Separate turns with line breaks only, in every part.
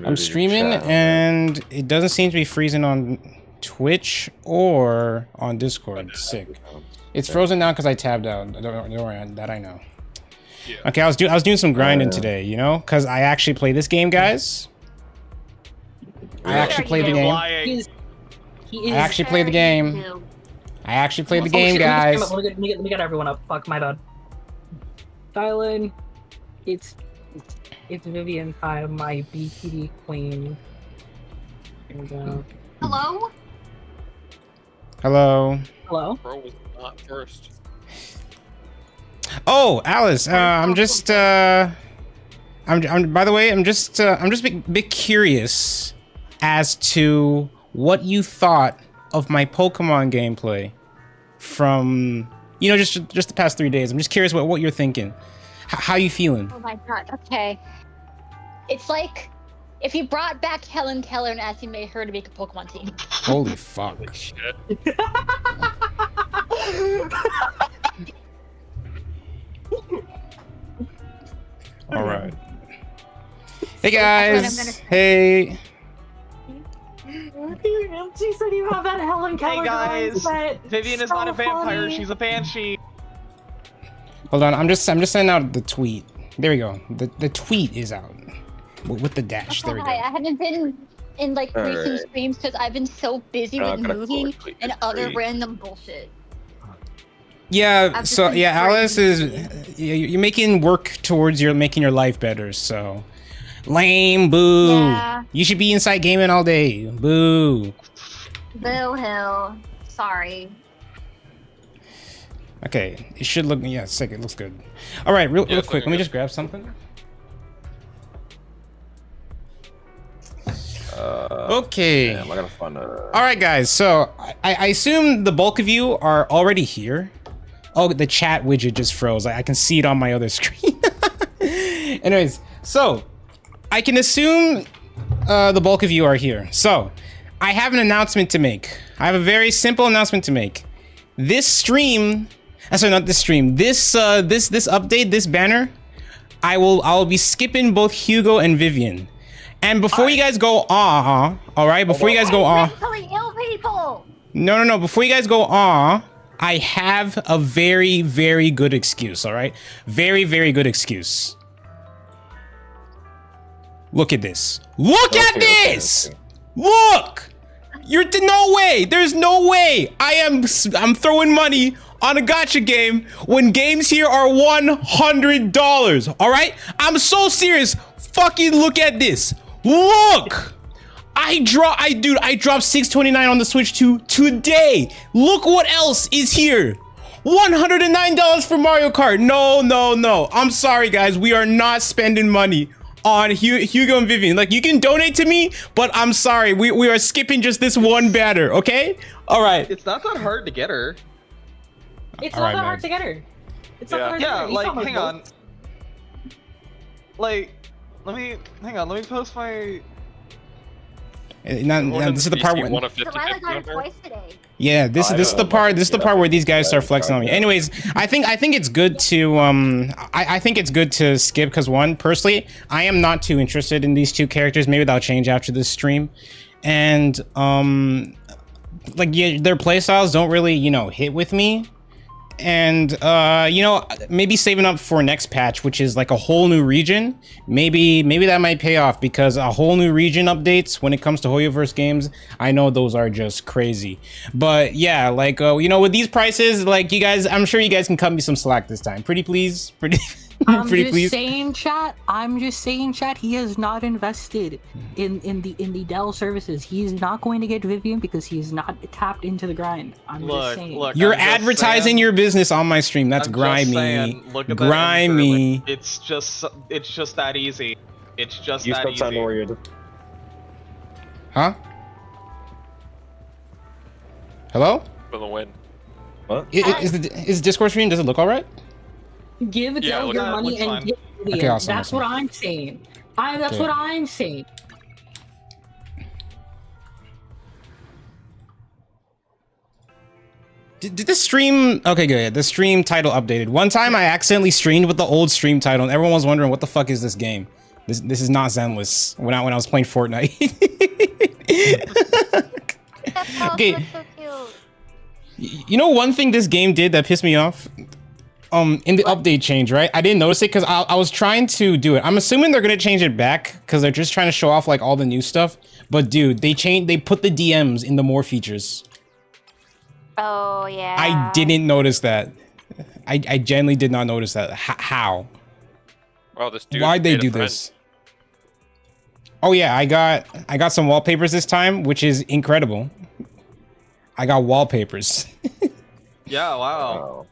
I'm streaming and it doesn't seem to be freezing on Twitch or on Discord. Sick. It's frozen now because I tabbed out. Don't worry, that I know. Yeah. Okay, I was doing some grinding today, you know, because I actually play this game, guys. I actually played the game. I actually played the game. I actually played the game, guys.
Let me get everyone up. Fuck, my bad. Dial in. It's Vivian time, my BTD queen. And,
hello?
Hello.
Hello?
Bro was not first.
Oh, Alice, I'm just by the way, I'm just a bit curious as to what you thought of my Pokemon gameplay from, you know, just the past 3 days. I'm just curious what you're thinking. How you feeling?
Oh my god, okay. It's like if you brought back Helen Keller and asked her to make a Pokemon team.
Holy fuck.
Holy shit.
All right. Hey guys. Hey.
She said you have that Helen Keller.
Hey guys. Vivian is
so
not a vampire.
funny.
She's a banshee.
Hold on. I'm just sending out the tweet. There we go. The tweet is out with the dash. There we go.
I haven't been in like recent streams because I've been so busy with moving and other random bullshit.
Yeah, so yeah, Alice is you're making work towards making your life better, so lame, boo.
Yeah.
You should be inside gaming all day. Boo.
Boo hill. Sorry.
Okay, it should look, yeah, sick, it looks good. All right, real quick, let me just grab something. Okay.
Damn, I gotta find
all right, guys, so I assume the bulk of you are already here. Oh, the chat widget just froze. I can see it on my other screen. Anyways, so I can assume the bulk of you are here. So I have an announcement to make. I have a very simple announcement to make. This stream, sorry, not this stream. This update, this banner, I'll be skipping both Hugo and Vivian. And before you guys go all right, before you guys go
Mentally ill people.
No, before you guys go I have a very, very good excuse, all right? Very, very good excuse. Look at this. Look at this! Look! No way! There's no way! I'm throwing money on a gacha game when games here are $100, all right? I'm so serious. Fucking look at this. Look! I dropped $6.29 on the Switch 2 today. Look what else is here. $109 for Mario Kart. No. I'm sorry, guys. We are not spending money on Hugo and Vivian. Like, you can donate to me, but I'm sorry. We are skipping just this one banner, okay? All right.
It's not that hard to get her.
It's not that hard to get her. It's not hard to get her.
Like, hang on. Like, let me post my...
This is the part where
Delilah got her twice today.
yeah, this is the part where these guys start flexing on me. Anyways, I think it's good to I think it's good to skip because one, personally, I am not too interested in these two characters. Maybe that'll change after this stream, and like, yeah, their playstyles don't really, you know, hit with me. And you know, maybe saving up for next patch, which is like a whole new region. Maybe that might pay off because a whole new region updates when it comes to Hoyoverse games, I know those are just crazy. But yeah, like you know, with these prices, like, you guys, I'm sure you guys can cut me some slack this time. Pretty please.
I'm just saying, chat. He has not invested in the Dell services. He is not going to get Vivian because he is not tapped into the grind. Just saying.
Look, you're advertising your business on my stream. That's grimy.
Look at
grimy.
That it's just that easy. It's just that easy.
Huh? Hello?
For the win.
What?
Is Discord stream? Does it look all right?
Give Dell your money and get Vivian.
Okay, awesome,
That's what I'm saying. That's what I'm saying.
Did the stream... Okay, good. The stream title updated. One time I accidentally streamed with the old stream title and everyone was wondering what the fuck is this game. This is not Zenless. When I was playing Fortnite. Okay.
That's so cute.
You know one thing this game did that pissed me off? In the update change, right? I didn't notice it because I was trying to do it. I'm assuming they're gonna change it back because they're just trying to show off like all the new stuff. But dude, they put the DMs in the more features.
Oh yeah.
I didn't notice that. I genuinely did not notice that. How?
Well, this dude
Why'd they
made a
do
friend.
this? Oh yeah, I got some wallpapers this time, which is incredible. I got wallpapers.
Yeah, wow.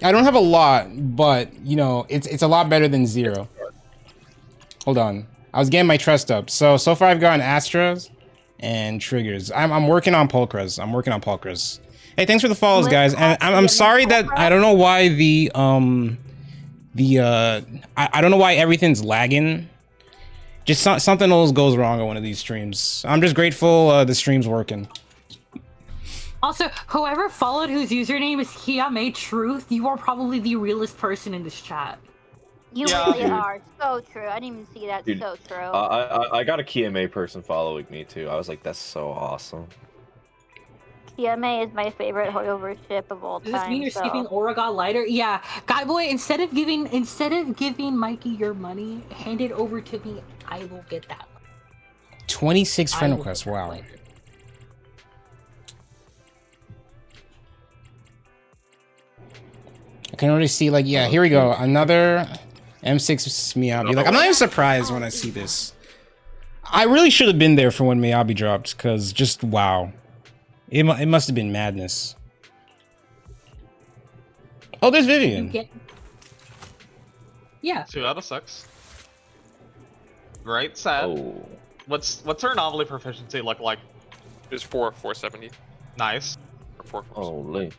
I don't have a lot, but you know, it's a lot better than 0. Hold on. I was getting my trust up. So far I've gotten Astras and triggers. I'm working on Pulchras. Hey, thanks for the follows, guys. And I'm sorry that I don't know why I don't know why everything's lagging. Just something else goes wrong on one of these streams. I'm just grateful the stream's working.
Also, whoever followed whose username is Kiame Truth, you are probably the realest person in this chat.
You
Yeah.
really are. So true. I didn't even see that.
Dude,
So true.
I got a KMA person following me too. I was like, that's so awesome.
TMA is my favorite holdover ship of all time.
Does this mean you're
so.
skipping Aura lighter? Yeah, Guy Boy. Instead of giving Mikey your money, hand it over to me. I will get that.
26
I
friend
will
requests.
get that
Wow.
later.
I can already see, like, yeah, here we go. Another M6 Miyabi. Like, I'm not even surprised when I see this. I really should have been there for when Miyabi dropped, because just, wow. It must have been madness. Oh, there's Vivian.
Yeah.
2 out of 6. Right, sad.
Oh.
What's her anomaly proficiency look like?
It's 470.
Nice.
Or 440.
Holy.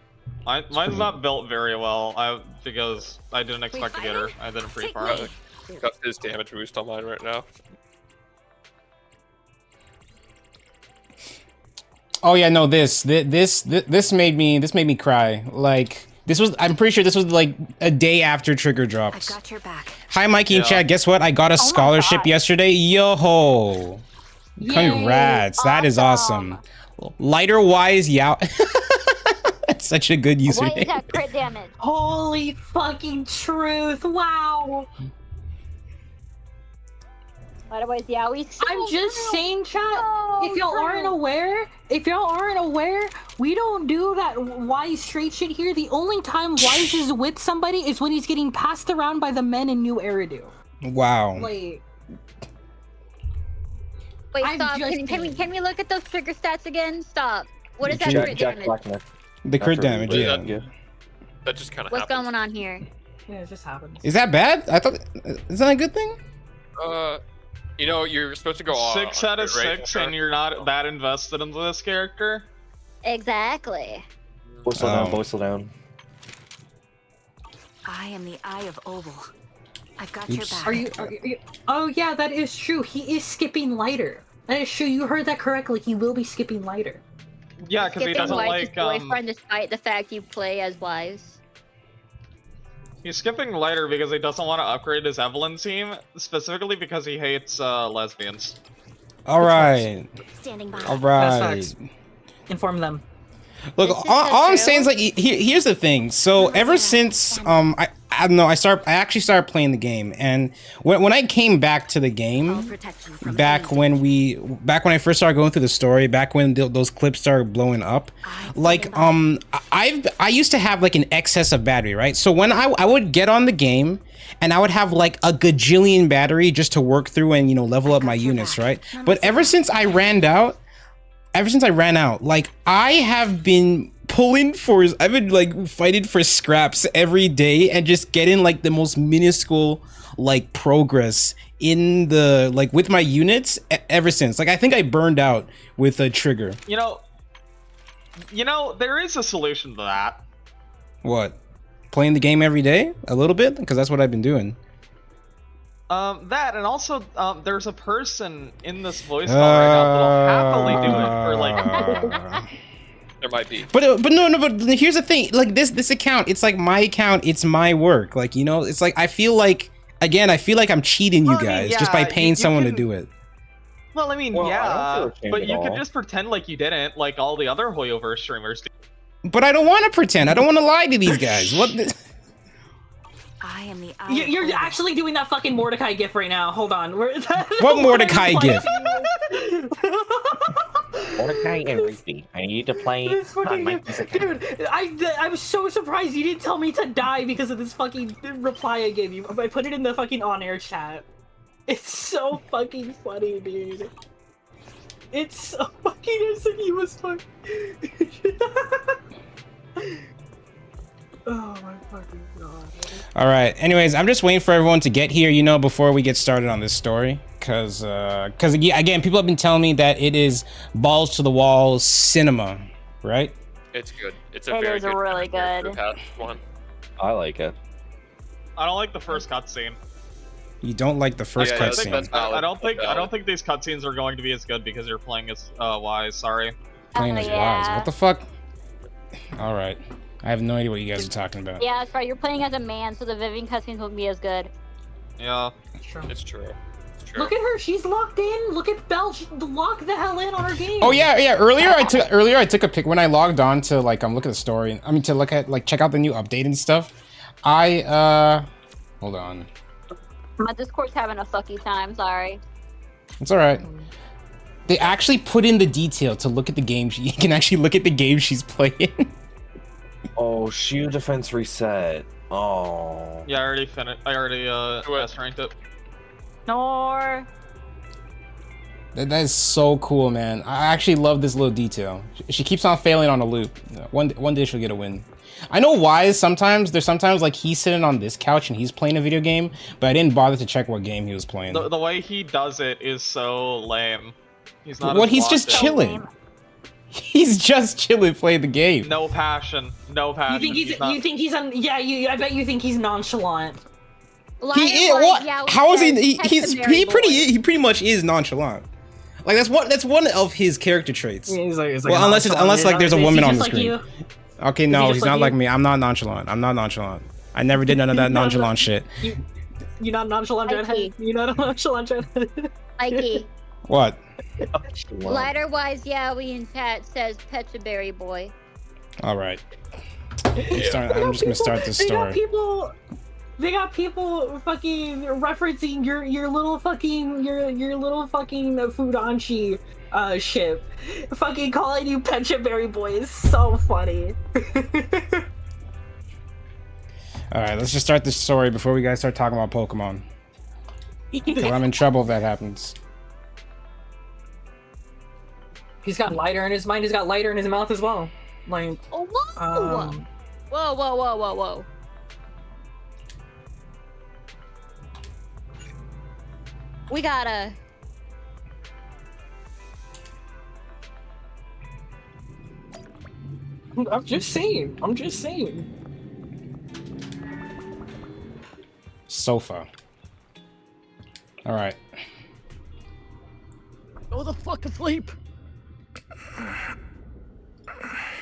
Mine's not built very well. Because I didn't expect to get her. I didn't pre-fire it.
Got his damage boost on mine right now.
Oh yeah, no, this made me cry. Like, I'm pretty sure this was like a day after Trigger drops.
I've got your back.
Hi, Mikey in
Yeah.
chat. Guess what? I got a scholarship
God.
yesterday. Yo, congrats! That is awesome. Lighter wise, yeah. That's such a good
What is
username.
that crit damage?
Holy fucking truth! Wow.
Otherwise, yeah, we.
I'm just saying, chat. If y'all aren't aware, we don't do that Wise straight shit here. The only time Wise is with somebody is when he's getting passed around by the men in New Eridu.
Wow.
Like,
Wait,
I'm
stop.
just
Can we look at those trigger stats again? Stop. What is that
Jack
crit
Jack
damage?
Blackman.
The crit
After-
damage,
Wait,
yeah.
that- That just kind of
What's
happened.
going on here?
yeah, it just happens.
Is that bad? I thought, is that a good thing?
You know, you're supposed to go all
6 out of
right?
6, and you're not that invested into this character?
Exactly.
Whistle down, whistle down.
I am the Eye of Oval. I've got
Oops.
your back.
Are you? Oh yeah, that is true. He is skipping lighter. That is true. You heard that correctly. He will be skipping lighter.
Yeah, because he
Skipping
doesn't
Wise's
like,
boyfriend despite the fact you play as Wise.
He's skipping lighter because he doesn't want to upgrade his Evelyn team, specifically because he hates lesbians.
All right.
Standing by.
All
That's
right.
facts. Inform them.
Look,
This is
all
so
I'm
true.
saying is like, here's the thing. So ever since I don't know, I actually started playing the game, and when I came back to the
All
game,
protection from
back
enemy.
when I first started going through the story, back when those clips started blowing up, like I used to have like an excess of battery, right? So when I would get on the game and I would have like a gajillion battery just to work through and, you know, level up my units, right? But ever since I ran out, like I have been I've been like fighting for scraps every day and just getting like the most minuscule like progress in the like with my units ever since. Like I think I burned out with a trigger.
You know, there is a solution to that.
What? Playing the game every day? A little bit? Because that's what I've been doing.
That, and also, there's a person in this voice call right now that'll happily do it for like.
There might be.
But no, but here's the thing. Like this account, it's like my account. It's my work. Like, you know, it's like I feel like Again, I feel like I'm cheating you
Well, I mean,
guys just by
yeah,
paying
you
someone
can-
to do it.
Well, I mean,
Well, I don't
yeah,
feel ashamed
but
at
you could
all.
just pretend like you didn't, like all the other Hoyoverse streamers do.
But I don't want to pretend. I don't want to lie to these guys. What?
I am the eye of
You're
Oval.
actually doing that fucking Mordecai gif right now. Hold on.
What Mordecai gif?
Mordecai and Rigby, I need to play
This
on
fucking
my
gif.
piece of cake.
Dude, I was so surprised you didn't tell me to die because of this fucking reply I gave you. I put it in the fucking on-air chat. It's so fucking funny, dude. It's so fucking as if he was fucking. Oh my fucking god.
All right. Anyways, I'm just waiting for everyone to get here, you know, before we get started on this story. Cause again, people have been telling me that it is balls to the wall cinema, right?
It's good. It's
It
very
is
good.
really
compared to
good.
the past one.
I like it.
I don't like the first cutscene.
You don't like the first
Yeah, I think
cutscene.
that's valid.
I don't think
Valid.
these cutscenes are going to be as good because you're playing as Wise. Sorry.
Playing
Oh,
as
yeah.
Wise. What the fuck? All right. I have no idea what you guys are talking about.
Yeah, that's right. You're playing as a man, so the Vivian cutscenes won't be as good.
Yeah.
It's true. It's true.
Look at her, she's locked in. Look at Belle, she locked the hell in on her game.
Oh yeah. Earlier I took a pic when I logged on to like look at the story. I mean to look at like check out the new update and stuff. I hold on.
My Discord's having a sucky time. Sorry.
It's all right. They actually put in the detail to look at the game. You can actually look at the game she's playing.
Oh, shield defense reset. Oh.
Yeah, I already finished. I already S ranked it.
Nor.
That is so cool, man. I actually love this little detail. She keeps on failing on a loop. One day she'll get a win. I know Wise sometimes. There's sometimes like he's sitting on this couch and he's playing a video game, but I didn't bother to check what game he was playing.
The way he does it is so lame. He's not.
What?
as
He's just
locked in.
chilling. He's just chilling playing the game.
No passion. No passion.
You think he's on? Yeah, I bet you think he's nonchalant.
He is. What? How is he? He pretty much is nonchalant. Like that's one of his character traits.
He's like
Well, unless like there's a woman on the screen. Okay, no, he's
just
not
like
like
you?
me. I'm not nonchalant. I'm not nonchalant. I never did none of that nonchalant shit.
You're not nonchalant, Redhead. You're not a nonchalant, Redhead.
Mikey.
What?
Lighter wise, Yowie in chat says Petraberry boy.
All right. I'm just gonna start this story.
They got people fucking referencing your little fucking your little fucking Fudanchi ship. Fucking calling you Petraberry boy is so funny.
All right, let's just start this story before we guys start talking about Pokemon. 'Cause I'm in trouble if that happens.
He's got lighter in his mind. He's got lighter in his mouth as well. Like,
Oh, whoa! Whoa! We gotta.
I'm just saying.
Sofa. All right.
Go the fuck asleep.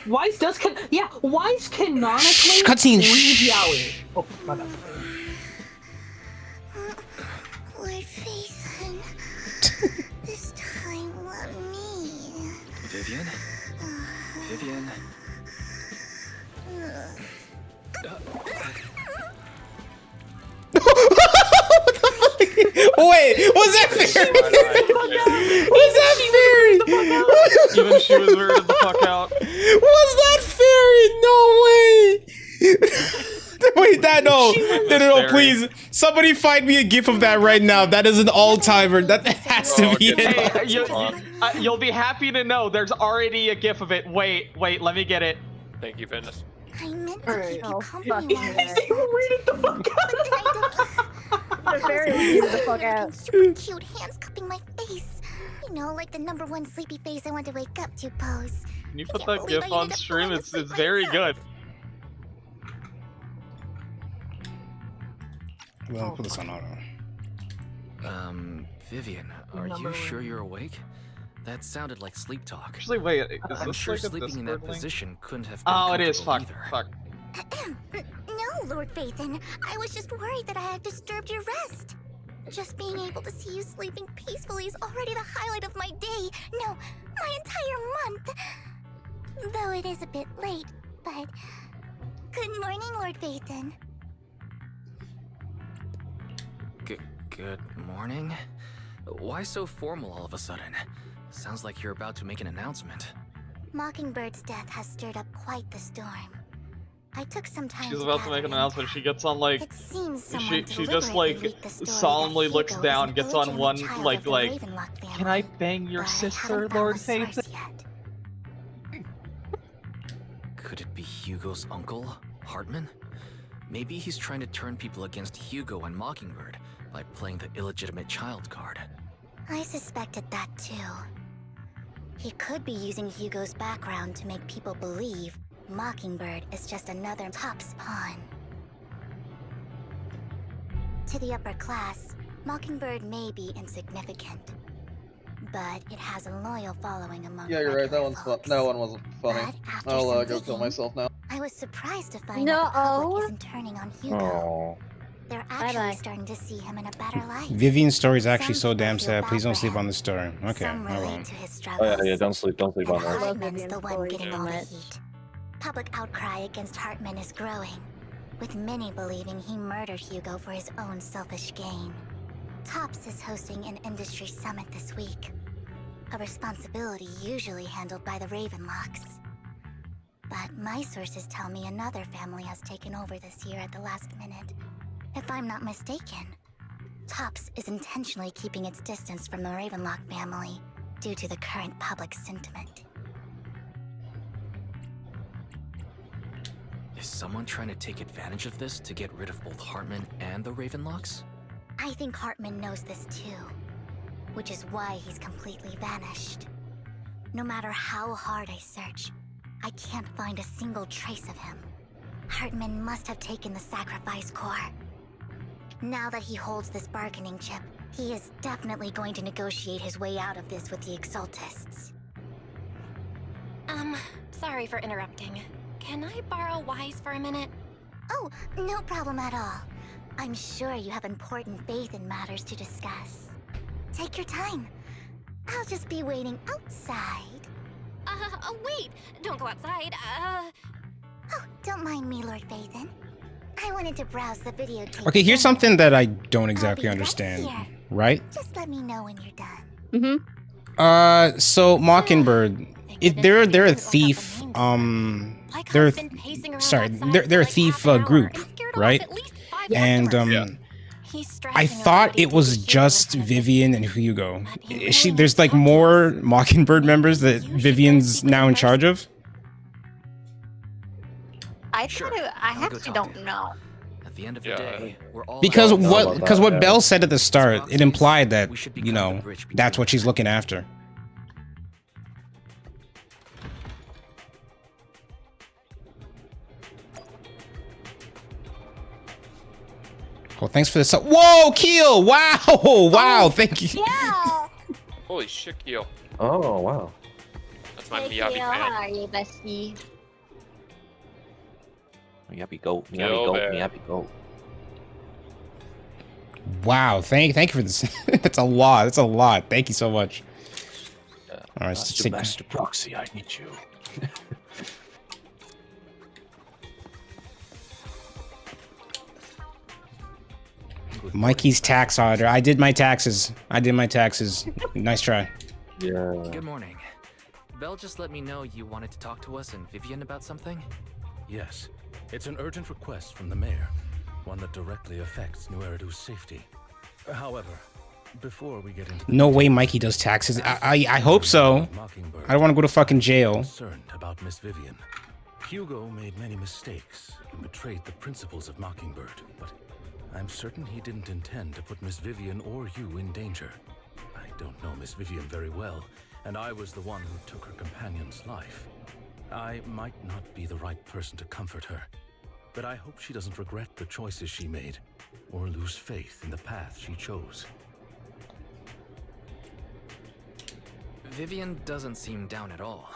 Wise canonically
Cutscene.
read Yowie. Oh, my bad.
Lord Faison, this time let me.
Vivian? Vivian?
Wait, was that fairy? Was that fairy?
Even she was weirded the fuck out.
Was that fairy? No way. Wait, no, please. Somebody find me a gif of that right now. That is an all-timer. That has to be it.
Hey, you'll be happy to know there's already a gif of it. Wait, let me get it.
Thank you, Venice.
I meant to keep you company longer.
They were reading the fuck
The fairy was the fuck out. Super cute hands cupping my face. You know, like the #1 sleepy face I want to wake up to pose.
Can you put that gif on stream? It's very good.
Well, put this on auto.
Vivian, are you sure you're awake? That sounded like sleep talk.
Actually, wait, is
I'm
this
sure
like a
sleeping in that
Discord link?
position couldn't have been
Oh, it is.
comfortable
Fuck.
either.
No, Lord Phaethon. I was just worried that I had disturbed your rest. Just being able to see you sleeping peacefully is already the highlight of my day. No, my entire month. Though it is a bit late, but... Good morning, Lord Phaethon.
Good morning? Why so formal all of a sudden? Sounds like you're about to make an announcement.
Mockingbird's death has stirred up quite the storm. I took some time.
She's about to make an announcement. She gets on like,
It seems
she just like solemnly looks down, gets on one like, can I bang your sister, Lord Phaethon?
Could it be Hugo's uncle, Hartman? Maybe he's trying to turn people against Hugo and Mockingbird by playing the illegitimate child card.
I suspected that too. He could be using Hugo's background to make people believe Mockingbird is just another Top's pawn. To the upper class, Mockingbird may be insignificant, but it has a loyal following among
Yeah, you're right. That one's fun. That one wasn't funny. I'll go kill myself now.
I was surprised to find that the public isn't turning on Hugo. They're actually starting to see him in a better light.
Vivian's story is actually so damn sad. Please don't sleep on the story. Okay, hold on.
Oh yeah, don't sleep on that.
Hartman's the one getting all the heat. Public outcry against Hartman is growing, with many believing he murdered Hugo for his own selfish gain. Tops is hosting an industry summit this week, a responsibility usually handled by the Ravenlocks. But my sources tell me another family has taken over this year at the last minute. If I'm not mistaken, Tops is intentionally keeping its distance from the Ravenlock family due to the current public sentiment.
Is someone trying to take advantage of this to get rid of both Hartman and the Ravenlocks?
I think Hartman knows this too, which is why he's completely vanished. No matter how hard I search, I can't find a single trace of him. Hartman must have taken the sacrifice core. Now that he holds this bargaining chip, he is definitely going to negotiate his way out of this with the Exaltists.
Sorry for interrupting. Can I borrow Wise for a minute?
Oh, no problem at all. I'm sure you have important faith in matters to discuss. Take your time. I'll just be waiting outside.
Wait! Don't go outside,
Oh, don't mind me, Lord Phaethon. I wanted to browse the videotape.
Okay, here's something that I don't exactly understand, right?
Just let me know when you're done.
So Mockingbird, they're a thief. They're a thief group, right? And I thought it was just Vivian and Hugo. There's like more Mockingbird members that Vivian's now in charge of.
I actually don't know.
At the end of the day, we're all
Because what Belle said at the start, it implied that, you know, that's what she's looking after. Well, thanks for this. Whoa, Keel! Wow, wow, thank you.
Yeah.
Holy shit, Keel.
Oh wow.
That's my
Hey,
Miyabi
Keel, how
fan.
are you, bestie?
Miyabi goat,
Yo,
Miyabi goat,
man.
Miyabi goat.
Wow, thank you for this. That's a lot. That's a lot. Thank you so much. All right, let's take
Master Proxy, I need you.
Mikey's tax auditor. I did my taxes. Nice try.
Yeah.
Good morning. Belle just let me know you wanted to talk to us and Vivian about something?
Yes. It's an urgent request from the mayor. One that directly affects New Eridu's safety. However, before we get into
No way Mikey does taxes. I hope so. I don't want to go to fucking jail.
Concerned about Miss Vivian. Hugo made many mistakes and betrayed the principles of Mockingbird, but I'm certain he didn't intend to put Miss Vivian or you in danger. I don't know Miss Vivian very well, and I was the one who took her companion's life. I might not be the right person to comfort her, but I hope she doesn't regret the choices she made, or lose faith in the path she chose.
Vivian doesn't seem down at all.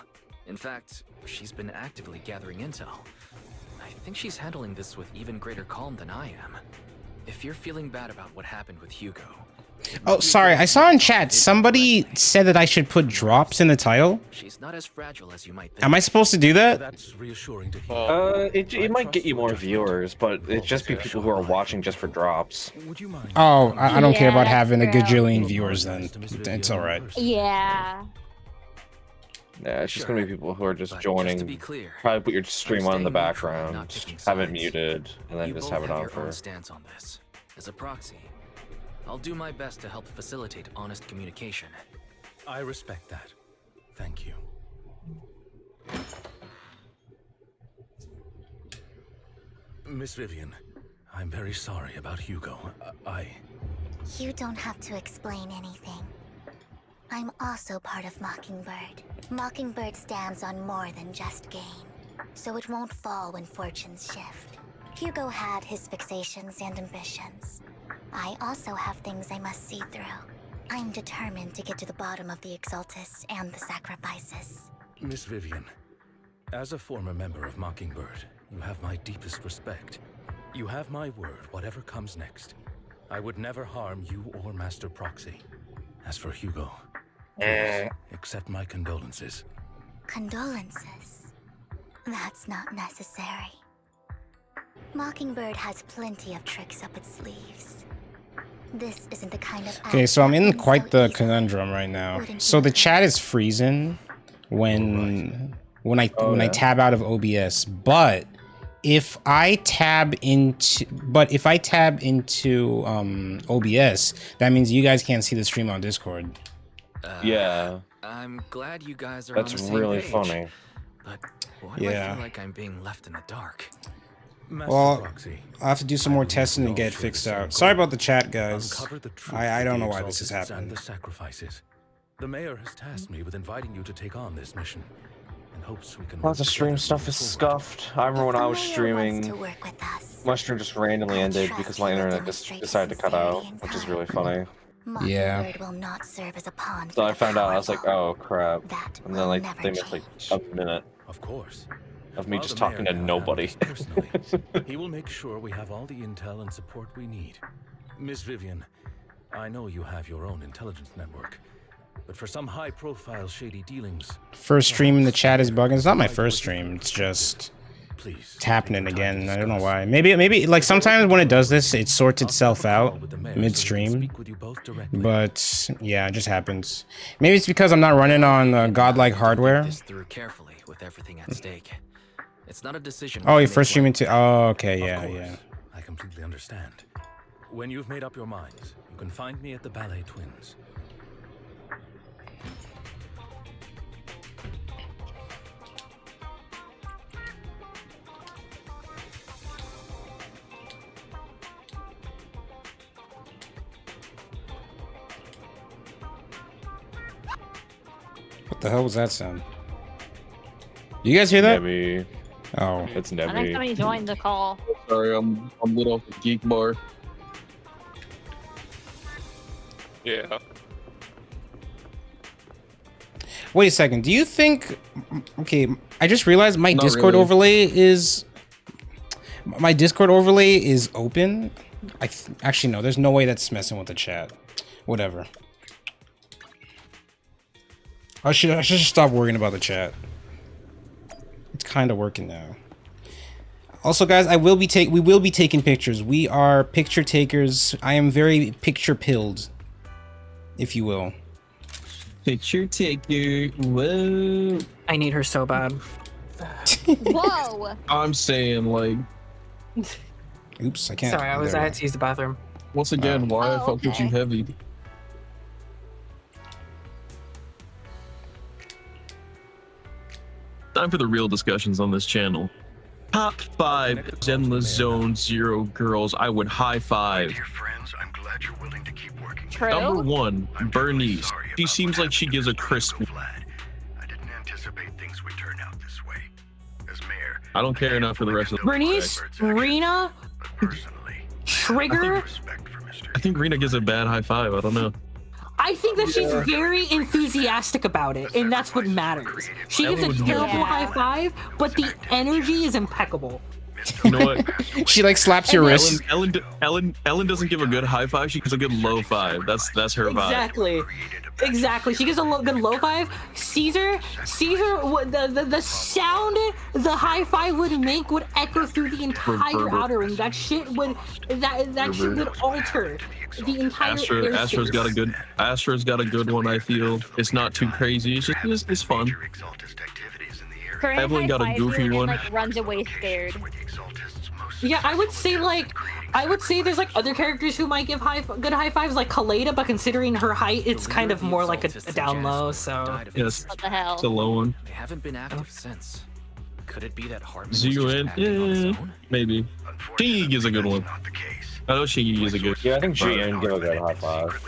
In fact, she's been actively gathering intel. I I think she's handling this with even greater calm than I am. If you're feeling bad about what happened with Hugo...
Oh, sorry. I saw in chat somebody said that I should put drops in the title.
She's not as fragile as you might think.
Am I supposed to do that?
That's reassuring to hear.
It might get you more viewers, but it's just be people who are watching just for drops.
Oh, I don't care about having a gajillion viewers then. It's alright.
Yeah.
Yeah, it's just gonna be people who are just joining. Probably put your stream on in the background, have it muted, and then just have it on for.
Stance on this. As a proxy, I'll do my best to help facilitate honest communication.
I respect that. Thank you. Miss Vivian, I'm very sorry about Hugo.
You don't have to explain anything. I'm also part of Mockingbird. Mockingbird stands on more than just gain, so it won't fall when fortunes shift. Hugo had his fixations and ambitions. I also have things I must see through. I'm determined to get to the bottom of the Exaltus and the sacrifices.
Miss Vivian, as a former member of Mockingbird, you have my deepest respect. You have my word, whatever comes next. I would never harm you or Master Proxy. As for Hugo, please accept my condolences.
Condolences? That's not necessary. Mockingbird has plenty of tricks up its sleeves. This isn't the kind of...
Okay, so I'm in quite the conundrum right now. So the chat is freezing when I tab out of OBS, but if I tab into OBS, that means you guys can't see the stream on Discord.
Yeah.
I'm glad you guys are
That's
on the same
really
page,
funny.
But why do I feel like I'm being left in the dark?
Well, I'll have to do some more testing to get it fixed out. Sorry about the chat, guys. I don't know why this is happening.
The sacrifices. The mayor has tasked me with inviting you to take on this mission. In hopes we can.
Lots of stream stuff is scuffed. I remember when I was streaming, my stream just randomly ended because my internet just decided to cut out, which is really funny.
Yeah.
So I found out, I was like, oh crap. And then like they missed like a minute.
Of course.
Of me just talking to nobody.
He will make sure we have all the intel and support we need. Miss Vivian, I know you have your own intelligence network, but for some high-profile shady dealings...
First stream in the chat is bugging. It's not my first stream. It's just... It's happening again. I don't know why. Maybe like sometimes when it does this, it sorts itself out mid-stream. But yeah, it just happens. Maybe it's because I'm not running on godlike hardware.
Through carefully with everything at stake. It's not a decision.
Oh, you're first streaming to... Oh, okay, yeah.
I completely understand. When you've made up your minds, you can find me at the Ballet Twins.
What the hell was that sound? You guys hear that?
Nebby.
Oh,
it's
I think
Nebby.
somebody joined the call.
Sorry, I'm lit off the geek bar.
Yeah.
Wait a second. Do you think... Okay, I just realized my
Not
Discord
really.
overlay is... My Discord overlay is open. Actually, no. There's no way that's messing with the chat. Whatever. I should stop worrying about the chat. It's kind of working now. Also, guys, we will be taking pictures. We are picture takers. I am very picture pilled, if you will.
Picture taker. Whoa.
I need her so bad.
Whoa!
I'm saying, like...
Oops, I can't.
Sorry, I had to use the bathroom.
Once again, why I fuck with you heavy? Time for the real discussions on this channel. Top 5 Zenless Zone Zero girls I would high five.
True.
Number 1, Bernice. She seems like she gives a crisp. I don't care enough for the rest of the
Bernice, Rena, Trigger.
I think Rena gives a bad high five. I don't know.
I think that she's very enthusiastic about it, and that's what matters. She gives a terrible high five, but the energy is impeccable.
You know what?
She like slaps your wrist.
Ellen doesn't give a good high five. She gives a good low five. That's her vibe.
Exactly. She gives a good low five. Caesar, the sound the high five would make would echo through the entire outer ring. That shit would alter the entire
Astra's got a good one. I feel it's not too crazy. It's fun. Evelyn got a goofy one.
Like runs away scared.
Yeah, I would say there's like other characters who might give good high fives, like Kaleda, but considering her height, it's kind of more like a down low. So
yes,
what the hell?
It's a low one.
They haven't been active since. Could it be that Hartman
ZUN? Maybe. Shingy gives a good one. I know Shingy gives a good.
Yeah, I think GN gives a good high five.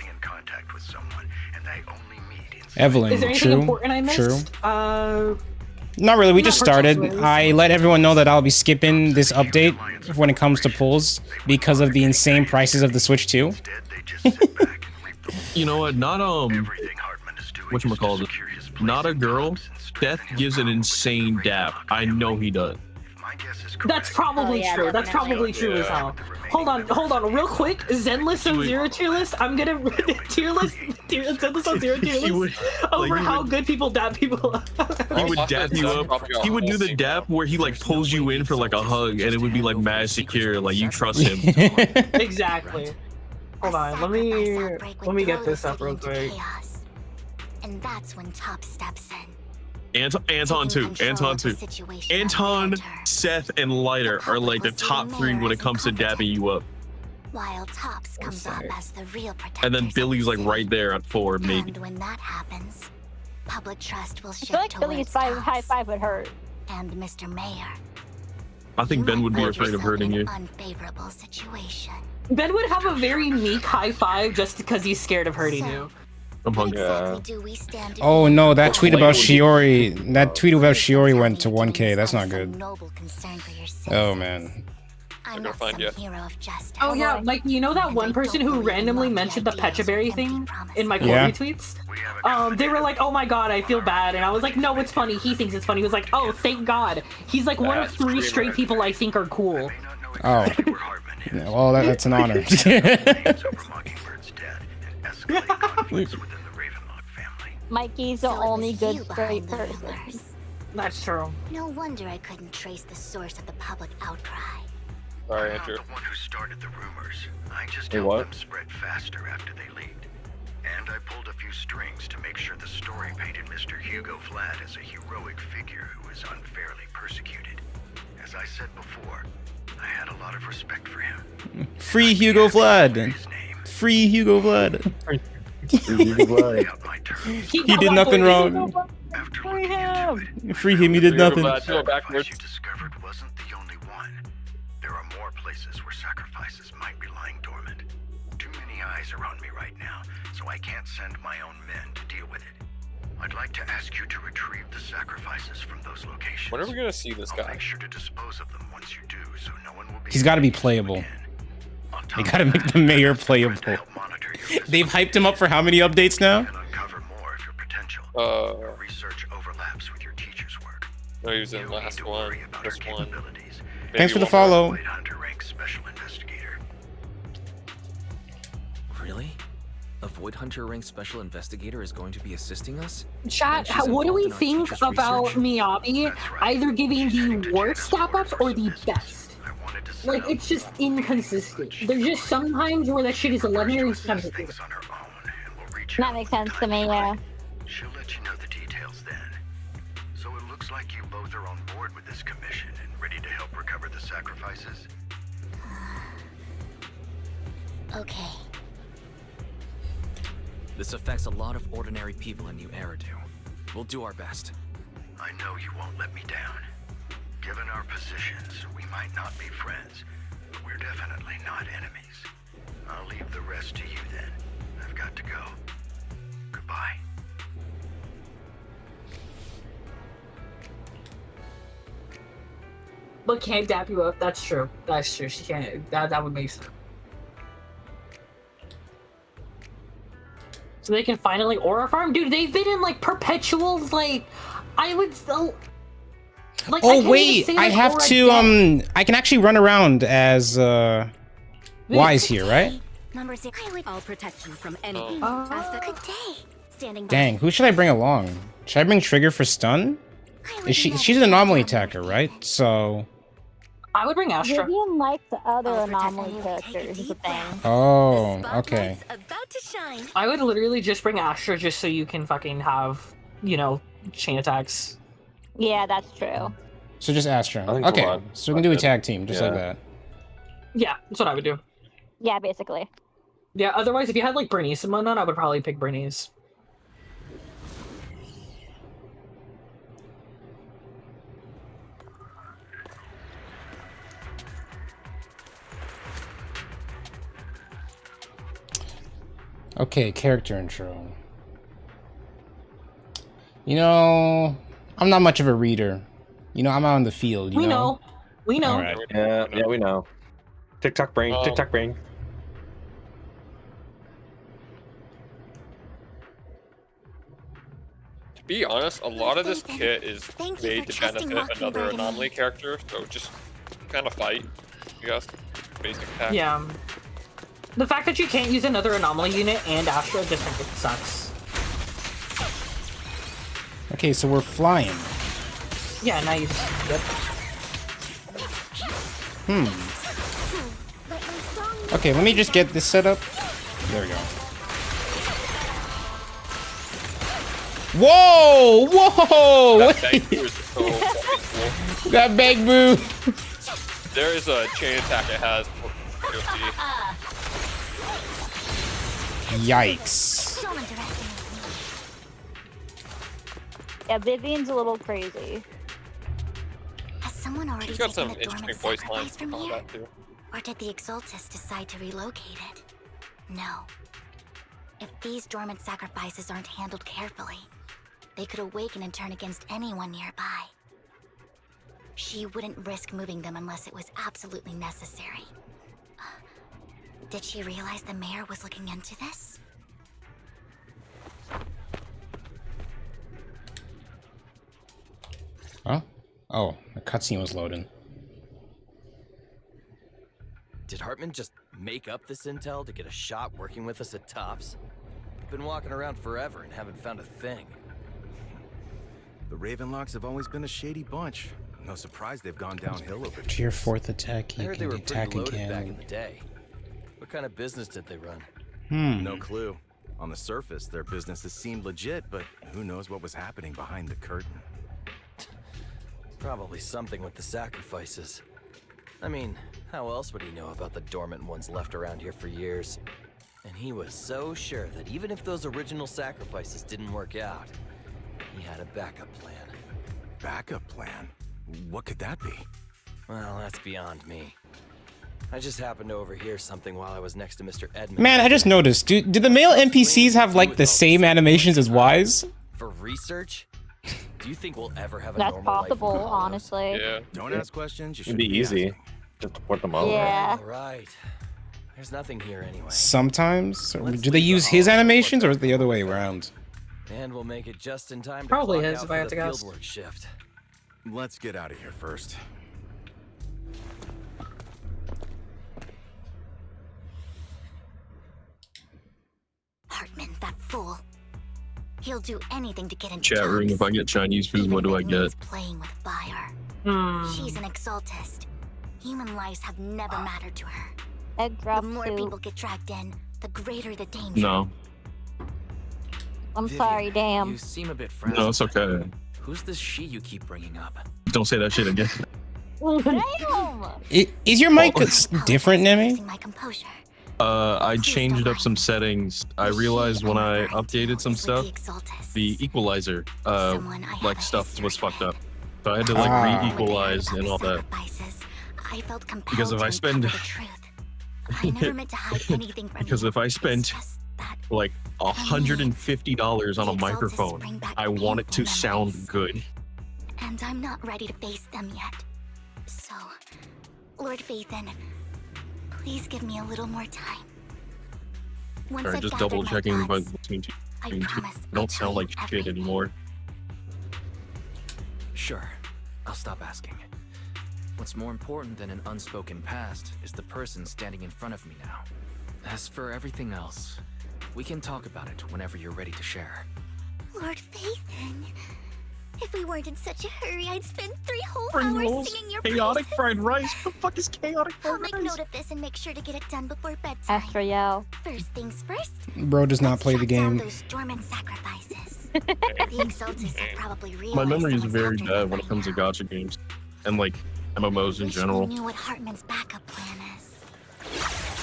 Evelyn,
is there anything important I missed?
Not really, we just started. I let everyone know that I'll be skipping this update when it comes to pulls because of the insane prices of the Switch 2.
You know what? Not whatchamacallit? Not a girl. Death gives an insane dap. I know he does.
That's probably true. That's probably true as hell. Hold on, real quick. Zenless on zero tier list. I'm gonna Zenless on zero tier list over how good people dap people.
He would dap you up. He would do the dap where he like pulls you in for like a hug, and it would be like mad secure, like you trust him.
Exactly. Hold on, let me get this up real quick.
And that's when Top steps in.
Anton too. Anton, Seth, and Lighter are like the top 3 when it comes to dabbing you up.
While Tops comes up as the real protector.
And then Billy's like right there at 4, maybe.
And when that happens, public trust will shift
I feel like Billy's high five would hurt.
And Mr. Mayor.
I think Ben would be afraid of hurting you.
Unfavorable situation.
Ben would have a very meek high five just because he's scared of hurting you.
I'm hungry.
Oh no, that tweet about Shiori, went to 1K. That's not good. Oh man.
Oh yeah, like you know that one person who randomly mentioned the Pechaberry thing in my quote retweets? They were like, "Oh my god, I feel bad," and I was like, "No, it's funny. He thinks it's funny." He was like, "Oh, thank God." He's like one of 3 straight people I think are cool.
Oh. Yeah, well, that's an honor.
Mikey's the only good straight person.
That's true.
No wonder I couldn't trace the source of the public outcry.
Sorry, Andrew.
The one who started the rumors. I just helped them spread faster after they leaked. And I pulled a few strings to make sure the story painted Mr. Hugo Vlad as a heroic figure who was unfairly persecuted. As I said before, I had a lot of respect for him.
Free Hugo Vlad. Free Hugo Vlad. He did nothing wrong. Free him, he did nothing.
What you discovered wasn't the only one. There are more places where sacrifices might be lying dormant. Too many eyes are on me right now, so I can't send my own men to deal with it. I'd like to ask you to retrieve the sacrifices from those locations.
When are we gonna see this guy?
I'll make sure to dispose of them once you do, so no one will be.
He's got to be playable. They got to make the mayor playable. They've hyped him up for how many updates now?
Research overlaps with your teacher's work.
No, he was in the last one. This one.
Thanks for the follow.
Really? A Void Hunter rank special investigator is going to be assisting us?
Chat, what do we think about Miyabi either giving the worst stat-ups or the best? Like, it's just inconsistent. There's just sometimes where that shit is 11 and sometimes it's 8.
That makes sense to me, yeah.
She'll let you know the details then. So it looks like you both are on board with this commission and ready to help recover the sacrifices.
Okay.
This affects a lot of ordinary people in New Eridu. We'll do our best.
I know you won't let me down. Given our positions, we might not be friends, but we're definitely not enemies. I'll leave the rest to you then. I've got to go. Goodbye.
But can't dap you up. That's true. That's true. She can't. That would make sense. So they can finally aura farm, dude. They've been in like perpetual like. I would still. Like, I
Oh
can't even
wait,
say,
I
like,
have
or
to
again.
I can actually run around as Wise here, right?
Number 6. I'll protect you from any.
Oh.
Good day. Standing by.
Dang, who should I bring along? Should I bring Trigger for stun? Is she's an anomaly attacker, right? So
I would bring Astra.
Vivian likes the other anomaly characters, is the thing.
oh, okay.
About to shine.
I would literally just bring Astra just so you can fucking have, you know, chain attacks.
Yeah, that's true.
So just Astra.
I think
Okay,
Vlad-
so we can do a tag team just like
Yeah.
that.
Yeah, that's what I would do.
Yeah, basically.
Yeah, otherwise, if you had, like, Bernice and whatnot, I would probably pick Bernice.
Okay, character intro. You know, I'm not much of a reader. You know, I'm out in the field, you
We
know?
know. We know.
All right.
Yeah, we know. TikTok brain, TikTok brain.
To be honest, a lot of this kit is
Thank you
made
for
to
trusting
benefit another
Mockingbird and me.
anomaly character, so just kind of fight, I guess. Basic attack.
Yeah. The fact that you can't use another anomaly unit and Astra just fucking sucks.
Okay, so we're flying.
Yeah, now you just... Yep.
Okay, let me just get this set up. There we go. Whoa! Whoa!
That bank is so fucking cool.
That big boo!
There is a chain attack it has. You'll see.
Yikes.
Don't underestimate me.
Yeah, Vivian's a little crazy.
Has someone already
She's got
taken
some
the dormant
interesting voice lines
sacrifice
for
from here?
combat too.
Or did the Exaltus decide to relocate it? No. If these dormant sacrifices aren't handled carefully, they could awaken and turn against anyone nearby. She wouldn't risk moving them unless it was absolutely necessary. Did she realize the mayor was looking into this?
Huh? Oh, the cutscene was loading.
Did Hartman just make up this intel to get a shot working with us at Tops? We've been walking around forever and haven't found a thing.
The Ravenlocks have always been a shady bunch. No surprise they've gone downhill over
To your fourth attack,
I
you
heard they
can
were
attack
pretty loaded back in
again.
the day. What kind of business did they run?
No clue. On the surface, their businesses seemed legit, but who knows what was happening behind the curtain.
Probably something with the sacrifices. I mean, how else would he know about the dormant ones left around here for years? And he was so sure that even if those original sacrifices didn't work out, he had a backup plan.
Backup plan? What could that be?
Well, that's beyond me. I just happened to overhear something while I was next to Mr. Edmund.
Man, I just noticed. Do the male NPCs have like the same animations as Wise?
For research? Do you think we'll ever have a
That's
normal life in
possible,
Hollows?
honestly.
Yeah.
Don't ask questions, you
It'd
should
be easy.
asking.
Just to port them over.
Yeah.
All right. There's nothing here anyway.
Sometimes? Or
Let's
do they
leave the
use his
Hollows
animations or
before
is it the other way around?
And we'll make it just in time to
Probably
clock
his,
out
if I
for
had
the
to guess.
fieldwork shift.
Let's get out of here first.
Hartman, that fool. He'll do anything to get into
Chat room,
Tops,
if I get Chinese food,
even
what do
if
I
it
get?
means playing with fire. She's an Exaltist. Human lives have never mattered to her.
Egg drop
The more
soup.
people get dragged in, the greater the danger.
No.
I'm
Vivian,
sorry, damn.
You seem a bit frazzled.
No, it's okay.
Who's this she you keep bringing up?
Don't say that shit again.
Damn!
Is your mic different, Nemi?
Losing my composure.
I changed up some settings. I realized when I updated some
With
stuff,
the Exaltists.
the equalizer,
Someone I have
like
a
stuff
history
was fucked
with.
up. So I had to like
Ah.
When I heard
re-equalize
about
and
the
all that.
sacrifices, I felt compelled
Because if
to
I spend-
uncover the truth. I never meant to hide anything from
Because
you.
if I spent
It's just that
like $150 on a
The Exaltists
microphone,
bring back
I want it to
painful
sound
memories.
good.
And I'm not ready to face them yet. So, Lord Vathan, please give me a little more time. Once
Or
I've
just
gathered
double
my
checking, but
thoughts,
between two,
I promise
don't
I'll
sound
tell
like
you
shit
everything.
anymore.
Sure. I'll stop asking. What's more important than an unspoken past is the person standing in front of me now. As for everything else, we can talk about it whenever you're ready to share.
Lord Phaethon, if we weren't in such a hurry, I'd spend 3 whole
Fried
hours
rolls,
singing your
chaotic
praises.
fried rice. What the fuck is chaotic fried
I'll make
rice?
note of this and make sure to get it done before bedtime.
Astro,
First things first.
Bro does not play the game.
Those dormant sacrifices. The Exaltists have probably realized
My memory is
someone's
very
after
bad
them
when it
by
comes to
now.
gacha games and like MMOs in
Wish
general.
we knew what Hartman's backup plan is.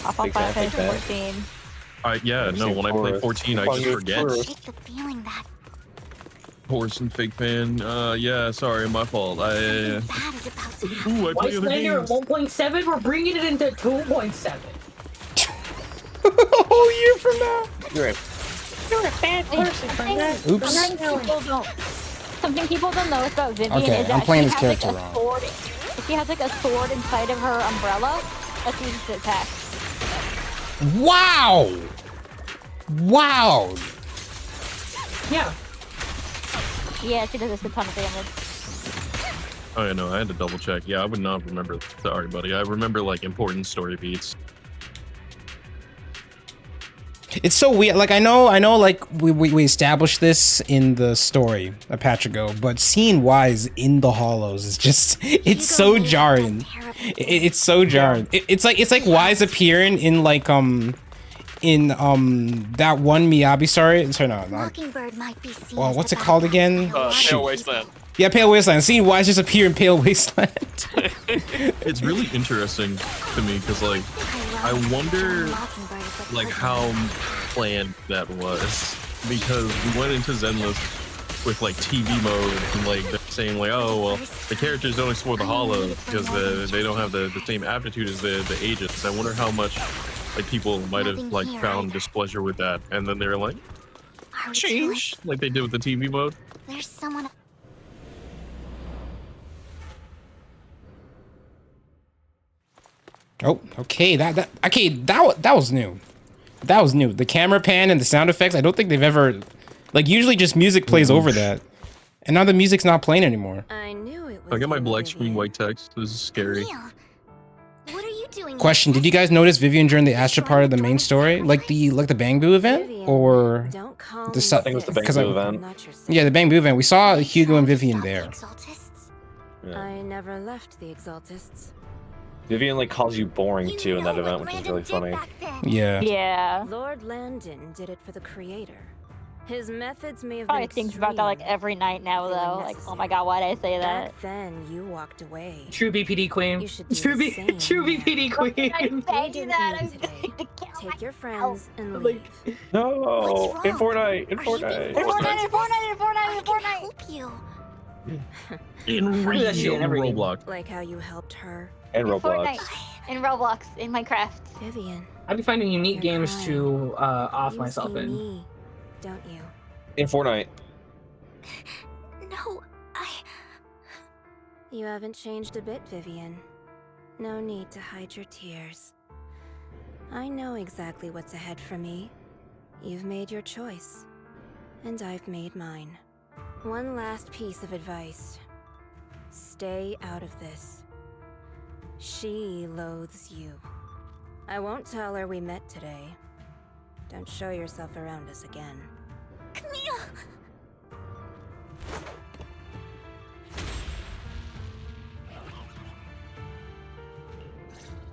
Off on Final Fantasy 14.
Yeah, no, when I play 14, I just forget.
I get the feeling that
Horse and fake fan. Yeah, sorry, my fault.
bad is about to happen.
Ooh, I play other
Wastelander at
games.
1.7, we're bringing it into 2.7.
A whole year from now.
You're right.
You're a bad person for that.
Oops.
Something people don't know about Vivian
Okay,
is that
I'm playing
she
this
has,
character
like, a
wrong.
sword. If she has like a sword inside of her umbrella, that's used to attack.
Wow. Wow.
Yeah.
Yeah, she does a ton of damage.
Oh, yeah, no, I had to double check. Yeah, I would not remember. Sorry, buddy. I remember like important story beats.
It's so weird. Like I know, like we established this in the story a patch ago, but scene wise in the Hollows is just it's so jarring. It's so jarring. It's like Wise appearing in like that one Miyabi story. Sorry, no, not.
Mockingbird might be seen
Well,
as
what's
the
it called
bad guys
again?
by a lot of
Pale
people.
Wasteland.
Yeah, Pale Wasteland. Seeing Wise just appear in Pale Wasteland.
It's really interesting to me because like I wonder like how planned that was, because we went into Zenless with like TV mode and like they're saying like, oh well, the characters don't explore the Hollow because they don't have the same aptitude as the agents. I wonder how much like people might have like found displeasure with that, and then they're like change like they did with the TV mode.
There's someone.
Oh, okay. That was new. That was new. The camera pan and the sound effects. I don't think they've ever, like, usually just music plays over that, and now the music's not playing anymore.
I knew it was.
I got my black screen white text. This is scary.
What are you doing?
Question: did you guys notice Vivian during the Astra part of the main story, like the Bangbu event, or the?
I think it was the Bangbu event.
Yeah, the Bangbu event. We saw Hugo and Vivian there.
Yeah.
I never left the Exaltists.
Vivian like calls you boring too in that event, which is really funny.
Yeah.
Yeah.
Lord Landon did it for the creator. His methods may have
Probably
been
thinks about that like every night now though. Like, oh my god, why did I say that?
Back then, you walked away.
True BPD queen.
You should do
True
the same.
BPD queen.
You didn't mean today. Take your friends and leave.
No, in Fortnite, in Fortnite.
Help you.
In real Roblox.
Like how you helped her.
And Roblox.
Fortnite, in Roblox, in Minecraft.
Vivian.
I'd be finding unique games to off
You
myself
see
in.
me, don't you?
In Fortnite.
No,
You haven't changed a bit, Vivian. No need to hide your tears. I know exactly what's ahead for me. You've made your choice, and I've made mine. One last piece of advice. Stay out of this. She loathes you. I won't tell her we met today. Don't show yourself around us again.
Camille.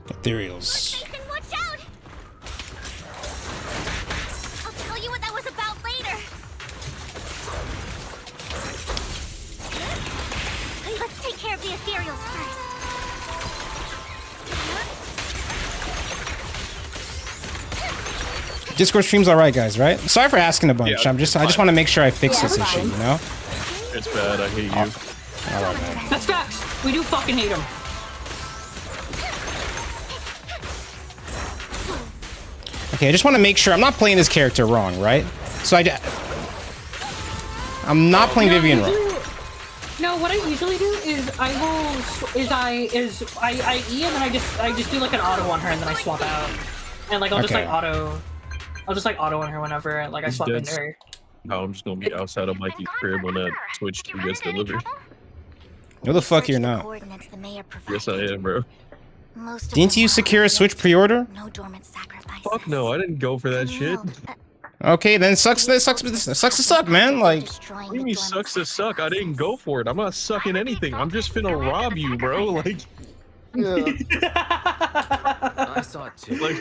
Ethereals.
Nathan, watch out! I'll tell you what that was about later. Let's take care of the ethereals first.
Discord stream's all right, guys. Right? Sorry for asking a bunch.
Yeah,
I just want to make sure I fix
Yeah,
this
it's
issue.
fine.
You know?
It's bad. I hate you.
All right, man.
That's facts. We do fucking hate him.
Okay, I just want to make sure I'm not playing this character wrong, right? So I'm not playing Vivian wrong.
No, what I usually do is I E and then I just do like an auto on her and then I swap out. And like I'll just like auto on her whenever like I swap into her.
No, I'm just gonna be outside of Mikey's crib when that Switch 2 gets delivered.
No, the fuck you're not.
Coordinates the mayor
Yes, I am, bro.
Most of
Didn't
them
you
were
secure a Switch pre-order?
no dormant sacrifices.
Fuck no, I didn't go for that shit.
Okay, then sucks to suck, man. Like,
What do you mean sucks to suck? I didn't go for it. I'm not sucking anything. I'm just finna rob you, bro. Like,
I saw it too.
like,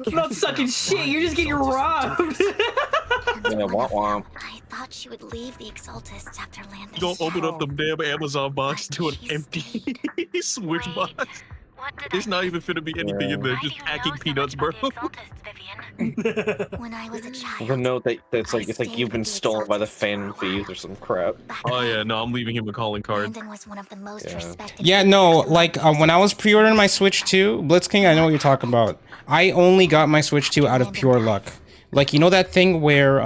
I'm not sucking shit. You're just getting robbed.
Yeah, womp womp.
I thought she would leave the Exaltists after landing.
don't open up the damn Amazon box to an empty Switch box. There's not even finna be anything in there. Just packing peanuts, bro.
When I was a child.
The note that's like, it's like you've been stolen by the Phantom Thieves or some crap.
Oh yeah, no, I'm leaving him a calling card.
Was one of the most respected.
yeah, no, like when I was pre-ordering my Switch 2, Blitzking, I know what you're talking about. I only got my Switch 2 out of pure luck. Like, you know that thing where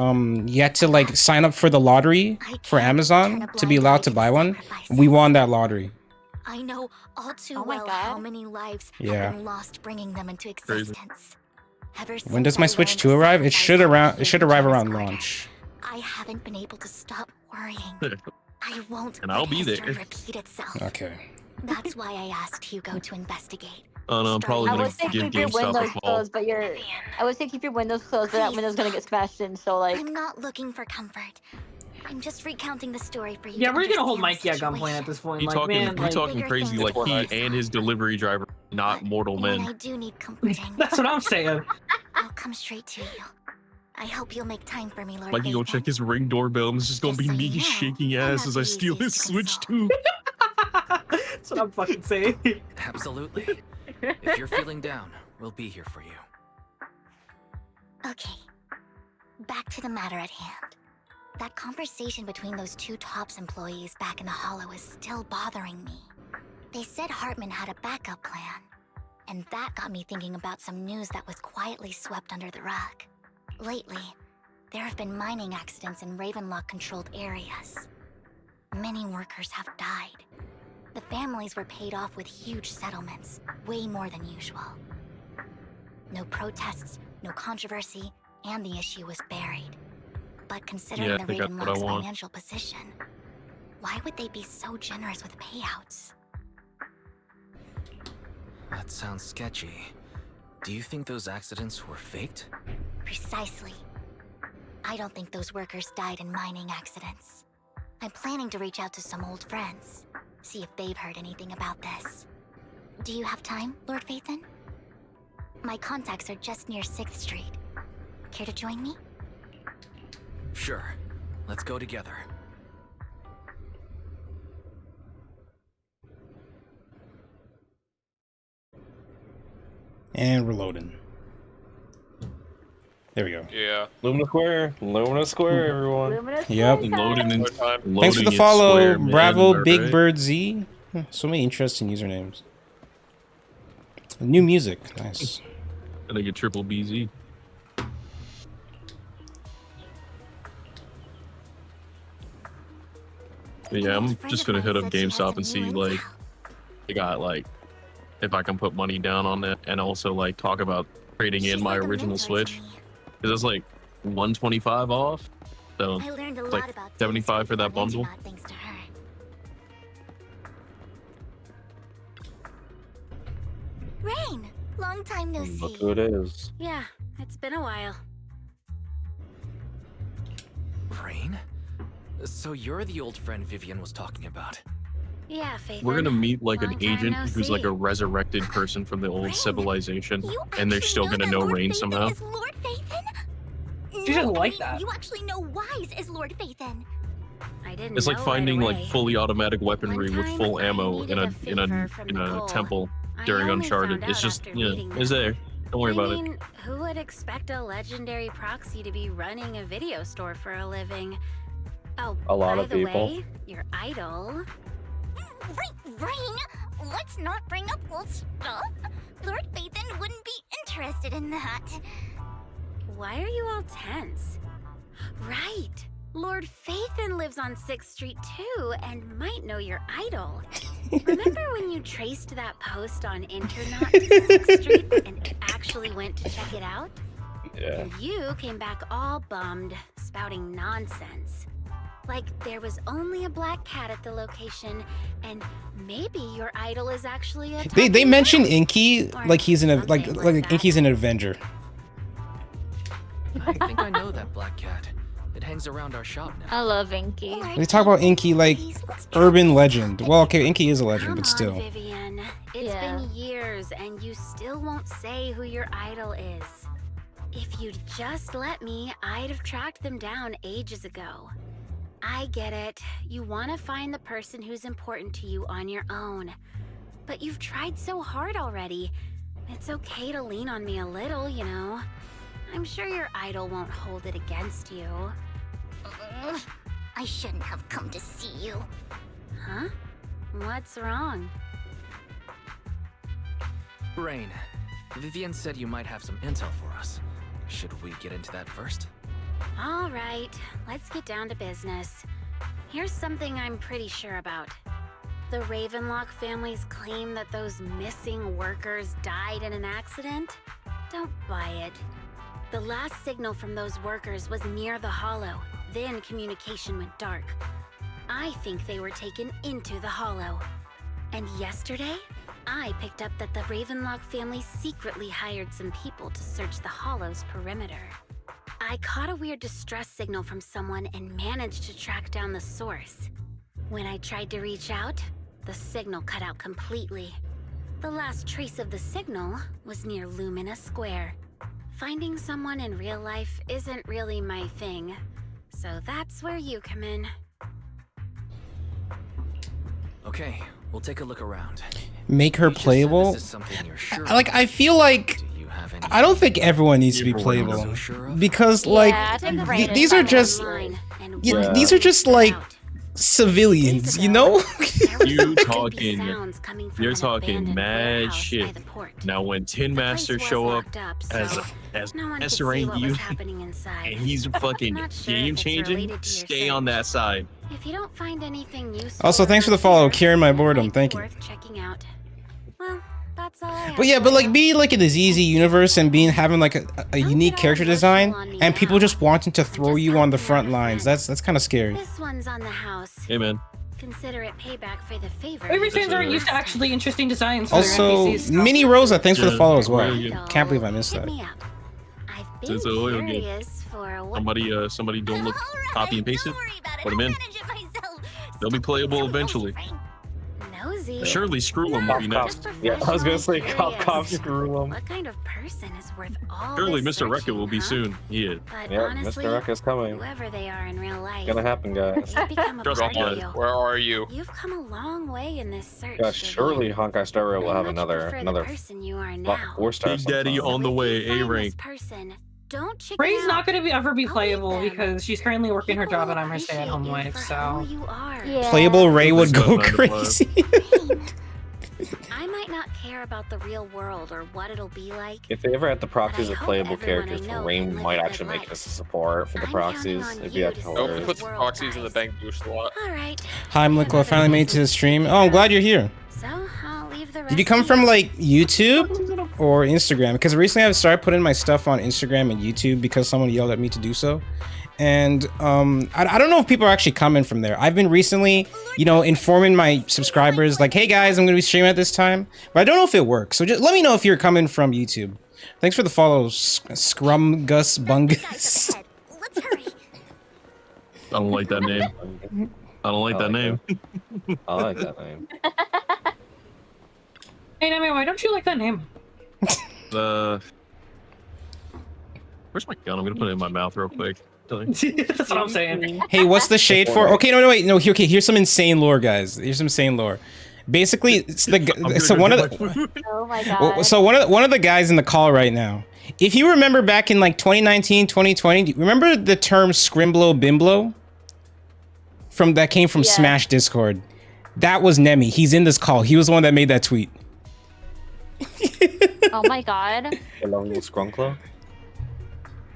you had to like sign up for the lottery for Amazon to be allowed to buy one? We won that lottery.
I know all too well how many lives
Yeah.
have been lost bringing them into existence.
When does my Switch 2 arrive? It should arrive around launch.
I haven't been able to stop worrying. I won't
And I'll be
let
there.
history repeat itself.
Okay.
That's why I asked Hugo to investigate.
Oh no, I'm probably
I
gonna
would say
give
keep your
GameStop
windows
a call.
closed, but I would say keep your windows closed, but that window's gonna get smashed in. So like.
I'm not looking for comfort. I'm just recounting the story for you.
Yeah,
to
we're gonna hold
understand
Mikey
the
at gunpoint at this point.
He
Like,
talking,
man,
he
like,
talking crazy like he and his delivery driver not mortal
When I
men.
do need comforting.
That's what I'm saying.
I'll come straight to you. I hope you'll make time for me, Lord.
Like, you go check his Ring doorbell and it's just gonna be me shaking ass as I steal his Switch 2.
That's what I'm fucking saying.
Absolutely. If you're feeling down, we'll be here for you.
Okay. Back to the matter at hand. That conversation between those two TOPS employees back in the Hollow is still bothering me. They said Hartman had a backup plan, and that got me thinking about some news that was quietly swept under the rug. Lately, there have been mining accidents in Ravenlock-controlled areas. Many workers have died. The families were paid off with huge settlements, way more than usual. No protests, no controversy, and the issue was buried. But considering
Yeah, I
the
think that's what I
Ravenlock's
want.
financial position, why would they be so generous with payouts?
That sounds sketchy. Do you think those accidents were faked?
Precisely. I don't think those workers died in mining accidents. I'm planning to reach out to some old friends, see if they've heard anything about this. Do you have time, Lord Phaethon? My contacts are just near 6th Street. Care to join me?
Sure. Let's go together.
And we're loading. There we go.
Yeah.
Lumina Square, everyone.
Yep.
Loading in,
Thanks for the
in
follow,
Square, man,
Bravo,
all
Big
right?
Bird Z. So many interesting usernames. New music, nice.
Gotta get triple BZ. But yeah, I'm just gonna hit up GameStop and see like they got like if I can put money down on it and also like talk about trading in my original Switch because it's like 125 off, so
I learned a
it's
lot
like
about
75 for that bundle.
thanks to her. Rain, long time no see.
Look who it is.
Yeah, it's been a while.
Rain? So you're the old friend Vivian was talking about.
Yeah, Phaethon.
We're gonna meet like an
Long time
agent
no
who's like
see.
a resurrected person from the old civilization, and they're still gonna know Rain somehow.
Lord Phaethon?
She doesn't like that.
You actually know Wise is Lord Phaethon.
I didn't
It's like
know
finding
right
like
away.
fully automatic weaponry with
time,
full
I
ammo
needed
in
a favor from Nicole.
temple
I
during
only
Uncharted.
found
It's
out
just
after
yeah,
meeting
it's
them.
there. Don't worry about
I
it.
mean, who would expect a legendary proxy to be running a video store for a living? Oh,
A lot
by
of
the
people.
way, your idol.
Rain, let's not bring up old stuff. Lord Phaethon wouldn't be interested in that.
Why are you all tense? Right. Lord Phaethon lives on 6th Street too and might know your idol. Remember when you traced that post on Internet to 6th Street and actually went to check it out?
Yeah.
And you came back all bummed, spouting nonsense.
Like there was only a black cat at the location, and maybe your idol is actually a.
They mention Inky like he's like Inky's an Avenger.
I think I know that black cat. It hangs around our shop now.
I love Inky.
They talk about Inky like urban legend. Well, okay, Inky is a legend, but
Come
still.
on, Vivian. It's been years, and you still won't say who your idol is. If you'd just let me, I'd have tracked them down ages ago. I get it. You want to find the person who's important to you on your own. But you've tried so hard already. It's okay to lean on me a little, you know. I'm sure your idol won't hold it against you. I shouldn't have come to see you. Huh? What's wrong?
Rain, Vivian said you might have some intel for us. Should we get into that first?
All right, let's get down to business. Here's something I'm pretty sure about. The Ravenlock family's claim that those missing workers died in an accident? Don't buy it. The last signal from those workers was near the Hollow. Then communication went dark. I think they were taken into the Hollow. And yesterday, I picked up that the Ravenlock family secretly hired some people to search the Hollow's perimeter. I caught a weird distress signal from someone and managed to track down the source. When I tried to reach out, the signal cut out completely. The last trace of the signal was near Lumina Square. Finding someone in real life isn't really my thing, so that's where you come in.
Okay, we'll take a look around.
Make her playable? I feel like I don't think everyone needs to be playable because like these are just these are just like civilians, you know?
You're talking mad shit. Now when Tin Master show up as messering you and he's fucking game changing, stay on that side.
If you don't find anything useful,
Also, thanks for the follow, curing my boredom. Thank you.
checking out. Well, that's all I have.
But yeah, but like be like in the ZZ universe and having like a unique character design and people just wanting to throw you on the front lines. That's kind of scary.
This one's on the house.
Hey man.
Consider it payback for the favor.
Everything's are used to actually interesting designs for
Also,
their NPCs.
Mini Rosa, thanks for the follow as well. Can't believe I missed that.
It's a oil game. Somebody don't look copy and paste it. Put them in. They'll be playable eventually. Surely screw them will be next.
Yeah, I was gonna say cop screw them.
What kind of person is worth all
Surely
this
Mr. Rekka
searching,
will be
huh?
soon. Yeah.
But
Yeah,
honestly,
Mr. Rekka's coming.
whoever they are in real life,
Gonna happen, guys.
they've become a
Trust
part
me.
of you.
Where are you?
You've come a long way in this search.
Yeah, surely Honkai Star Rail will have
I much prefer the
another
person you are now.
4-star.
Big Daddy on the way, A rank.
Don't chicken
Ray's
out.
not going to ever be playable because she's currently working her job and I'm her stay-at-home wife, so...
Playable Ray would go crazy.
I might not care about the real world or what it'll be like.
If they ever had the proxies of playable characters, Rain might actually make this a support for the proxies. It'd be
Nope,
hilarious.
put the proxies in the bank boost a lot.
Hi, I'm Lico. I finally made it to the stream. Oh, I'm glad you're here.
So I'll leave the
Did you come from like YouTube or Instagram? Because recently I've started putting my stuff on Instagram and YouTube because someone yelled at me to do so. And I don't know if people are actually coming from there. I've been recently, you know, informing my subscribers like, hey guys, I'm gonna be streaming at this time. But I don't know if it works. So just let me know if you're coming from YouTube. Thanks for the follow, Scrum Gus Bungus.
I don't like that name. I don't like that name.
I like that name.
Hey, Nami, why don't you like that name?
Where's my gun? I'm gonna put it in my mouth real quick.
That's what I'm saying.
Hey, what's the shade for? Okay, no, wait, no. Okay, here's some insane lore, guys. Here's some insane lore. Basically, it's the so one of the
Oh my god.
so one of the guys in the call right now. If you remember back in like 2019, 2020, do you remember the term Scrimblow Bimblow? That came from Smash Discord. That was Nemi. He's in this call. He was the one that made that tweet.
Oh my god.
Hello, Scrunklo.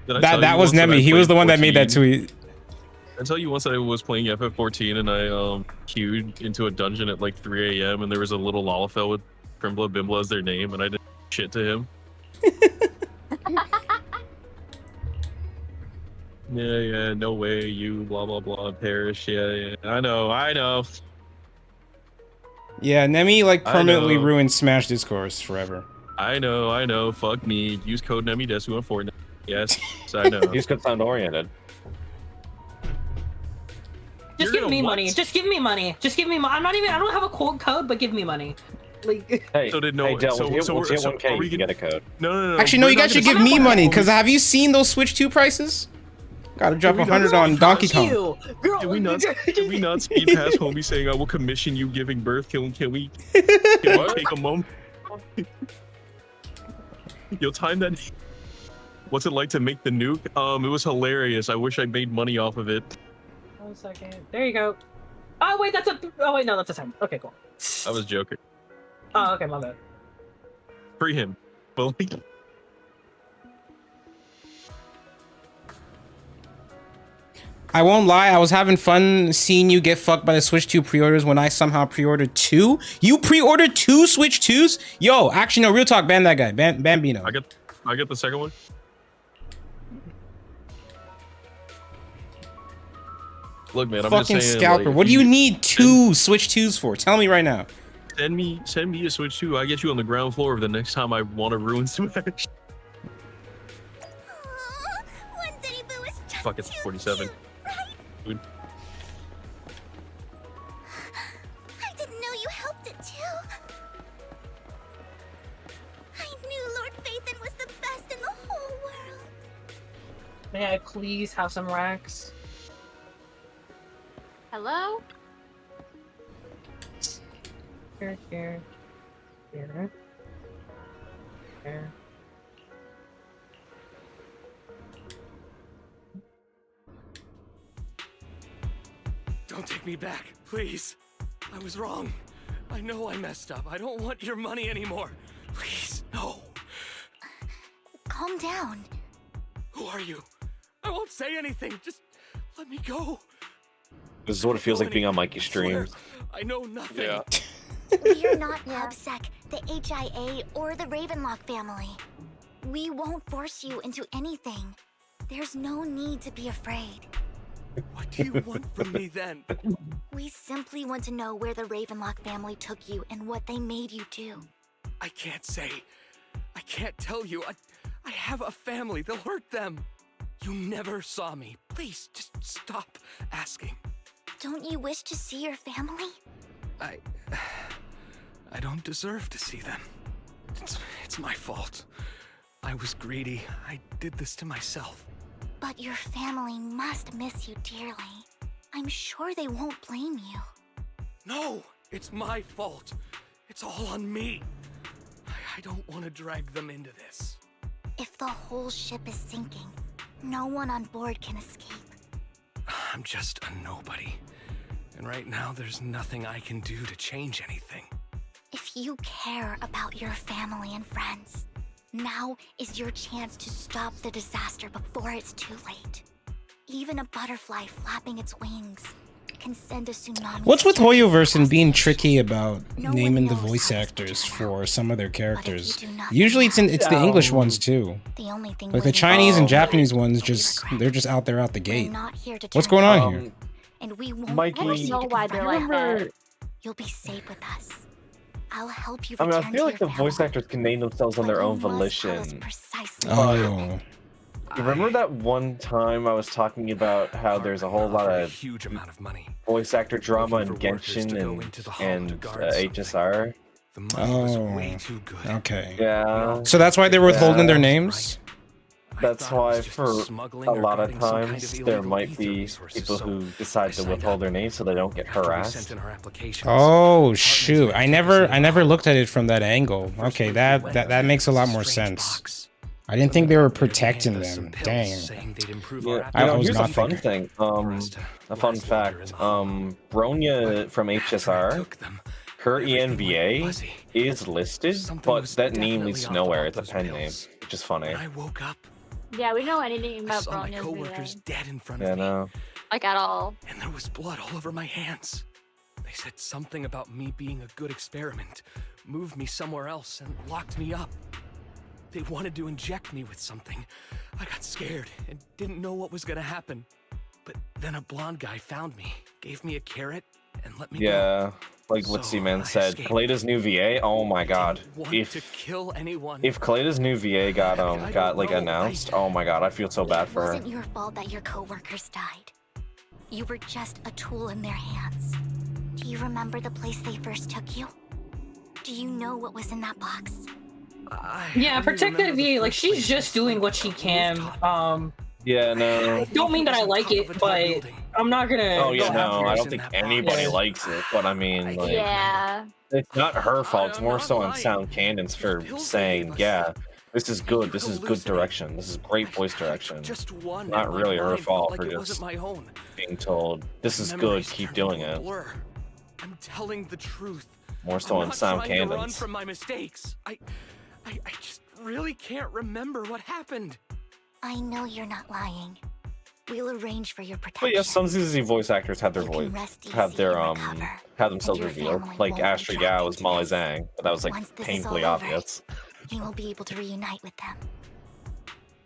That was Nemi. He was the one that made that tweet.
I tell you once that I was playing FF14 and I queued into a dungeon at like 3 a.m. and there was a little Lalafell with Crimbla Bimbla as their name and I did shit to him. Yeah, no way, you blah blah blah perish. Yeah, I know.
Yeah, Nemi like
I
permanently
know.
ruined Smash Discourse forever.
I know. Fuck me. Use code NEMIDESU on Fortnite. Yes, I know.
Use code sound oriented.
Just give me money. Just give me money. Just give me money. I don't have a code, but give me money. Like.
Hey,
so did no.
Hey, Del,
so
once you hit
so
1K,
are we
you can get a code.
No.
Actually, no, you guys should give me money, because have you seen those Switch 2 prices? Gotta drop 100 on Donkey Kong.
Can we not speed past homie saying I will commission you giving birth? Can we take a moment? You'll time that. What's it like to make the nuke? It was hilarious. I wish I made money off of it.
1 second. There you go. Oh wait, that's a. Oh wait, no, that's a 10. Okay, cool.
I was joking.
Oh, okay, my bad.
Free him. Well,
I won't lie, I was having fun seeing you get fucked by the Switch 2 pre-orders when I somehow pre-ordered 2. You pre-ordered 2 Switch 2s? Yo, actually no, real talk, ban that guy. Bambino.
I get the second one. Look, man, I'm
Fucking
just saying,
scalper.
like,
What do you need 2 Switch 2s for? Tell me right now.
Send me a Switch 2. I get you on the ground floor of the next time I want to ruin Smash. Fuck it, 47. Dude.
I didn't know you helped it too. I knew Lord Phaethon was the best in the whole world.
May I please have some racks?
Hello?
Here.
Don't take me back, please. I was wrong. I know I messed up. I don't want your money anymore. Please, no.
Calm down.
Who are you? I won't say anything. Just let me go.
This is what it feels like being on Mikey's streams.
I know nothing.
Yeah.
We're not PubSec, the HIA, or the Ravenlock family. We won't force you into anything. There's no need to be afraid.
What do you want from me then?
We simply want to know where the Ravenlock family took you and what they made you do.
I can't say. I can't tell you. I have a family. They'll hurt them. You never saw me. Please, just stop asking.
Don't you wish to see your family?
I don't deserve to see them. It's my fault. I was greedy. I did this to myself.
But your family must miss you dearly. I'm sure they won't blame you.
No, it's my fault. It's all on me. I don't want to drag them into this.
If the whole ship is sinking, no one on board can escape.
I'm just a nobody. And right now, there's nothing I can do to change anything.
If you care about your family and friends, now is your chance to stop the disaster before it's too late. Even a butterfly flapping its wings can send a tsunami.
What's with Hoyoverse and being tricky about naming the voice actors for some of their characters? Usually it's the English ones too.
The only thing
Like the Chinese and Japanese ones, they're just out there out the gate. What's going on here?
And we won't
Mikey,
I don't know why they're like that.
You'll be safe with us. I'll help you
I mean,
return
I feel
to
like the
your
voice actors can name themselves on their own volition.
Oh.
You remember that one time I was talking about how there's a whole lot of
huge amount of money.
Voice actor drama in Genshin and HSR?
Oh, okay.
Yeah.
So that's why they're withholding their names?
That's why for a lot of times there might be people who decide to withhold their names so they don't get harassed.
Oh shoot! I never looked at it from that angle. Okay, that makes a lot more sense. I didn't think they were protecting them. Dang.
Yeah,
I was
here's
not
a fun
thinking.
thing. A fun fact. Bronya from HSR, her ENVA is listed, but that name leads nowhere. It's a pen name, which is funny.
I woke up.
Yeah, we don't know anything about
saw my
Bronya's
coworkers
VA.
dead in front
Yeah,
of me.
no.
Like at all.
And there was blood all over my hands. They said something about me being a good experiment, moved me somewhere else, and locked me up.
They wanted to inject me with something. I got scared and didn't know what was gonna happen. But then a blonde guy found me, gave me a carrot, and let me go.
Like what C-Man said, Kaleda's new VA. Oh my god! If Kaleda's new VA got like announced, oh my god, I feel so bad for her.
It wasn't your fault that your coworkers died. You were just a tool in their hands. Do you remember the place they first took you? Do you know what was in that box?
Yeah, protect that VA. Like, she's just doing what she can.
Yeah, no.
Don't mean that I like it, but I'm not gonna.
Oh yeah, no, I don't think anybody likes it. But I mean, like,
yeah,
it's not her fault. It's more so on Sound Cannon's for saying, yeah, this is good. This is good direction. This is great voice direction. Not really her fault for just being told, this is good. Keep doing it.
I'm telling the truth.
More so on Sound Cannon's.
Run from my mistakes. I just really can't remember what happened.
I know you're not lying. We'll arrange for your protection.
But yes, some ZZ voice actors have their voice, have themselves revealed. Like Ashley Gao was Molly Zhang, but that was like painfully obvious.
You will be able to reunite with them.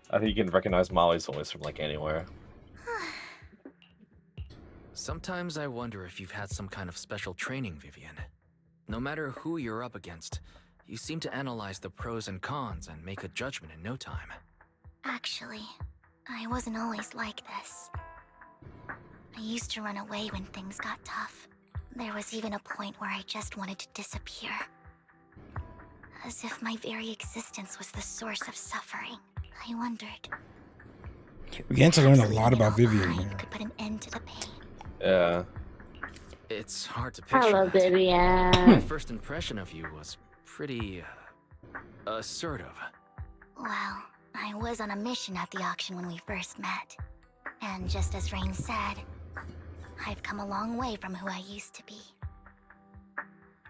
I think you can recognize Molly's voice from like anywhere.
Sometimes I wonder if you've had some kind of special training, Vivian. No matter who you're up against, you seem to analyze the pros and cons and make a judgment in no time.
Actually, I wasn't always like this. I used to run away when things got tough. There was even a point where I just wanted to disappear. As if my very existence was the source of suffering. I wondered.
We began to learn a lot about Vivian here.
Could put an end to the pain.
Yeah.
It's hard to picture.
Hello,
that.
Vivian.
My first impression of you was pretty assertive.
Well, I was on a mission at the auction when we first met. And just as Rain said, I've come a long way from who I used to be.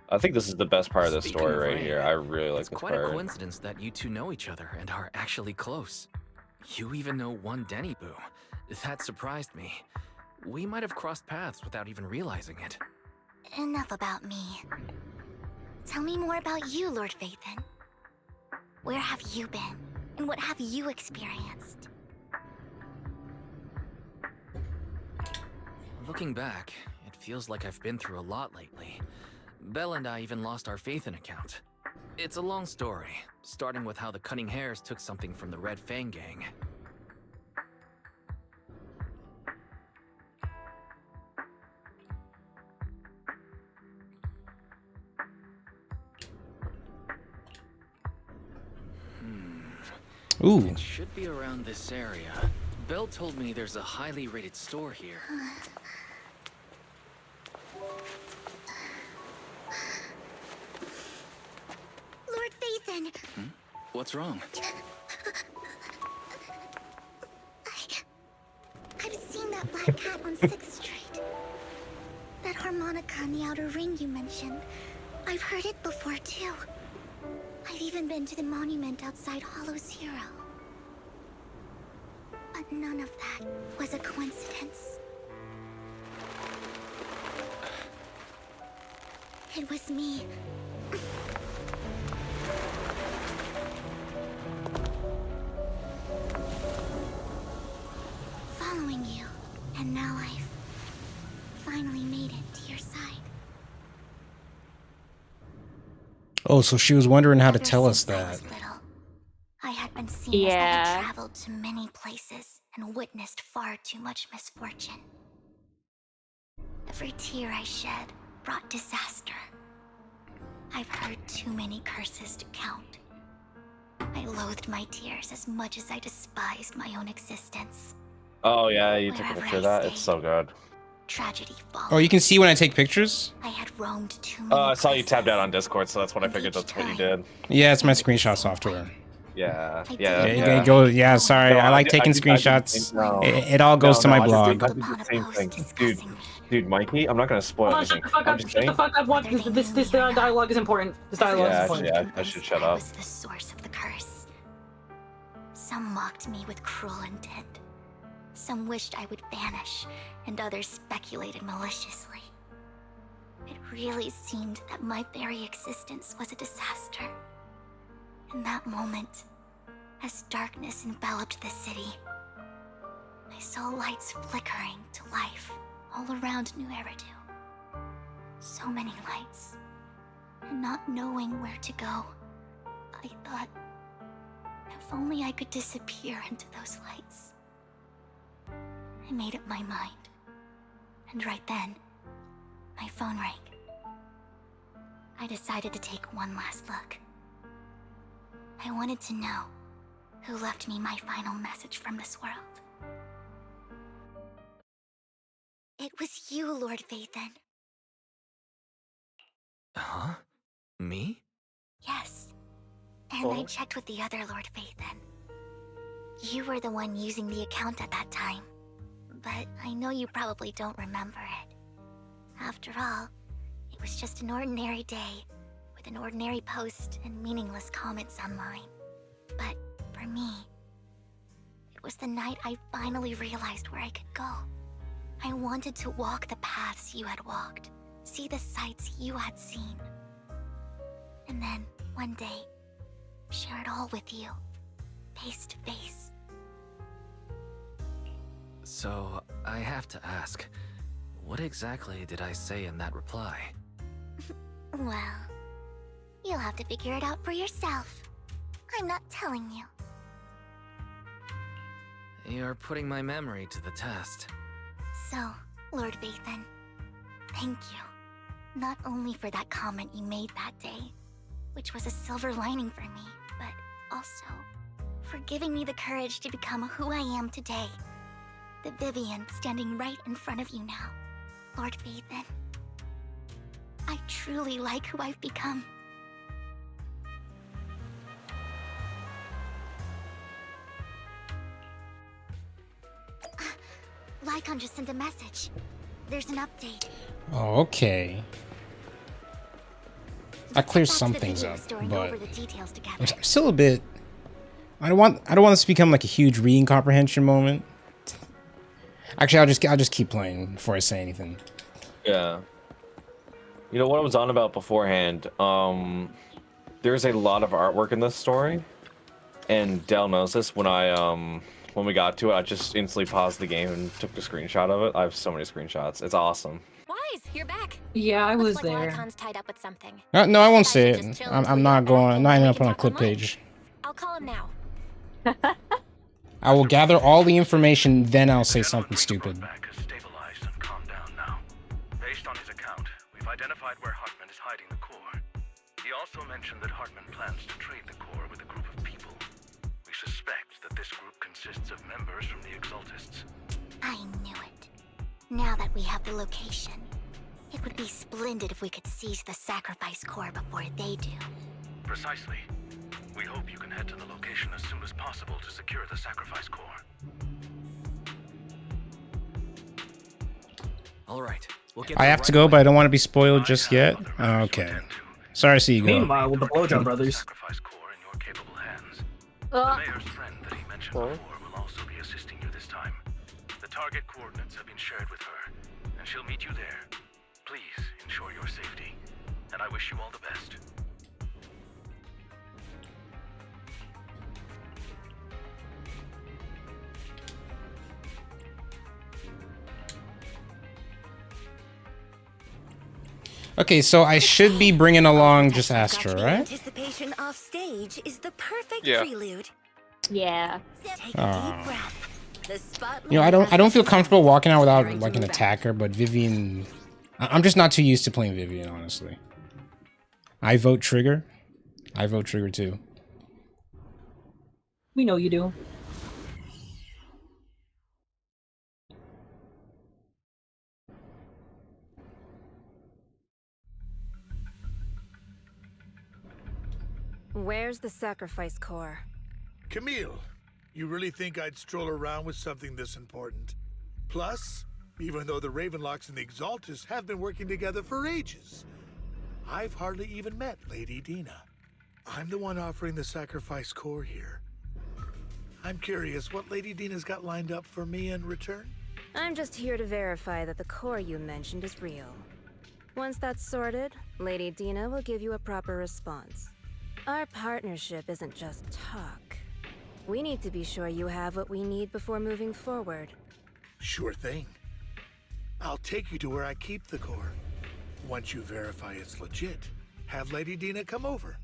I think this is the best part of this story right here. I really like this part.
It's quite a coincidence that you two know each other and are actually close. You even know one Denny Boo. That surprised me. We might have crossed paths without even realizing it.
Enough about me. Tell me more about you, Lord Phaethon. Where have you been? And what have you experienced?
Looking back, it feels like I've been through a lot lately. Belle and I even lost our Phaethon account. It's a long story, starting with how the Cunning Hares took something from the Red Fang gang.
Ooh.
It should be around this area. Belle told me there's a highly rated store here.
Lord Phaethon!
What's wrong?
I've seen that black cat on 6th Street. That harmonica in the outer ring you mentioned. I've heard it before, too. I've even been to the monument outside Hollow Zero. But none of that was a coincidence. It was me. Following you, and now I've finally made it to your side.
Oh, so she was wondering how to tell us that.
I had been seen as I had traveled to many places and witnessed far too much misfortune. Every tear I shed brought disaster. I've heard too many curses to count. I loathed my tears as much as I despised my own existence.
Oh yeah, you took a picture of that. It's so good.
Tragedy followed.
Oh, you can see when I take pictures?
I had roamed too many
I saw you tapped out on Discord, so that's what I figured that's what you did.
Yeah, it's my screenshot software.
Yeah.
Yeah, sorry.
No,
I like taking screenshots. It all goes to my blog.
I did the same thing. Dude, Mikey, I'm not gonna spoil anything. I'm just saying.
Shut the fuck up. This dialogue is important. This dialogue is important.
Yeah, I should shut up.
Was the source of the curse. Some mocked me with cruel intent. Some wished I would vanish, and others speculated maliciously. It really seemed that my very existence was a disaster. In that moment, as darkness enveloped the city. I saw lights flickering to life all around New Eridu. So many lights. And not knowing where to go, I thought, if only I could disappear into those lights. I made up my mind. And right then, my phone rang. I decided to take one last look. I wanted to know who left me my final message from this world. It was you, Lord Vathan.
Huh? Me?
Yes. And I checked with the other Lord Vathan. You were the one using the account at that time. But I know you probably don't remember it. After all, it was just an ordinary day, with an ordinary post and meaningless comments online. But for me, it was the night I finally realized where I could go. I wanted to walk the paths you had walked, see the sights you had seen. And then, one day, share it all with you, face to face.
So, I have to ask, what exactly did I say in that reply?
Well, you'll have to figure it out for yourself. I'm not telling you.
You're putting my memory to the test.
So, Lord Vathan, thank you. Not only for that comment you made that day, which was a silver lining for me, but also for giving me the courage to become who I am today. The Vivian standing right in front of you now. Lord Vathan, I truly like who I've become. Lycon just sent a message. There's an update.
Oh, okay. That clears some things up, but I'm still a bit. I don't want this to become like a huge reading comprehension moment. Actually, I'll just keep playing before I say anything.
Yeah. You know what I was on about beforehand? There's a lot of artwork in this story, and Del knows this. When we got to it, I just instantly paused the game and took a screenshot of it. I have so many screenshots. It's awesome.
Wise, you're back.
Yeah, I was
Looks like
there.
Lycon's tied up with something.
No, I won't say it. I'm not ending up on a clip page.
I'll call him now.
I will gather all the information, then I'll say something stupid.
Based on his account, we've identified where Hartman is hiding the core. He also mentioned that Hartman plans to trade the core with a group of people. We suspect that this group consists of members from the Exaltists.
I knew it. Now that we have the location, it would be splendid if we could seize the sacrifice core before they do.
Precisely. We hope you can head to the location as soon as possible to secure the sacrifice core.
All right.
I have to go, but I don't want to be spoiled just yet. Okay. Sorry to see you go.
Meanwhile, with the Blowjob Brothers.
The mayor's friend that he mentioned before will also be assisting you this time. The target coordinates have been shared with her, and she'll meet you there. Please ensure your safety, and I wish you all the best.
Okay, so I should be bringing along just Astra, right?
Anticipation off stage is the perfect
Yeah.
prelude.
Yeah.
Take a deep breath. The spotlight
You know, I don't feel comfortable walking out without like an attacker, but Vivian, I'm just not too used to playing Vivian, honestly. I vote Trigger. I vote Trigger too.
We know you do.
Where's the sacrifice core?
Camille, you really think I'd stroll around with something this important? Plus, even though the Ravenlocks and the Exaltists have been working together for ages, I've hardly even met Lady Dina. I'm the one offering the sacrifice core here. I'm curious what Lady Dina's got lined up for me in return?
I'm just here to verify that the core you mentioned is real. Once that's sorted, Lady Dina will give you a proper response. Our partnership isn't just talk. We need to be sure you have what we need before moving forward.
Sure thing. I'll take you to where I keep the core. Once you verify it's legit, have Lady Dina come over.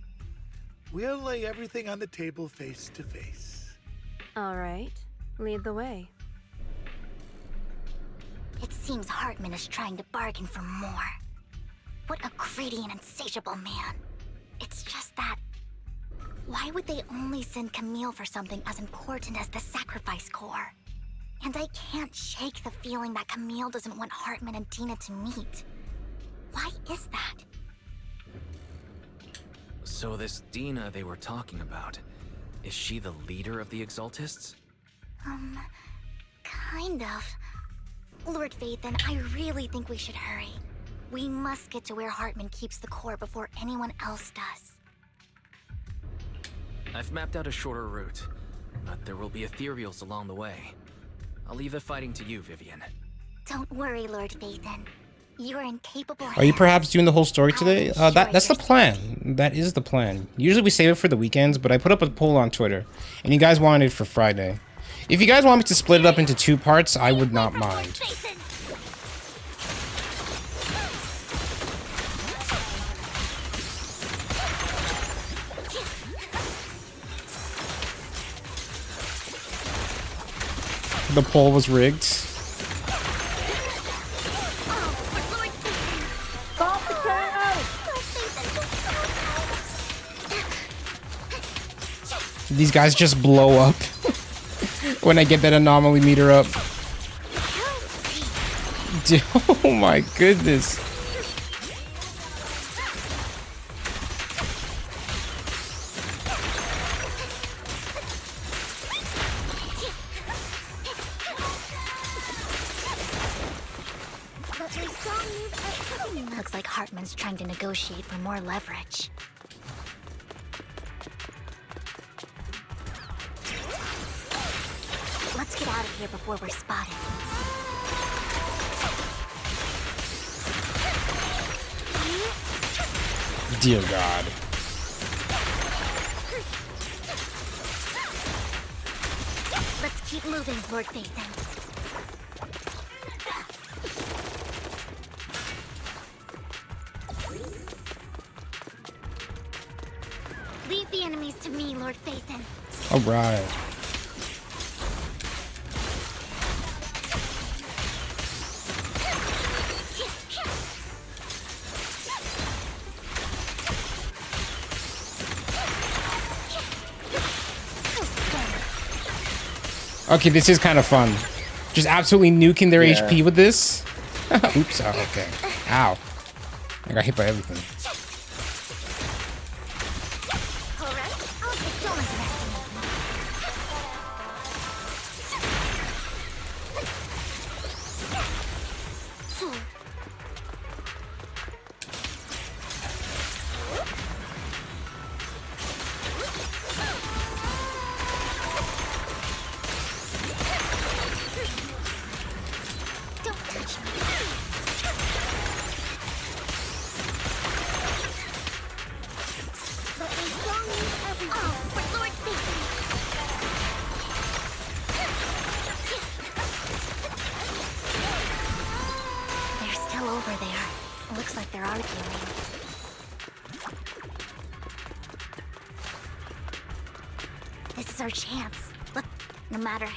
We'll lay everything on the table face to face.
All right. Lead the way.
It seems Hartman is trying to bargain for more. What a greedy and insatiable man. It's just that... why would they only send Camille for something as important as the sacrifice core? And I can't shake the feeling that Camille doesn't want Hartman and Dina to meet. Why is that?
So this Dina they were talking about, is she the leader of the Exaltists?
Kind of. Lord Vathan, I really think we should hurry. We must get to where Hartman keeps the core before anyone else does.
I've mapped out a shorter route, but there will be ethereals along the way. I'll leave the fighting to you, Vivian.
Don't worry, Lord Vathan. You're incapable.
Are you perhaps doing the whole story today? That's the plan. That is the plan. Usually we save it for the weekends, but I put up a poll on Twitter, and you guys wanted it for Friday. If you guys want me to split it up into 2 parts, I would not mind. The poll was rigged. These guys just blow up when I get that anomaly meter up. Oh my goodness.
Looks like Hartman's trying to negotiate for more leverage. Let's get out of here before we're spotted.
Dear God.
Let's keep moving, Lord Vathan. Leave the enemies to me, Lord Vathan.
All right. Okay, this is kind of fun. Just absolutely nuking their HP with this. Oops. Oh, okay. Ow. I got hit by everything.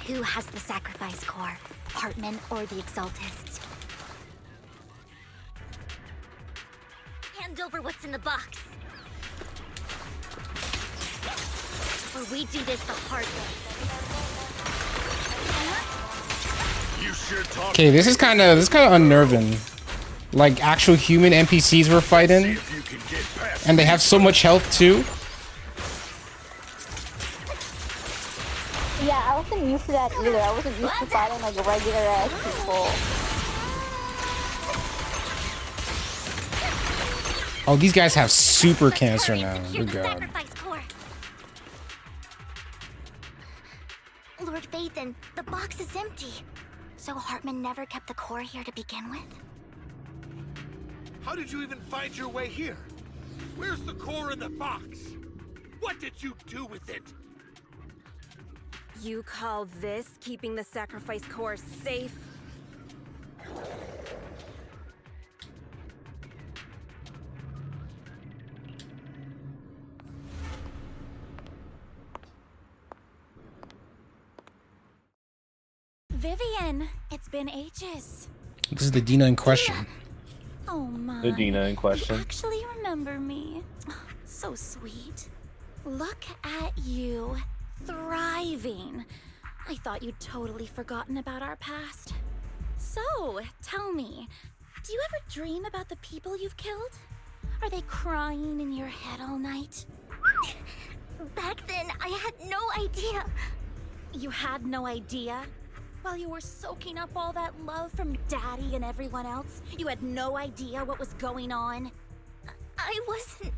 Who has the sacrifice core, Hartman or the Exaltists? Hand over what's in the box. Or we do this the hard way.
Okay, this is kind of unnerving. Like actual human NPCs we're fighting, and they have so much health too.
Yeah, I wasn't used to that either. I wasn't used to fighting like regular ass people.
Oh, these guys have super cancer now. Good God.
Lord Vathan, the box is empty. So Hartman never kept the core here to begin with?
How did you even find your way here? Where's the core in the box? What did you do with it?
You call this keeping the sacrifice core safe?
Vivian, it's been ages.
This is the Dina in question.
Oh my.
The Dina in question.
You actually remember me. So sweet. Look at you, thriving. I thought you'd totally forgotten about our past. So, tell me, do you ever dream about the people you've killed? Are they crying in your head all night? Back then, I had no idea. You had no idea? While you were soaking up all that love from Daddy and everyone else, you had no idea what was going on? I wasn't...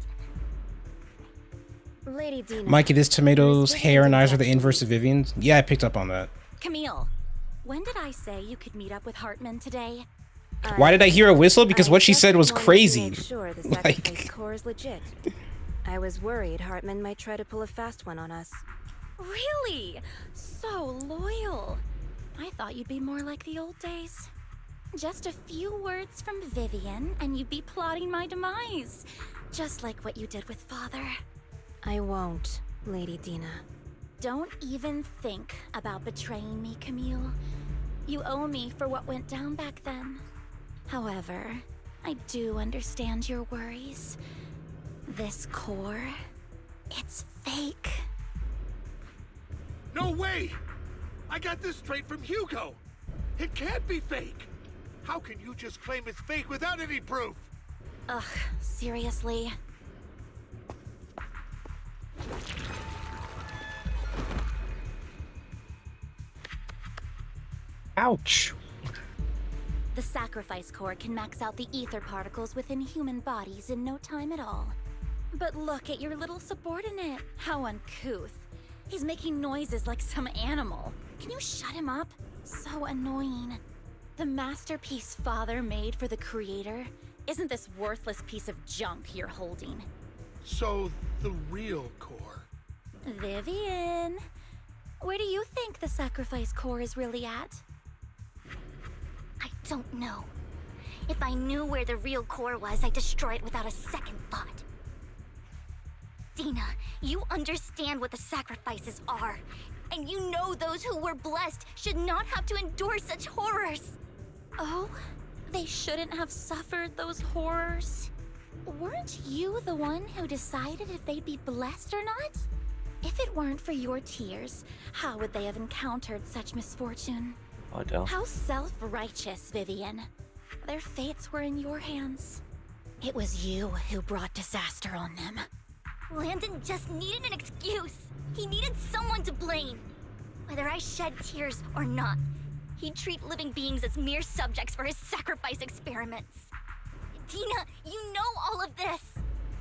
Lady Dina.
Mikey, this tomato's hair and eyes are the inverse of Vivian's. Yeah, I picked up on that.
Camille, when did I say you could meet up with Hartman today?
Why did I hear a whistle? Because what she said was crazy.
Make sure the sacrifice core is legit. I was worried Hartman might try to pull a fast one on us.
Really? So loyal. I thought you'd be more like the old days. Just a few words from Vivian, and you'd be plotting my demise. Just like what you did with Father.
I won't, Lady Dina.
Don't even think about betraying me, Camille. You owe me for what went down back then. However, I do understand your worries. This core, it's fake.
No way! I got this straight from Hugo. It can't be fake. How can you just claim it's fake without any proof?
Ugh, seriously.
Ouch.
The sacrifice core can max out the ether particles within human bodies in no time at all. But look at your little subordinate. How uncouth. He's making noises like some animal. Can you shut him up? So annoying. The masterpiece Father made for the creator isn't this worthless piece of junk you're holding.
So, the real core.
Vivian, where do you think the sacrifice core is really at?
I don't know. If I knew where the real core was, I'd destroy it without a second thought. Dina, you understand what the sacrifices are. And you know those who were blessed should not have to endure such horrors.
Oh, they shouldn't have suffered those horrors. Weren't you the one who decided if they'd be blessed or not? If it weren't for your tears, how would they have encountered such misfortune? How self-righteous, Vivian. Their fates were in your hands. It was you who brought disaster on them.
Landon just needed an excuse. He needed someone to blame. Whether I shed tears or not, he'd treat living beings as mere subjects for his sacrifice experiments. Dina, you know all of this.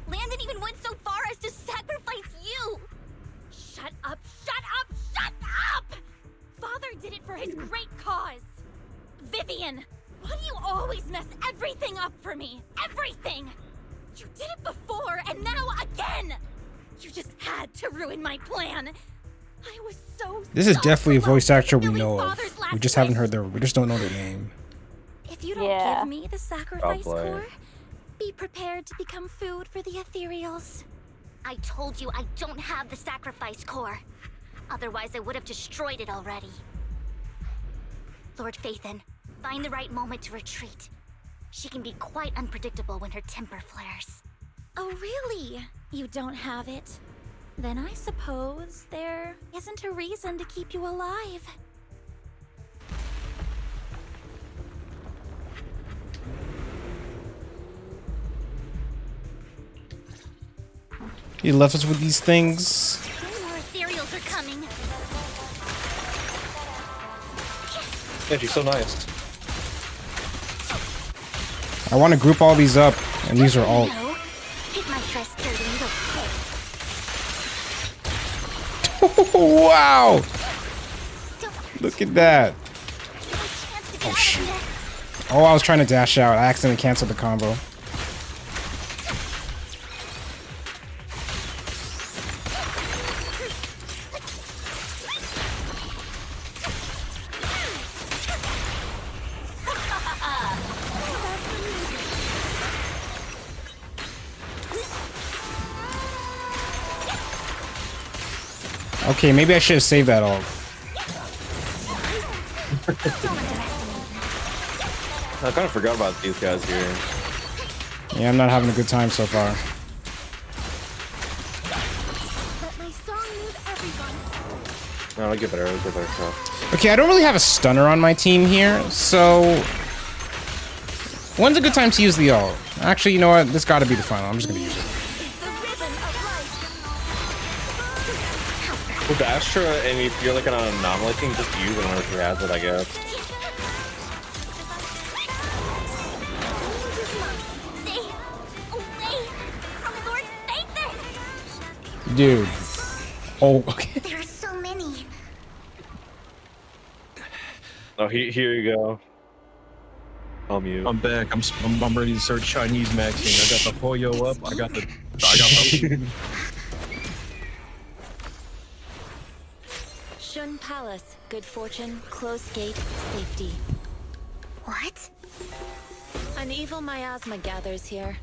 Landon even went so far as to sacrifice you.
Shut up, shut up, shut up! Father did it for his great cause. Vivian, why do you always mess everything up for me? Everything! You did it before, and now again! You just had to ruin my plan. I was so
This is definitely a voice actor we know of. We just haven't heard their. We just don't know their name.
If you don't give me the sacrifice core, be prepared to become food for the ethereals.
I told you I don't have the sacrifice core. Otherwise, I would have destroyed it already. Lord Phaethon, find the right moment to retreat. She can be quite unpredictable when her temper flares.
Oh, really? You don't have it? Then I suppose there isn't a reason to keep you alive.
He left us with these things.
More ethereals are coming.
Yeah, she's so nice.
I want to group all these up, and these are all.
Take my trust to
Wow! Look at that. Oh shoot. Oh, I was trying to dash out. I accidentally canceled the combo. Okay, maybe I should have saved that all.
I kind of forgot about these guys here.
Yeah, I'm not having a good time so far.
No, I'll get better. I'll get better stuff.
Okay, I don't really have a stunner on my team here, so when's a good time to use the ult? Actually, you know what? This got to be the final. I'm just gonna use it.
With the Astra, and if you're like on an anomaly thing, just use it whenever she has it, I guess.
Dude. Oh, okay.
There are so many.
Oh, here you go. I'm you.
I'm back. I'm ready to start Chinese maxing. I got the pollo up. I got the.
Shun Palace, good fortune, closed gate, safety.
What?
An evil miasma gathers here.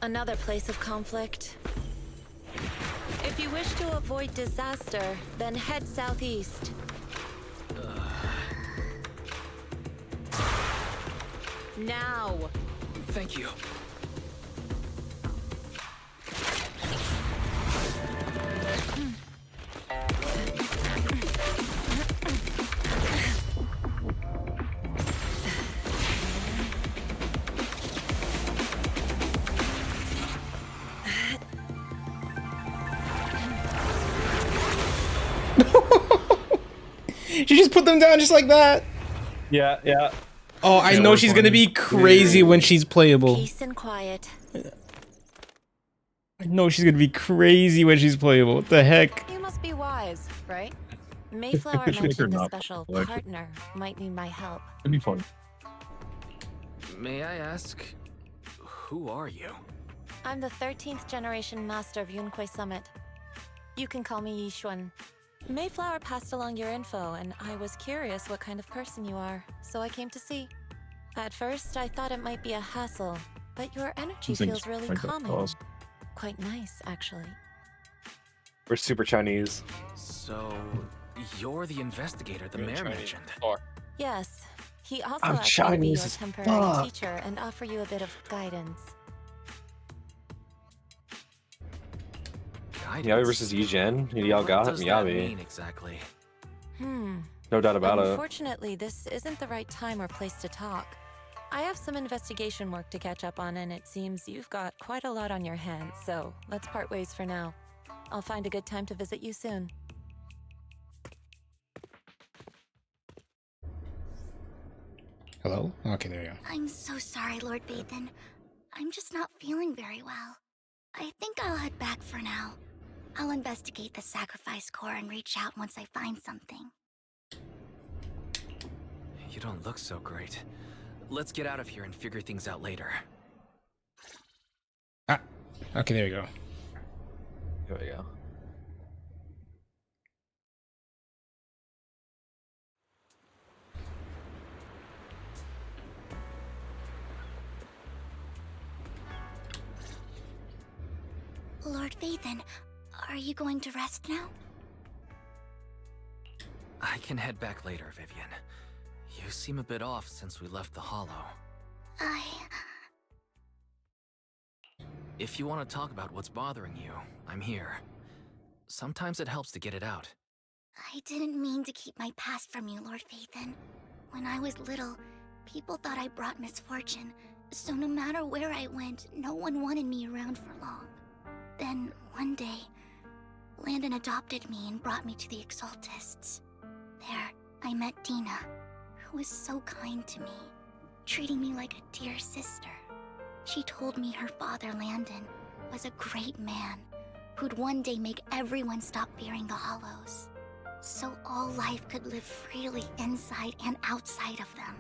Another place of conflict. If you wish to avoid disaster, then head southeast. Now.
Thank you.
She just put them down just like that.
Yeah, yeah.
Oh, I know she's gonna be crazy when she's playable.
Peace and quiet.
I know she's gonna be crazy when she's playable. What the heck?
You must be wise, right? Mayflower mentioned a special partner might need my help.
It'd be fun.
May I ask, who are you?
I'm the 13th generation master of Yunquei Summit. You can call me Yixuan. Mayflower passed along your info, and I was curious what kind of person you are, so I came to see. At first, I thought it might be a hassle, but your energy feels really calming. Quite nice, actually.
We're super Chinese.
So, you're the investigator the mayor mentioned.
Yes. He also
I'm
asked me to be your
Chinese as
temporary
fuck.
teacher and offer you a bit of guidance.
Miyabi versus Yi-Gen. Y'all got it, Miyabi.
Exactly?
No doubt about it.
Unfortunately, this isn't the right time or place to talk. I have some investigation work to catch up on, and it seems you've got quite a lot on your hands, so let's part ways for now. I'll find a good time to visit you soon.
Hello? Okay, there you go.
I'm so sorry, Lord Bathan. I'm just not feeling very well. I think I'll head back for now. I'll investigate the sacrifice core and reach out once I find something.
You don't look so great. Let's get out of here and figure things out later.
Ah, okay, there you go.
There we go.
Lord Bathan, are you going to rest now?
I can head back later, Vivian. You seem a bit off since we left the Hollow. If you want to talk about what's bothering you, I'm here. Sometimes it helps to get it out.
I didn't mean to keep my past from you, Lord Bathan. When I was little, people thought I brought misfortune, so no matter where I went, no one wanted me around for long. Then, one day, Landon adopted me and brought me to the Exaltists. There, I met Dina, who was so kind to me, treating me like a dear sister. She told me her father, Landon, was a great man, who'd one day make everyone stop fearing the Hollows, so all life could live freely inside and outside of them.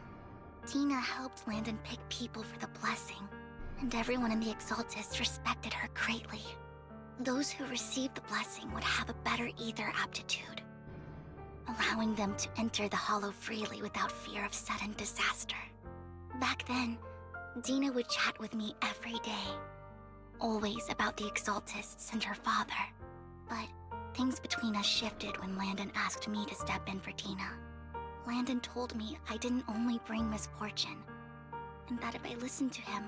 Dina helped Landon pick people for the blessing, and everyone in the Exaltists respected her greatly. Those who received the blessing would have a better ether aptitude, allowing them to enter the Hollow freely without fear of sudden disaster. Back then, Dina would chat with me every day, always about the Exaltists and her father. But Things between us shifted when Landon asked me to step in for Dina. Landon told me I didn't only bring misfortune, and that if I listened to him,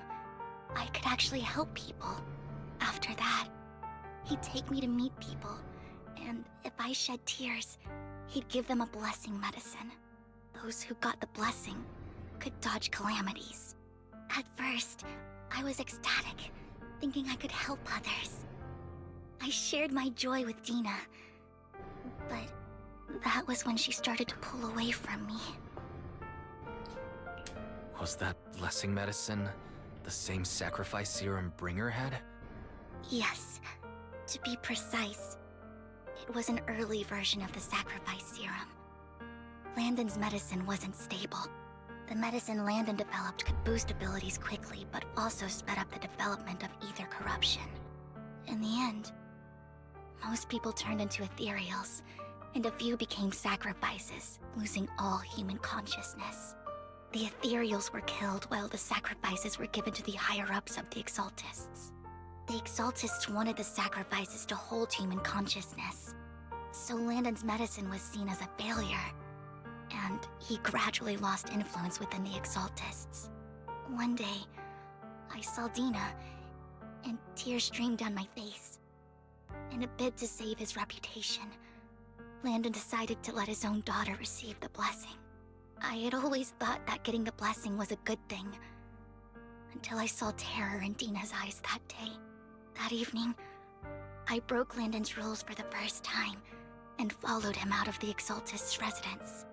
I could actually help people. After that, he'd take me to meet people, and if I shed tears, he'd give them a blessing medicine. Those who got the blessing could dodge calamities. At first, I was ecstatic, thinking I could help others. I shared my joy with Dina, but that was when she started to pull away from me.
Was that blessing medicine the same sacrifice serum Bringer had?
Yes, to be precise, it was an early version of the sacrifice serum. Landon's medicine wasn't stable. The medicine Landon developed could boost abilities quickly, but also sped up the development of ether corruption. In the end, most people turned into ethereals, and a few became sacrifices, losing all human consciousness. The ethereals were killed while the sacrifices were given to the higher-ups of the Exaltists. The Exaltists wanted the sacrifices to hold human consciousness, so Landon's medicine was seen as a failure, and he gradually lost influence within the Exaltists. One day, I saw Dina, and tears streamed down my face. In a bid to save his reputation, Landon decided to let his own daughter receive the blessing. I had always thought that getting the blessing was a good thing, until I saw terror in Dina's eyes that day. That evening, I broke Landon's rules for the first time, and followed him out of the Exaltist's residence.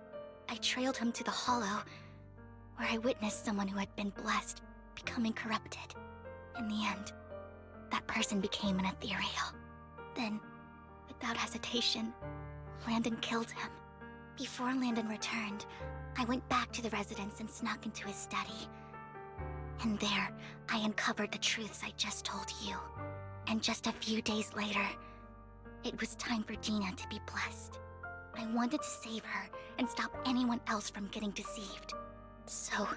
I trailed him to the Hollow, where I witnessed someone who had been blessed becoming corrupted. In the end, that person became an ethereal. Then, without hesitation, Landon killed him. Before Landon returned, I went back to the residence and snuck into his study. And there, I uncovered the truths I just told you. And just a few days later, it was time for Dina to be blessed. I wanted to save her and stop anyone else from getting deceived. So,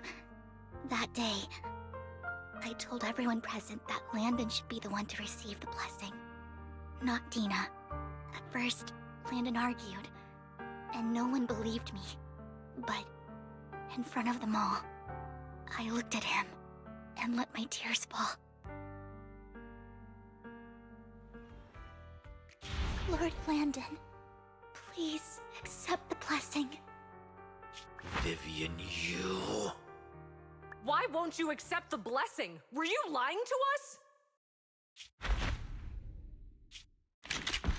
that day, I told everyone present that Landon should be the one to receive the blessing, not Dina. At first, Landon argued, and no one believed me. But, in front of them all, I looked at him and let my tears fall. Lord Landon, please accept the blessing.
Vivian, you...
Why won't you accept the blessing? Were you lying to us?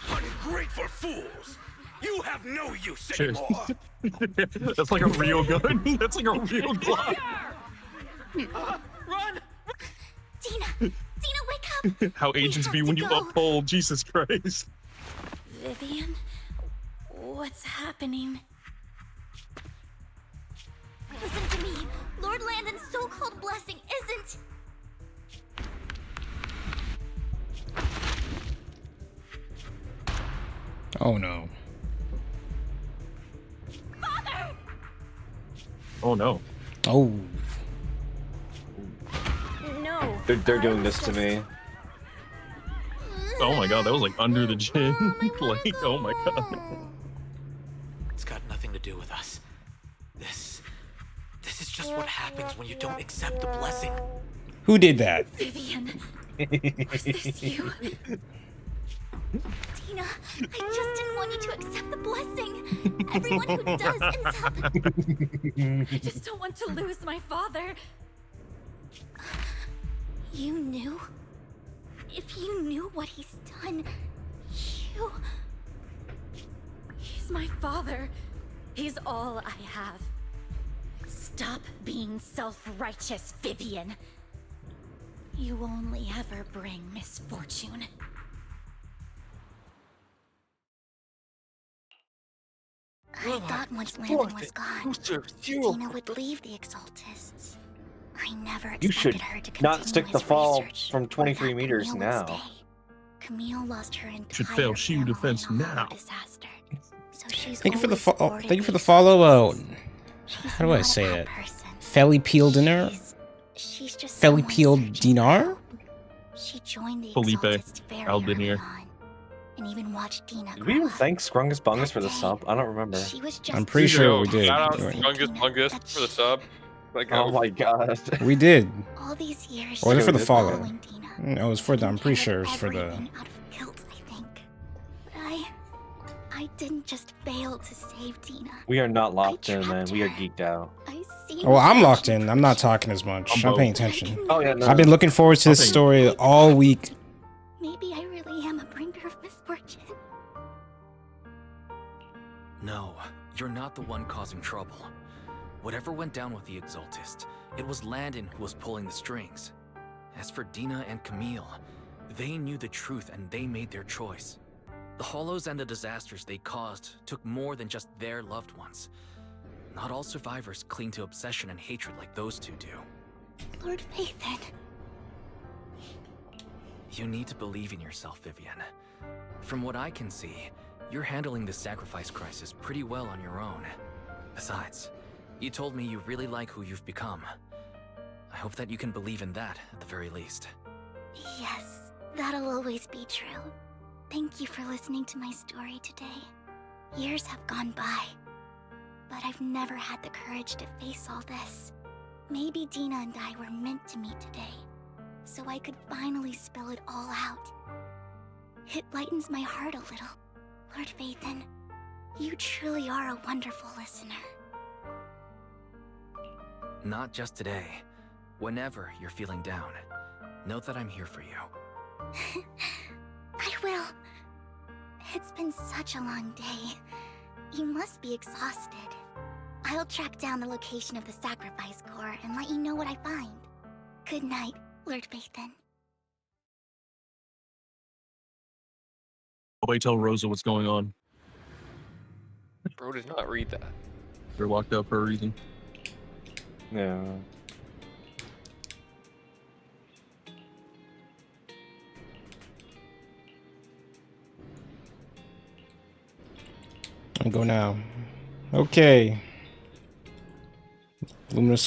Ungrateful fools! You have no use anymore!
That's like a real gun. That's like a real gun.
Run!
Dina! Dina, wake up!
How agents be when you uphold, Jesus Christ.
Vivian, what's happening? Listen to me. Lord Landon's so-called blessing isn't...
Oh no.
Father!
Oh no.
Oh.
No.
They're doing this to me.
Oh my god, that was like under the chin. Like, oh my god.
It's got nothing to do with us. This is just what happens when you don't accept the blessing.
Who did that?
Vivian, was this you? Dina, I just didn't want you to accept the blessing. Everyone who does ends up... I just don't want to lose my father. You knew? If you knew what he's done, you...
He's my father. He's all I have. Stop being self-righteous, Vivian.
You only ever bring misfortune. I thought once Landon was gone, Dina would leave the Exaltists. I never
You
expected
should
her to continue
not stick the
his
fall
research,
from
or
23
that
meters
Camille would
now.
stay. Camille lost her entire
Should fail shield defense now.
disaster. So she's
Thank you for the
always
thank you for the follow. How do I say it? Felly peeled dinar?
She's just
Felly peeled dinar?
She joined the
Felipe
Exaltists very early
Aldinier.
on. and even watched Dina
Did we even thank Scrungus Bungus for the sub? I don't remember.
She was just
I'm pretty sure we did.
Shout out Gungus Bungus for the sub. Like,
oh my god.
We did.
All these years.
Or was it for the follow?
following Dina.
No, it was for the. I'm pretty sure it was for the.
Everything out of guilt, I think. But I didn't just fail to save Dina.
We are not locked in, man. We are geeked out.
Oh, I'm locked in. I'm not talking as much. I'm paying attention.
Oh yeah, no.
I've been looking forward to this story all week.
Maybe I really am a bringer of misfortune.
No, you're not the one causing trouble. Whatever went down with the Exaltist, it was Landon who was pulling the strings. As for Dina and Camille, they knew the truth and they made their choice. The Hollows and the disasters they caused took more than just their loved ones. Not all survivors cling to obsession and hatred like those two do.
Lord Phaethon.
You need to believe in yourself, Vivian. From what I can see, you're handling the sacrifice crisis pretty well on your own. Besides, you told me you really like who you've become. I hope that you can believe in that at the very least.
Yes, that'll always be true. Thank you for listening to my story today. Years have gone by, but I've never had the courage to face all this. Maybe Dina and I were meant to meet today, so I could finally spill it all out. It lightens my heart a little. Lord Phaethon, you truly are a wonderful listener.
Not just today. Whenever you're feeling down, know that I'm here for you.
I will. It's been such a long day. You must be exhausted. I'll track down the location of the sacrifice core and let you know what I find. Good night, Lord Phaethon.
Nobody tell Rosa what's going on.
Bro did not read that.
They're locked up for a reason.
Yeah.
I'll go now. Okay. Lumina,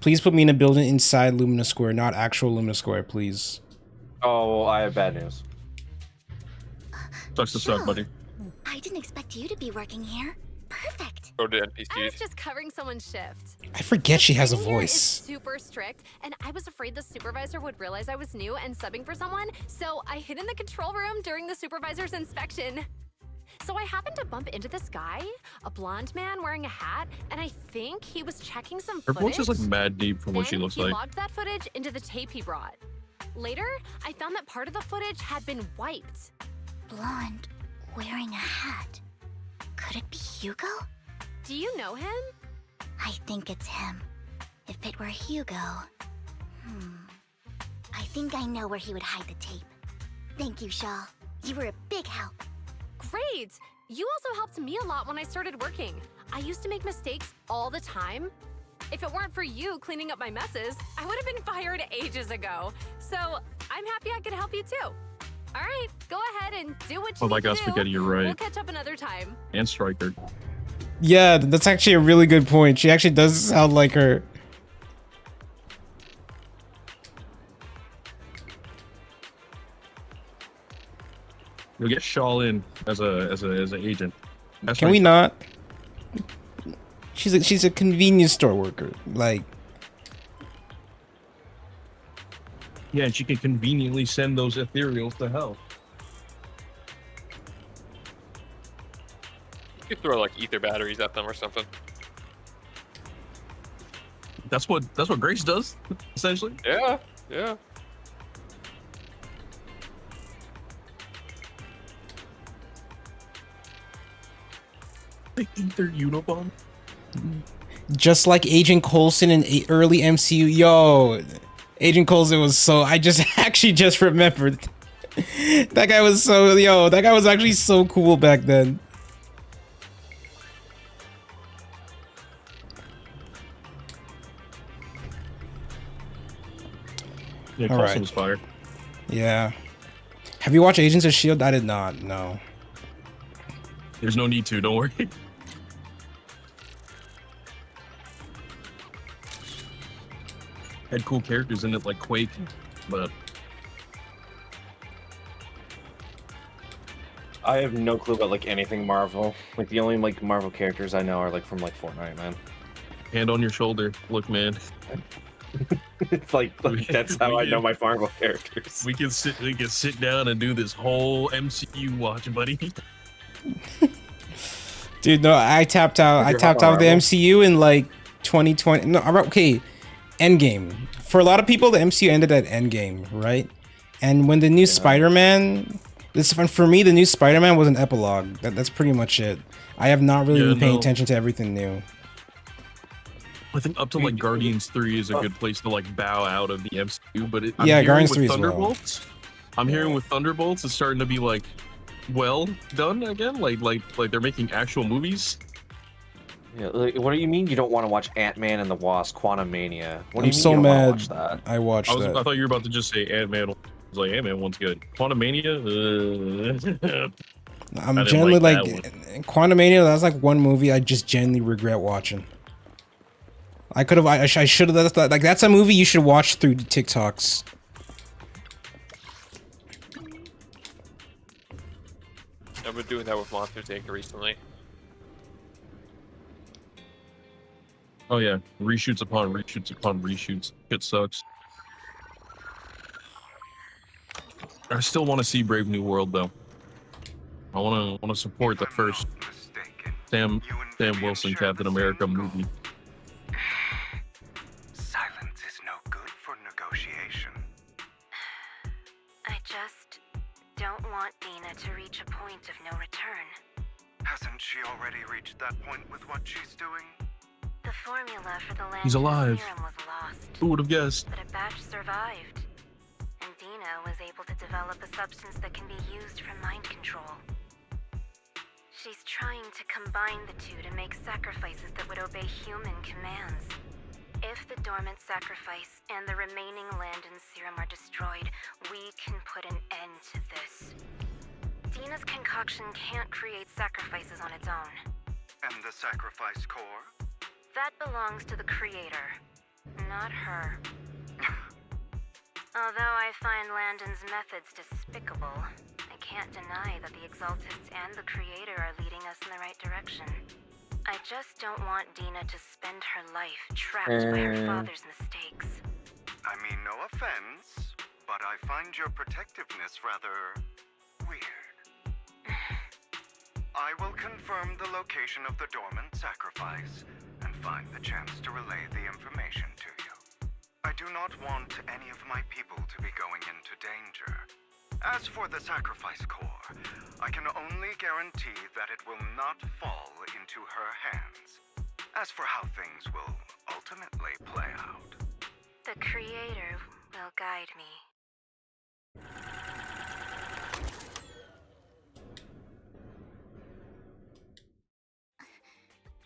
please put me in a building inside Lumina Square, not actual Lumina Square, please.
Oh, I have bad news.
Sucks to suck, buddy.
I didn't expect you to be working here. Perfect.
Go to
I
NPCs.
was just covering someone's shift.
I forget she has a
Training here is
voice.
super strict, and I was afraid the supervisor would realize I was new and subbing for someone, so I hid in the control room during the supervisor's inspection. So I happened to bump into this guy, a blonde man wearing a hat, and I think he was checking some
Her
footage.
voice is like mad deep from what she looks
he
like.
logged that footage into the tape he brought. Later, I found that part of the footage had been wiped.
Blonde, wearing a hat. Could it be Hugo?
Do you know him?
I think it's him. If it were Hugo... I think I know where he would hide the tape. Thank you, Shaw. You were a big help.
Great! You also helped me a lot when I started working. I used to make mistakes all the time. If it weren't for you cleaning up my messes, I would have been fired ages ago. So I'm happy I could help you too. All right, go ahead and do what you
Oh my
need to
God,
do.
Spaghetti, you're right.
We'll catch up another time.
And Striker.
Yeah, that's actually a really good point. She actually does sound like her.
You'll get Shaw in as an agent. That's
Can
right.
we not? She's a convenience store worker. Like,
Yeah, and she can conveniently send those ethereals to hell.
You could throw like ether batteries at them or something.
That's what Grace does, essentially.
Yeah, yeah.
The ether Unabomb.
just like Agent Coulson in early MCU. Yo, Agent Coulson was so. I just actually just remembered. That guy was so. Yo, that guy was actually so cool back then.
Yeah,
All
Coulson
right.
was fire.
Yeah. Have you watched Agents of S.H.I.E.L.D.? I did not. No.
There's no need to. Don't worry. Had cool characters in it like Quake, but
I have no clue about like anything Marvel. Like the only like Marvel characters I know are like from like Fortnite, man.
Hand on your shoulder. Look, man.
It's like that's how I know my Marvel characters.
We can sit down and do this whole MCU watch, buddy.
Dude, no, I tapped out. I tapped out of the MCU in like 2020. No, okay. Endgame. For a lot of people, the MCU ended at Endgame, right? And when the new Spider-Man, for me, the new Spider-Man was an epilogue. That's pretty much it. I have not really been paying attention to everything new.
I think up to like Guardians 3 is a good place to like bow out of the MCU, but
Guardians 3 as well.
I'm hearing with Thunderbolts, it's starting to be like, well done again. Like they're making actual movies.
Yeah, like, what do you mean you don't want to watch Ant-Man and the Wasp: Quantumania? What do you mean
so
you don't
mad.
want to watch that?
I watched that.
I thought you were about to just say Ant-Man. I was like, Ant-Man one's good. Quantumania.
I'm generally like Quantumania. That's like one movie I just genuinely regret watching. I could have. I should have. Like that's a movie you should watch through TikToks.
I've been doing that with Monsters Inc. recently.
Oh yeah, reshoots upon reshoots upon reshoots. It sucks. I still want to see Brave New World though. I want to support the first Sam Wilson Captain America movie.
Silence is no good for negotiation.
I just don't want Dina to reach a point of no return.
Hasn't she already reached that point with what she's doing?
The formula for the
He's alive.
serum was lost.
Who would have guessed?
But a batch survived. And Dina was able to develop a substance that can be used for mind control. She's trying to combine the two to make sacrifices that would obey human commands. If the dormant sacrifice and the remaining Landon serum are destroyed, we can put an end to this. Dina's concoction can't create sacrifices on its own.
And the sacrifice core?
That belongs to the creator, not her. Although I find Landon's methods despicable, I can't deny that the Exaltists and the creator are leading us in the right direction. I just don't want Dina to spend her life trapped by her father's mistakes.
I mean, no offense, but I find your protectiveness rather weird. I will confirm the location of the dormant sacrifice and find the chance to relay the information to you. I do not want any of my people to be going into danger. As for the sacrifice core, I can only guarantee that it will not fall into her hands. As for how things will ultimately play out,
The creator will guide me.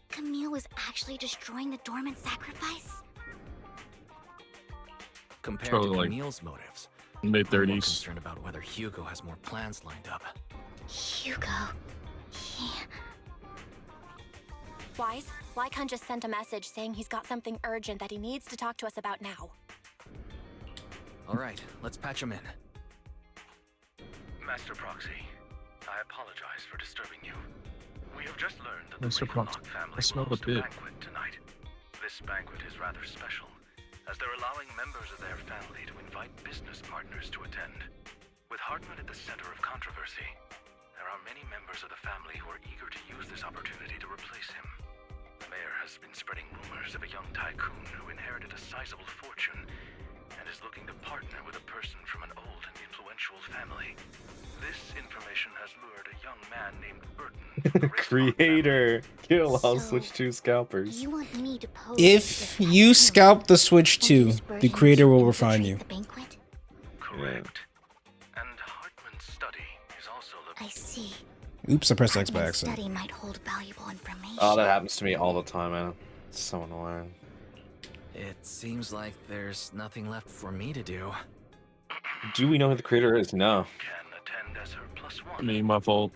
Camille was actually destroying the dormant sacrifice?
Compared
Probably
to
like
Camille's motives,
mid-30s.
I'm more concerned about whether Hugo has more plans lined up.
Hugo.
Wise, why can't just send a message saying he's got something urgent that he needs to talk to us about now?
All right, let's patch him in.
Master Proxy, I apologize for disturbing you. We have just learned that the
Mr. Proxy,
Ravenlock family
I smell
will host
a
a
bit.
banquet tonight. This banquet is rather special, as they're allowing members of their family to invite business partners to attend. With Hartman at the center of controversy, there are many members of the family who are eager to use this opportunity to replace him. The mayor has been spreading rumors of a young tycoon who inherited a sizable fortune and is looking to partner with a person from an old and influential family. This information has lured a young man named Burton.
Creator, kill all Switch 2 scalpers.
You want me to pose
If you scalp the Switch 2, the creator will refine you.
Correct. And Hartman's study is also the...
I see.
Oops, I pressed X by
Hartman's
accident.
study might hold valuable information.
Oh, that happens to me all the time, man. It's so annoying.
It seems like there's nothing left for me to do.
Do we know who the creator is? No.
I mean, my fault.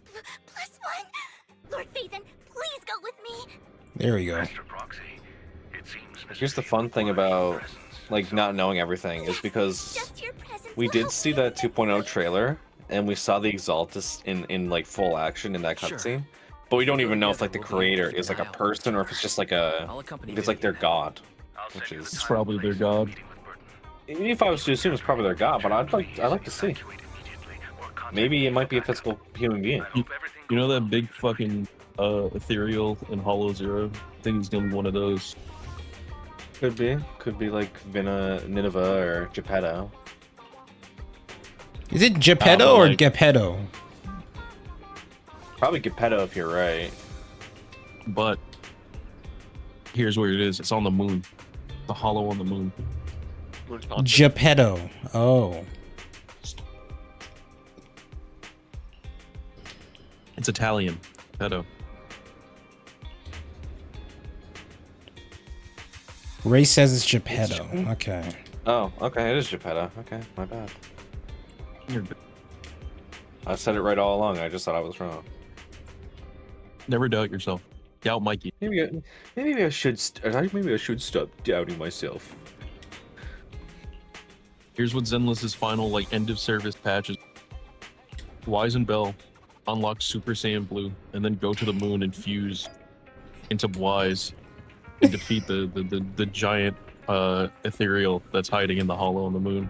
+1! Lord Phaethon, please go with me!
There we go.
Here's the fun thing about like not knowing everything is because we did see that 2.0 trailer, and we saw the Exaltus in like full action in that cutscene, but we don't even know if like the creator is like a person or if it's just like their god, which is
It's probably their god.
If I was to assume it's probably their god, but I'd like to see. Maybe it might be a physical human being.
You know that big fucking ethereal in Hollow Zero? I think he's gonna be one of those.
Could be like Nineveh or Geppetto.
Is it Geppetto or Geppetto?
Probably Geppetto if you're right.
But here's where it is. It's on the moon. The hollow on the moon.
Geppetto. Oh.
It's Italian. Geppetto.
Ray says it's Geppetto. Okay.
Oh, okay. It is Geppetto. Okay, my bad. I said it right all along. I just thought I was wrong.
Never doubt yourself. Doubt Mikey.
Maybe I should stop doubting myself.
Here's what Zenless's final like end of service patch is. Wise and Bell unlock Super Saiyan Blue and then go to the moon and fuse into Wise and defeat the giant ethereal that's hiding in the hollow on the moon.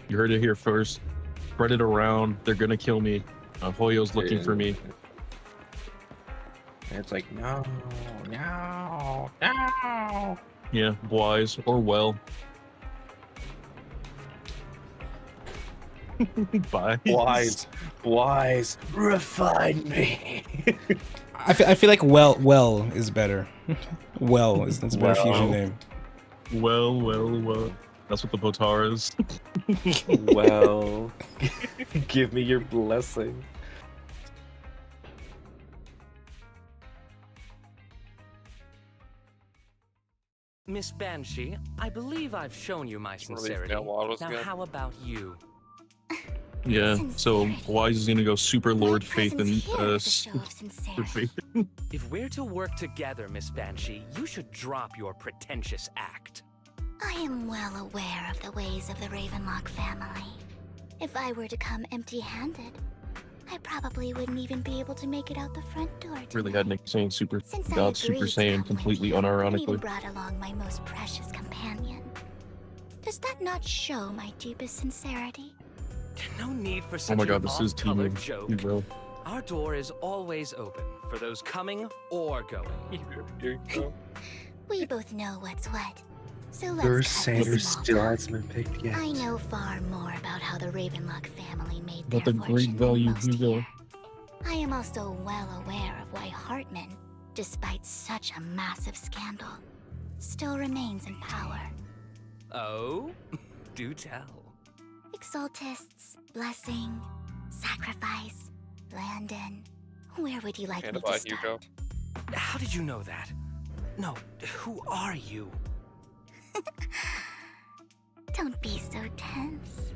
You heard it here first. Spread it around. They're gonna kill me. Hoyo's looking for me.
It's like no.
Yeah, Wise or Well. Bye.
Wise, refine me.
I feel like well is better. Well is that's a better fusion name.
Well. That's what the Potara is.
Well, give me your blessing.
Miss Banshee, I believe I've shown you my sincerity. Now how about you?
Yeah, so Wise is gonna go Super Lord Faith and Super Faith.
If we're to work together, Miss Banshee, you should drop your pretentious act.
I am well aware of the ways of the Ravenlock family. If I were to come empty-handed, I probably wouldn't even be able to make it out the front door.
Really had Nick saying Super
Since I
God Super
agreed to
Saiyan
come
completely
with you, I even
unironically.
brought along my most precious companion. Does that not show my deepest sincerity?
No need for such
Oh my god,
an
this is
off-colored
teaming.
joke.
Bro.
Our door is always open for those coming or going.
We both know what's what. So
Your
let's cut this
Sanders
small
still
talk.
hasn't been picked yet.
I know far more about how the Ravenlock family made
About
their
the great
fortune than
value
most
Hugo.
here. I am also well aware of why Hartman, despite such a massive scandal, still remains in power.
Oh? Do tell.
Exaltists, blessing, sacrifice, Landon. Where would you like
And
me to
about
start?
Hugo.
How did you know that? No, who are you?
Don't be so tense.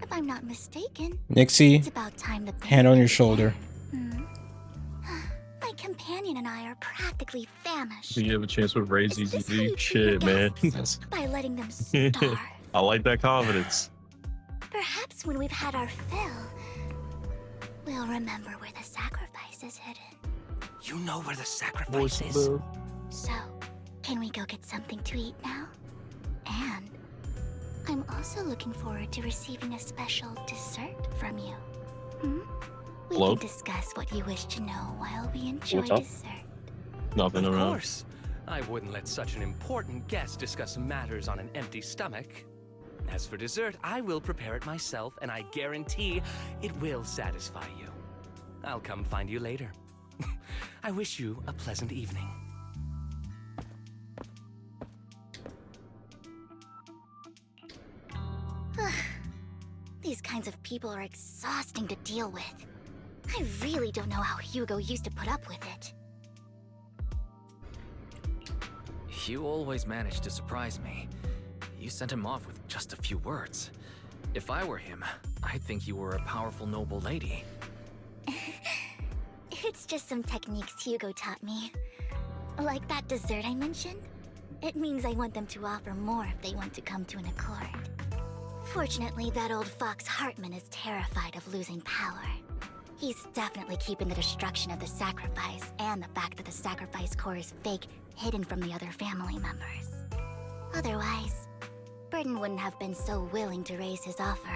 If I'm not mistaken,
Nixie,
it's about time the
hand on your shoulder.
My companion and I are practically famished.
Do you have a chance with Ray ZZZ? Shit, man.
By letting them starve.
I like that confidence.
Perhaps when we've had our fill, we'll remember where the sacrifice is hidden.
You know where the sacrifice is.
So, can we go get something to eat now? And I'm also looking forward to receiving a special dessert from you. We
Hello?
can discuss what you wish to know while we enjoy
What's up?
dessert.
Nothing
Of
around.
course. I wouldn't let such an important guest discuss matters on an empty stomach. As for dessert, I will prepare it myself, and I guarantee it will satisfy you. I'll come find you later. I wish you a pleasant evening.
These kinds of people are exhausting to deal with. I really don't know how Hugo used to put up with it.
You always manage to surprise me. You sent him off with just a few words. If I were him, I'd think you were a powerful noble lady.
It's just some techniques Hugo taught me. Like that dessert I mentioned. It means I want them to offer more if they want to come to an accord. Fortunately, that old fox Hartman is terrified of losing power. He's definitely keeping the destruction of the sacrifice and the fact that the sacrifice core is fake hidden from the other family members. Otherwise, Burden wouldn't have been so willing to raise his offer.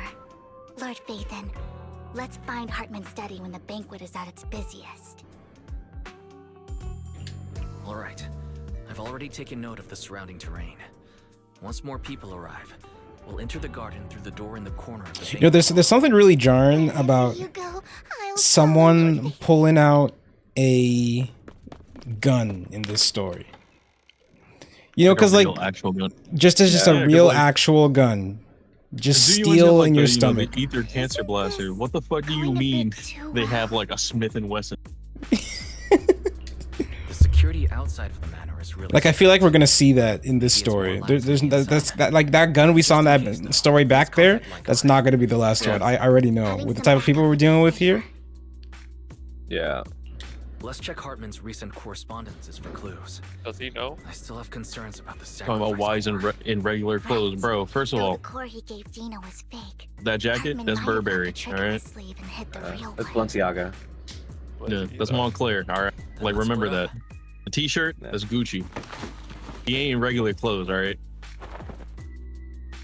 Lord Phaethon, let's find Hartman's study when the banquet is at its busiest.
All right. I've already taken note of the surrounding terrain. Once more people arrive, we'll enter the garden through the door in the corner of the banquet.
You know, there's something really jarring about someone pulling out a gun in this story. You know, because like
actual gun.
just a real actual gun. Just steel in your stomach.
The ether cancer blaster. What the fuck do you mean they have like a Smith & Wesson?
The security outside of the manor is really
Like I feel like we're gonna see that in this story. Like that gun we saw in that story back there. That's not gonna be the last one. I already know with the type of people we're dealing with here.
Yeah.
Let's check Hartman's recent correspondences for clues.
Does he know?
I still have concerns about the
Talking about wise in regular clothes, bro. First of all,
The core he gave Dina was fake.
that jacket, that's Burberry, all right?
That's Balenciaga.
Yeah, that's Montclair, all right? Like, remember that. The t-shirt, that's Gucci. He ain't in regular clothes, all right?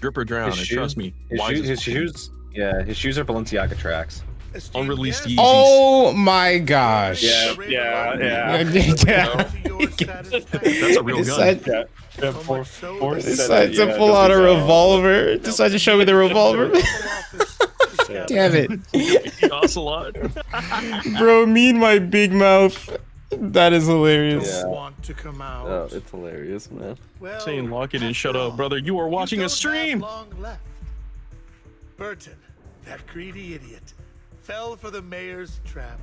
Drip or drown, and trust me.
His shoes, yeah, his shoes are Balenciaga tracks.
Unreleased Yeezys.
Oh my gosh.
Yeah.
That's a real gun.
Decides to pull out a revolver. Decides to show me the revolver. Damn it.
Ocelot.
Bro, me and my big mouth. That is hilarious.
Want to come out.
Oh, it's hilarious, man.
Well,
Saying lock it and shut up, brother. You are watching a stream.
Long left. Burton, that greedy idiot, fell for the mayor's trap.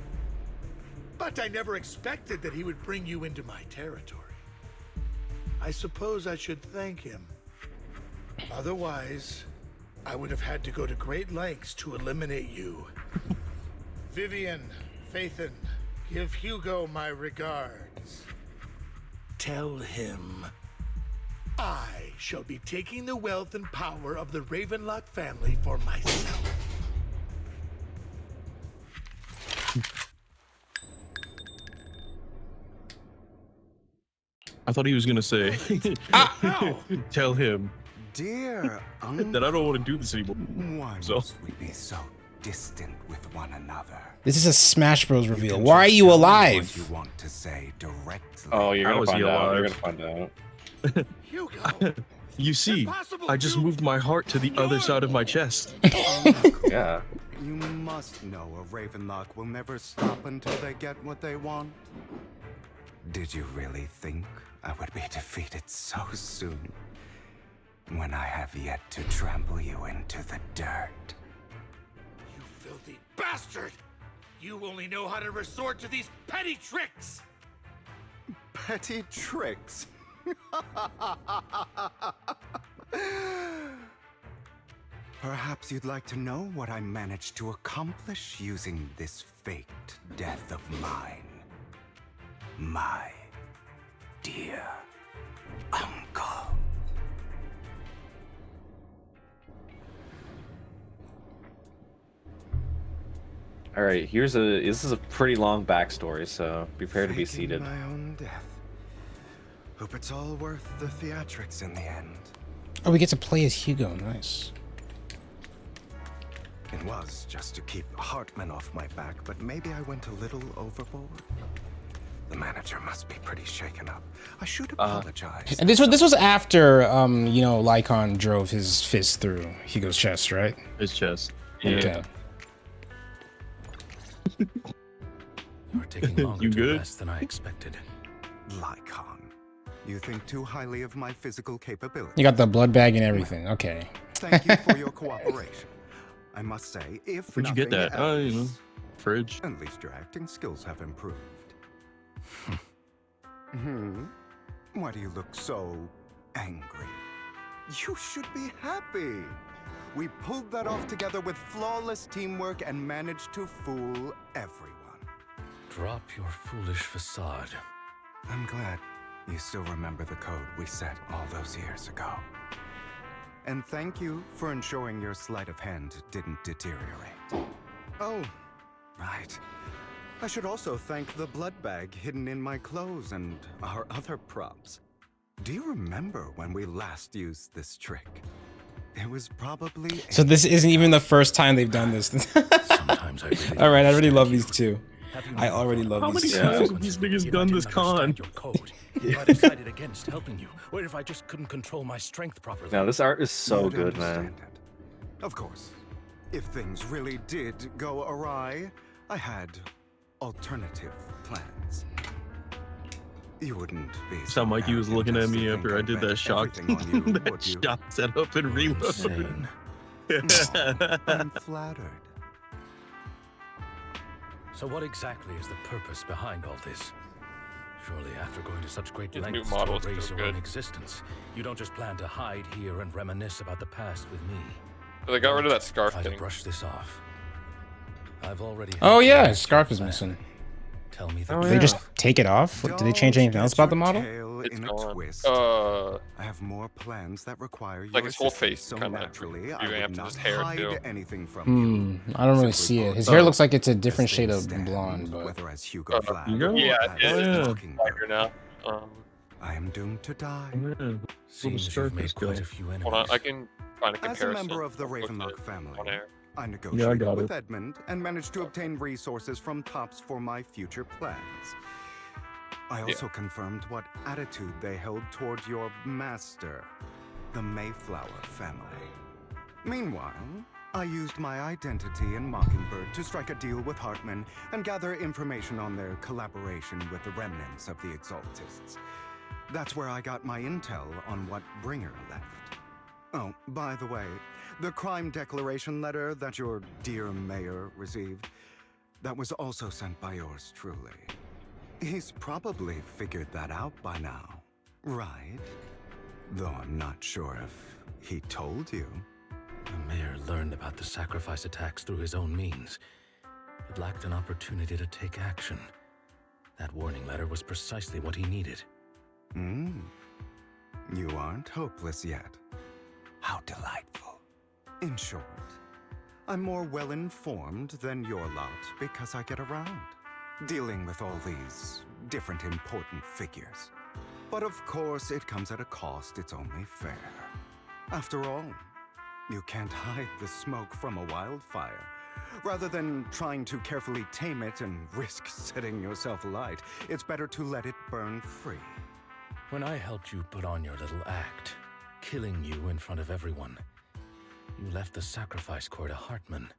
But I never expected that he would bring you into my territory. I suppose I should thank him. Otherwise, I would have had to go to great lengths to eliminate you. Vivian, Phaethon, give Hugo my regards. Tell him I shall be taking the wealth and power of the Ravenlock family for myself.
I thought he was gonna say, tell him
Dear
that I don't want to do this anymore.
Why must we be so distant with one another?
This is a Smash Bros reveal. Why are you alive?
You want to say directly.
Oh, you're gonna find out. You're gonna find out.
Hugo.
You see, I just moved my heart to the other side of my chest.
Yeah.
You must know a Ravenlock will never stop until they get what they want. Did you really think I would be defeated so soon? When I have yet to trample you into the dirt.
You filthy bastard! You only know how to resort to these petty tricks!
Petty tricks? Perhaps you'd like to know what I managed to accomplish using this faked death of mine. My dear uncle.
All right, this is a pretty long backstory, so prepare to be seated.
My own death. Hope it's all worth the theatrics in the end.
Oh, we get to play as Hugo. Nice.
It was just to keep Hartman off my back, but maybe I went a little overboard. The manager must be pretty shaken up. I should apologize.
And this was after you know, Lycon drove his fist through Hugo's chest, right?
His chest. Yeah.
Okay.
You're taking longer to rest than I expected.
Lycon, you think too highly of my physical capability.
You got the blood bag and everything. Okay.
Thank you for your cooperation. I must say, if
Where'd you get that?
nothing
You know,
else,
fridge.
at least your acting skills have improved. Why do you look so angry? You should be happy. We pulled that off together with flawless teamwork and managed to fool everyone.
Drop your foolish facade.
I'm glad you still remember the code we set all those years ago. And thank you for ensuring your sleight of hand didn't deteriorate. Oh, right. I should also thank the blood bag hidden in my clothes and our other props. Do you remember when we last used this trick? It was probably...
So this isn't even the first time they've done this.
Sometimes I really
All right, I already love these two. I already love
How
these
many
two.
times have these niggas done this con?
If I decided against helping you, or if I just couldn't control my strength properly.
Now this art is so
You'd
good, man.
understand it. Of course, if things really did go awry, I had alternative plans. You wouldn't be.
Sound like he was looking at me after I did that shock, that
would you?
shock setup and reload.
Insane.
I'm flattered.
So what exactly is the purpose behind all this? Surely after going to such great
His new
lengths
model
to
is
erase
still
your own
good.
existence, you don't just plan to hide here and reminisce about the past with me.
So they got rid of that scarf
Try to
thing.
brush this off. I've already.
Oh
helped you
yeah,
with
his scarf
your
is
plan.
missing.
Tell me
Did they just take it off? Did they change anything else about the model?
It's
in a
gone.
twist. I have more plans that require
Like
your
his whole
assistance,
face
so
kinda
naturally I
revamped
would not
his hair,
hide
too.
anything from you.
I don't really see it. His hair looks like it's a different shade of blonde, but
Whether as Hugo Flack
Hugo?
or
Yeah,
as
it is
Mockingbird,
lighter now.
I am doomed to die.
Seems you've made quite a few enemies.
Hold on, I can find a
As a
comparison.
member of the
I'll put
Ravenlock
it
family,
on air.
I
Yeah, I
negotiated
got
with
it.
Edmund and managed to obtain resources from Tops for my future plans. I also confirmed what attitude they held toward your master, the Mayflower family. Meanwhile, I used my identity in Mockingbird to strike a deal with Hartman and gather information on their collaboration with the remnants of the Exaltists. That's where I got my intel on what Bringer left. Oh, by the way, the crime declaration letter that your dear mayor received, that was also sent by yours truly. He's probably figured that out by now, right? Though I'm not sure if he told you.
The mayor learned about the sacrifice attacks through his own means, but lacked an opportunity to take action. That warning letter was precisely what he needed.
You aren't hopeless yet. How delightful. In short, I'm more well-informed than your lot because I get around, dealing with all these different important figures. But of course, it comes at a cost, it's only fair. After all, you can't hide the smoke from a wildfire. Rather than trying to carefully tame it and risk setting yourself alight, it's better to let it burn free.
When I helped you put on your little act, killing you in front of everyone, you left the sacrifice core to Hartman.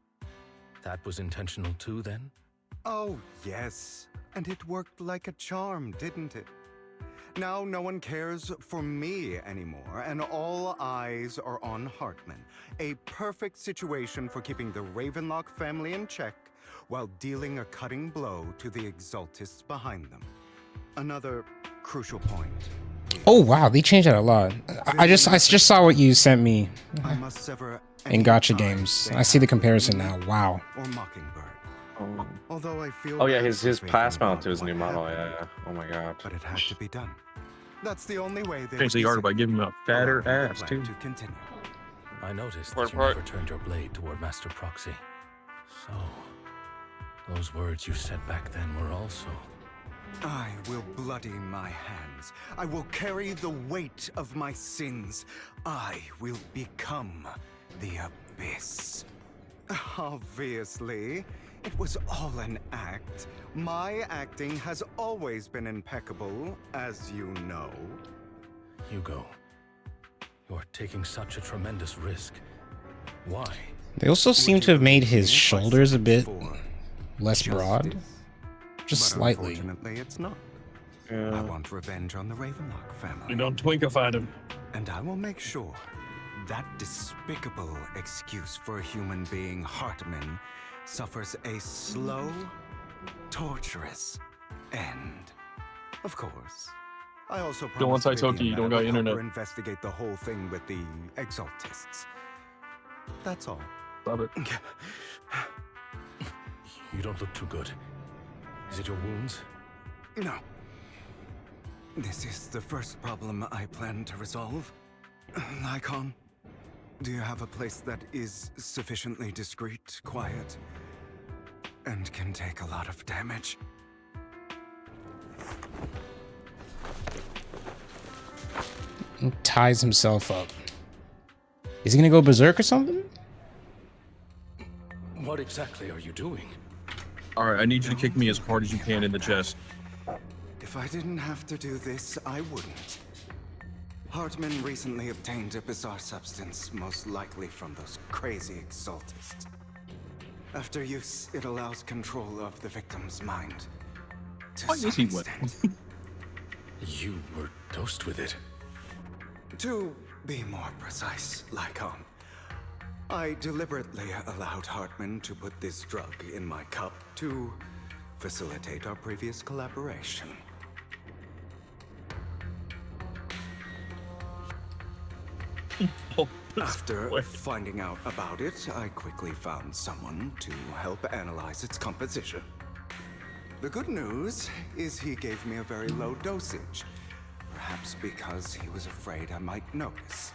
That was intentional too, then?
Oh, yes. And it worked like a charm, didn't it? Now no one cares for me anymore, and all eyes are on Hartman. A perfect situation for keeping the Ravenlock family in check while dealing a cutting blow to the Exaltists behind them. Another crucial point.
oh wow, they changed that a lot. I just saw what you sent me
I must sever
in gotcha games. I see the comparison now. Wow.
or Mockingbird. Although I feel
Oh yeah,
bad
his
for
pass
thinking
mount to
about
his new
what
model.
happened,
Yeah. Oh my god.
but it had to be done. That's the only way they
Change the art by giving him a fatter ass too.
to continue.
I noticed
Part
that you
apart.
never turned your blade toward Master Proxy. So, those words you said back then were also...
I will bloody my hands. I will carry the weight of my sins. I will become the Abyss. Obviously, it was all an act. My acting has always been impeccable, as you know.
Hugo, you're taking such a tremendous risk. Why?
They also seem to have made his shoulders a bit less broad. Just
But
slightly.
unfortunately, it's not. I want revenge on the Ravenlock family.
You don't twinkified him.
And I will make sure that despicable excuse for a human being, Hartman, suffers a slow, torturous end. Of course. I also
Don't want
promised
Saitoki,
Vivian
you
that
don't
I
got
would help
internet.
her investigate the whole thing with the Exaltists. That's all.
Love it.
You don't look too good. Is it your wounds?
No. This is the first problem I plan to resolve. Lycon, Do you have a place that is sufficiently discreet, quiet, and can take a lot of damage?
He ties himself up. Is he gonna go berserk or something?
What exactly are you doing?
Alright, I need you to kick me as hard as you can in the chest.
If I didn't have to do this, I wouldn't. Hartman recently obtained a bizarre substance, most likely from those crazy exaltists. After use, it allows control of the victim's mind.
Why is he wet?
You were dosed with it.
To be more precise, Lycon, I deliberately allowed Hartman to put this drug in my cup to facilitate our previous collaboration. After finding out about it, I quickly found someone to help analyze its composition. The good news is he gave me a very low dosage, perhaps because he was afraid I might notice.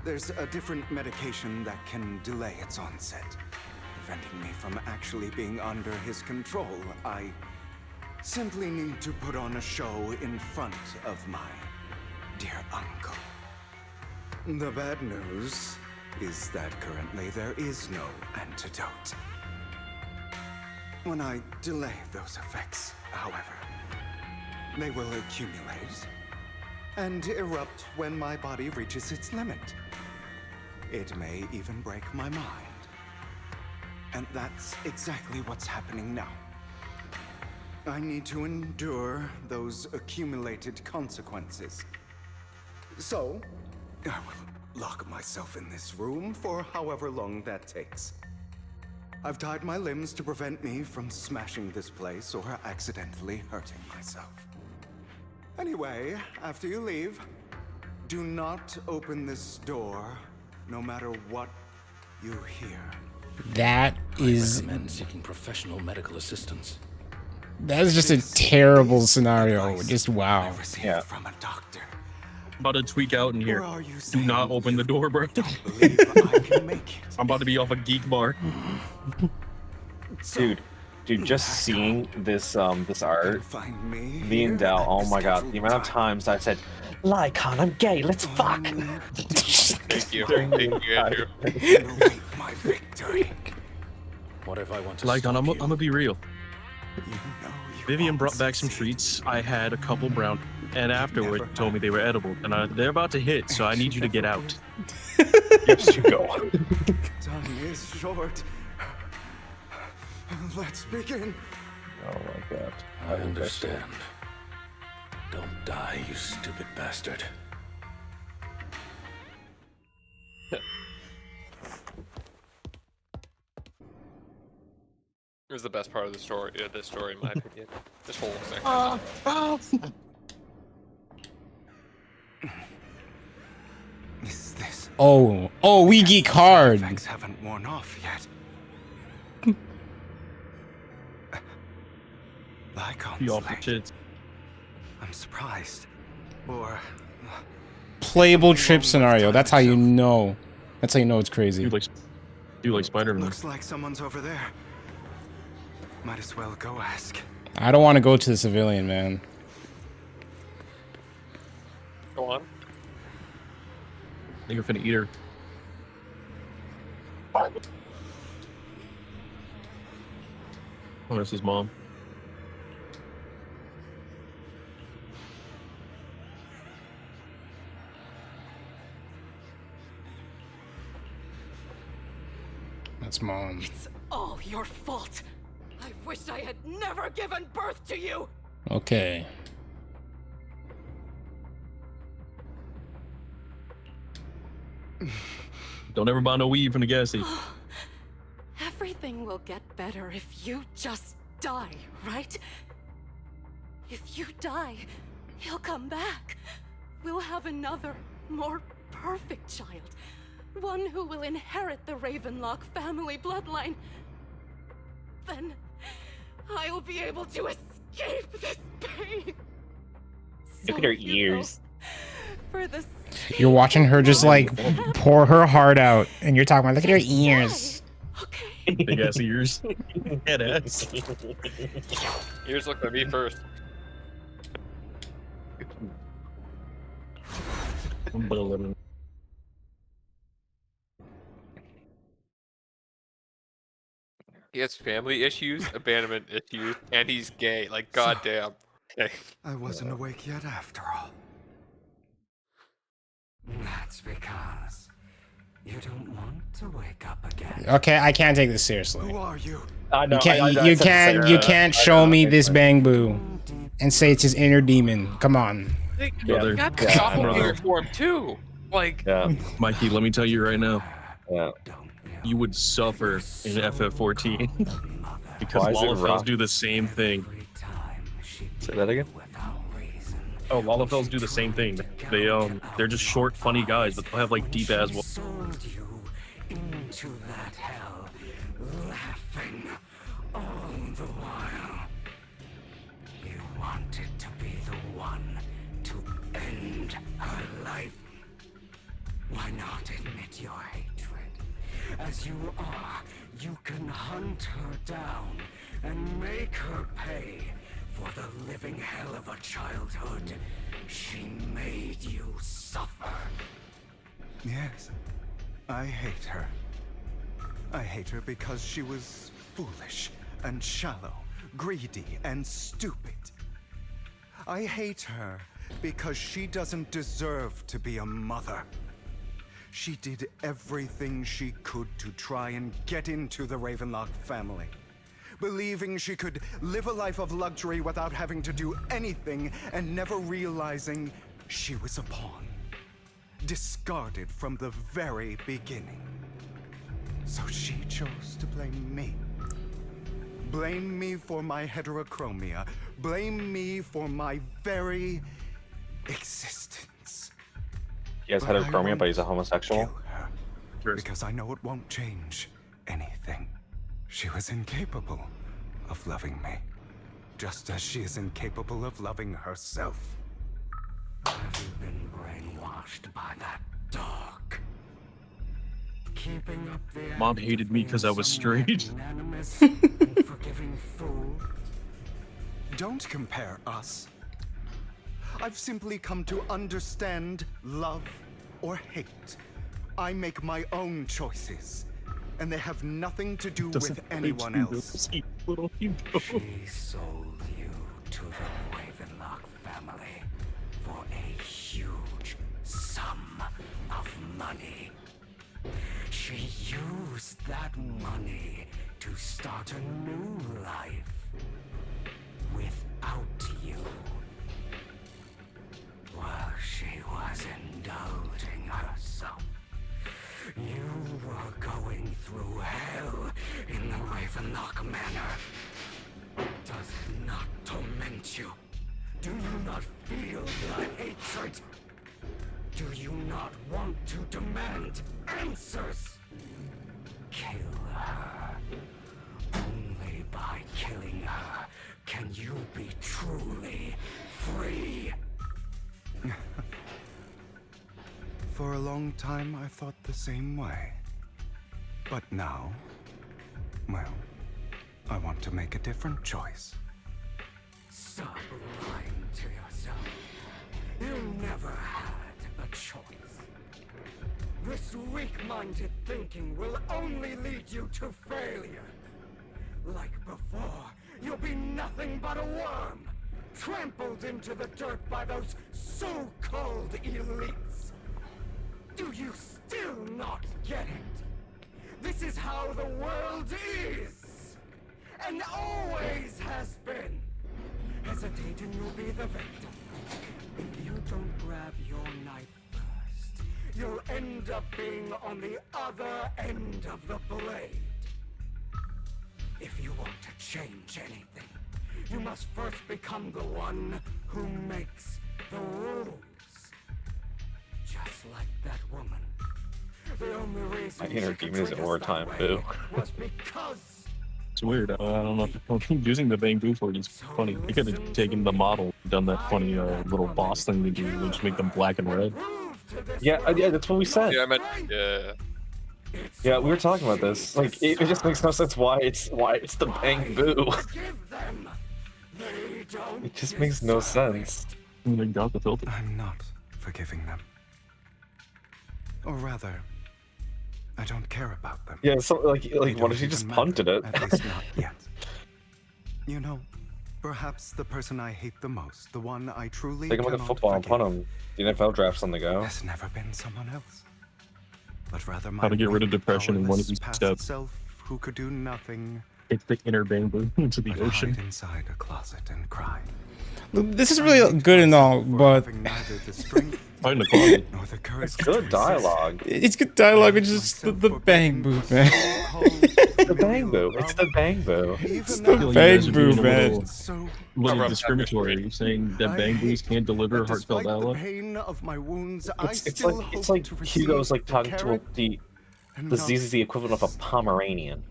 There's a different medication that can delay its onset, preventing me from actually being under his control. I simply need to put on a show in front of my dear uncle. The bad news is that currently there is no antidote. When I delay those effects, however, they will accumulate and erupt when my body reaches its limit. It may even break my mind. And that's exactly what's happening now. I need to endure those accumulated consequences. So, I will lock myself in this room for however long that takes. I've tied my limbs to prevent me from smashing this place or accidentally hurting myself. Anyway, after you leave, do not open this door, no matter what you hear.
That is...
I recommend seeking professional medical assistance.
That is just a terrible scenario. Just wow.
Yeah. From a doctor.
I'm about to tweak out in here. Do not open the door, bro. I'm about to be off a geek bar.
Dude, just seeing this this art, me and Dell, oh my god, the amount of times I said, Lycon, I'm gay, let's fuck.
Thank you. Thank you, Andrew.
My victory.
What if I want to
Lycon, I'm gonna be real.
You
Vivian brought back some treats. I had a couple brown, and afterward told me they were edible, and they're about to hit, so I need you to get out.
Yes, you go.
Time is short. Let's begin.
Oh my god.
I understand. Don't die, you stupid bastard.
It was the best part of the story. This story, in my opinion. This whole section.
Is this?
Oh, we geek hard.
Effects haven't worn off yet.
Be off the shits.
I'm surprised. Or
Playable trip scenario. That's how you know. That's how you know it's crazy.
Do like Spider-Man.
Looks like someone's over there. Might as well go ask.
I don't want to go to the civilian, man.
Go on.
I think you're finna eat her. Oh, that's his mom.
That's mom.
It's all your fault. I wish I had never given birth to you.
Okay.
Don't ever buy no weed from the gas station.
Everything will get better if you just die, right? If you die, he'll come back. We'll have another, more perfect child. One who will inherit the Ravenlock family bloodline. Then I'll be able to escape this pain.
Look at her ears.
for the
You're watching her just like pour her heart out, and you're talking about, look at her ears.
Big ass ears. Head ass.
Ears look at me first. He has family issues, abandonment issues, and he's gay. Like, goddamn. Okay.
I wasn't awake yet after all. That's because you don't want to wake up again.
Okay, I can't take this seriously.
Who are you?
I know.
You can't show me this bang boo and say it's his inner demon. Come on.
Brother.
Got the doppelganger form too. Like,
Mikey, let me tell you right now. You would suffer in FF14 because Lalafels do the same thing.
Say that again.
Oh, Lalafels do the same thing. They're just short, funny guys, but they'll have like deep ass.
Into that hell, laughing all the while. You wanted to be the one to end her life. Why not admit your hatred? As you are, you can hunt her down and make her pay for the living hell of a childhood she made you suffer. Yes, I hate her. I hate her because she was foolish and shallow, greedy and stupid. I hate her because she doesn't deserve to be a mother. She did everything she could to try and get into the Ravenlock family, believing she could live a life of luxury without having to do anything and never realizing she was a pawn, discarded from the very beginning. So she chose to blame me. Blame me for my heterochromia. Blame me for my very existence.
He has heterochromia, but he's a homosexual.
Because I know it won't change anything. She was incapable of loving me, just as she is incapable of loving herself. Have you been brainwashed by that dog? Keeping up the
Mom hated me because I was straight.
Unforgiving fool. Don't compare us. I've simply come to understand love or hate. I make my own choices, and they have nothing to do with anyone else.
Little Hugo.
She sold you to the Ravenlock family for a huge sum of money. She used that money to start a new life without you. While she was indulging herself, you were going through hell in the Ravenlock Manor. Does it not torment you? Do you not feel the hatred? Do you not want to demand answers? Kill her. Only by killing her can you be truly free. For a long time, I thought the same way. But now, well, I want to make a different choice. Stop lying to yourself. You never had a choice. This weak-minded thinking will only lead you to failure. Like before, you'll be nothing but a worm, trampled into the dirt by those so-called elites. Do you still not get it? This is how the world is, and always has been. Hesitate and you'll be the victim. If you don't grab your knife first, you'll end up being on the other end of the blade. If you want to change anything, you must first become the one who makes the rules. Just like that woman. The only reason
My inner demon is in wartime, boo.
was because
It's weird. I don't know. Using the bang boo for it is funny. They could have taken the model and done that funny little boss thing they do, they just make them black and red.
Yeah, yeah, that's what we said.
Yeah, I meant, yeah.
Yeah, we were talking about this. Like, it just makes no sense why it's the bang boo. It just makes no sense.
They got the filter.
I'm not forgiving them. Or rather, I don't care about them.
Yeah, so like what if he just punted it?
At least not yet. You know, perhaps the person I hate the most, the one I truly
Take him like a football and punt him. The NFL draft's on the go.
has never been someone else. But rather my
How to get rid of depression in one of these
past
steps.
self who could do nothing.
It's the inner bang boo into the ocean.
Hide inside a closet and cry.
This is really good and all, but
Find the closet.
It's good dialogue.
It's good dialogue. It's just the bang boo, man.
The bang boo. It's the bang boo.
It's the bang boo, man.
Little discriminatory, saying that bang boos can't deliver heartfelt dialogue.
It's like Hugo's like talking to the disease is the equivalent of a Pomeranian,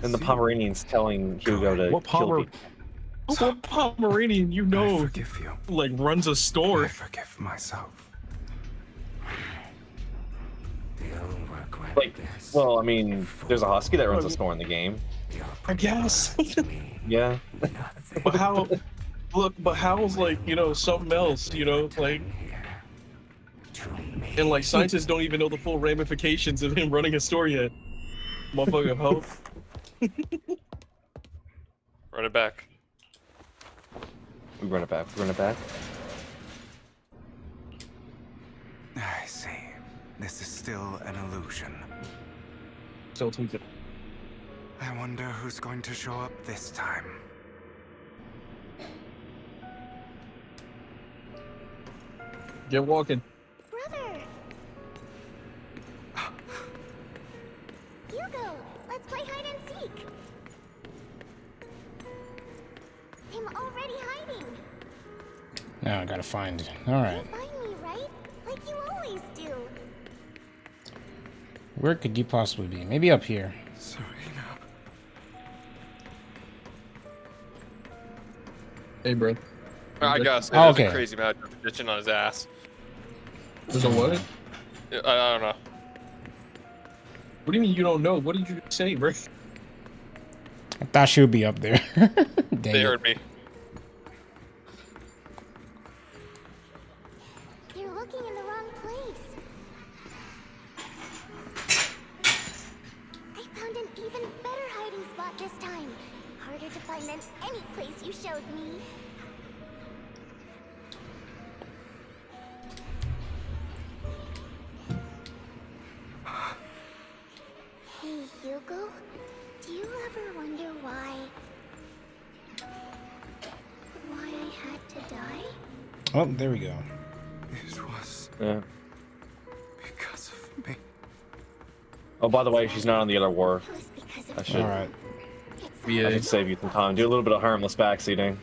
and the Pomeranian's telling Hugo to kill people.
What Pomeranian you know, like runs a store?
I forgive myself.
Like, well, I mean, there's a husky that runs a store in the game.
I guess.
Yeah.
But how? Look, but how's like, you know, something else, you know, like, and like scientists don't even know the full ramifications of him running a store yet. Motherfucker, hope.
Run it back.
We run it back. We run it back.
I see. This is still an illusion.
So tweak it.
I wonder who's going to show up this time.
Get walking.
Brother! Hugo, let's play hide and seek. I'm already hiding.
Now I gotta find it. Alright.
Find me, right? Like you always do.
Where could you possibly be? Maybe up here.
Hey, bro.
I guess.
Oh,
There's
okay.
a crazy amount of ditching on his ass.
There's a what?
I don't know.
What do you mean you don't know? What did you say, bro?
I thought she would be up there. Dang
They
it.
heard me.
You're looking in the wrong place. I found an even better hiding spot this time. Harder to find than any place you showed me. Hey, Hugo, do you ever wonder why I had to die?
Oh, there we go.
It was because of me.
Oh, by the way, she's not on the other war. I should.
Alright.
I should save you some time. Do a little bit of harmless backseating.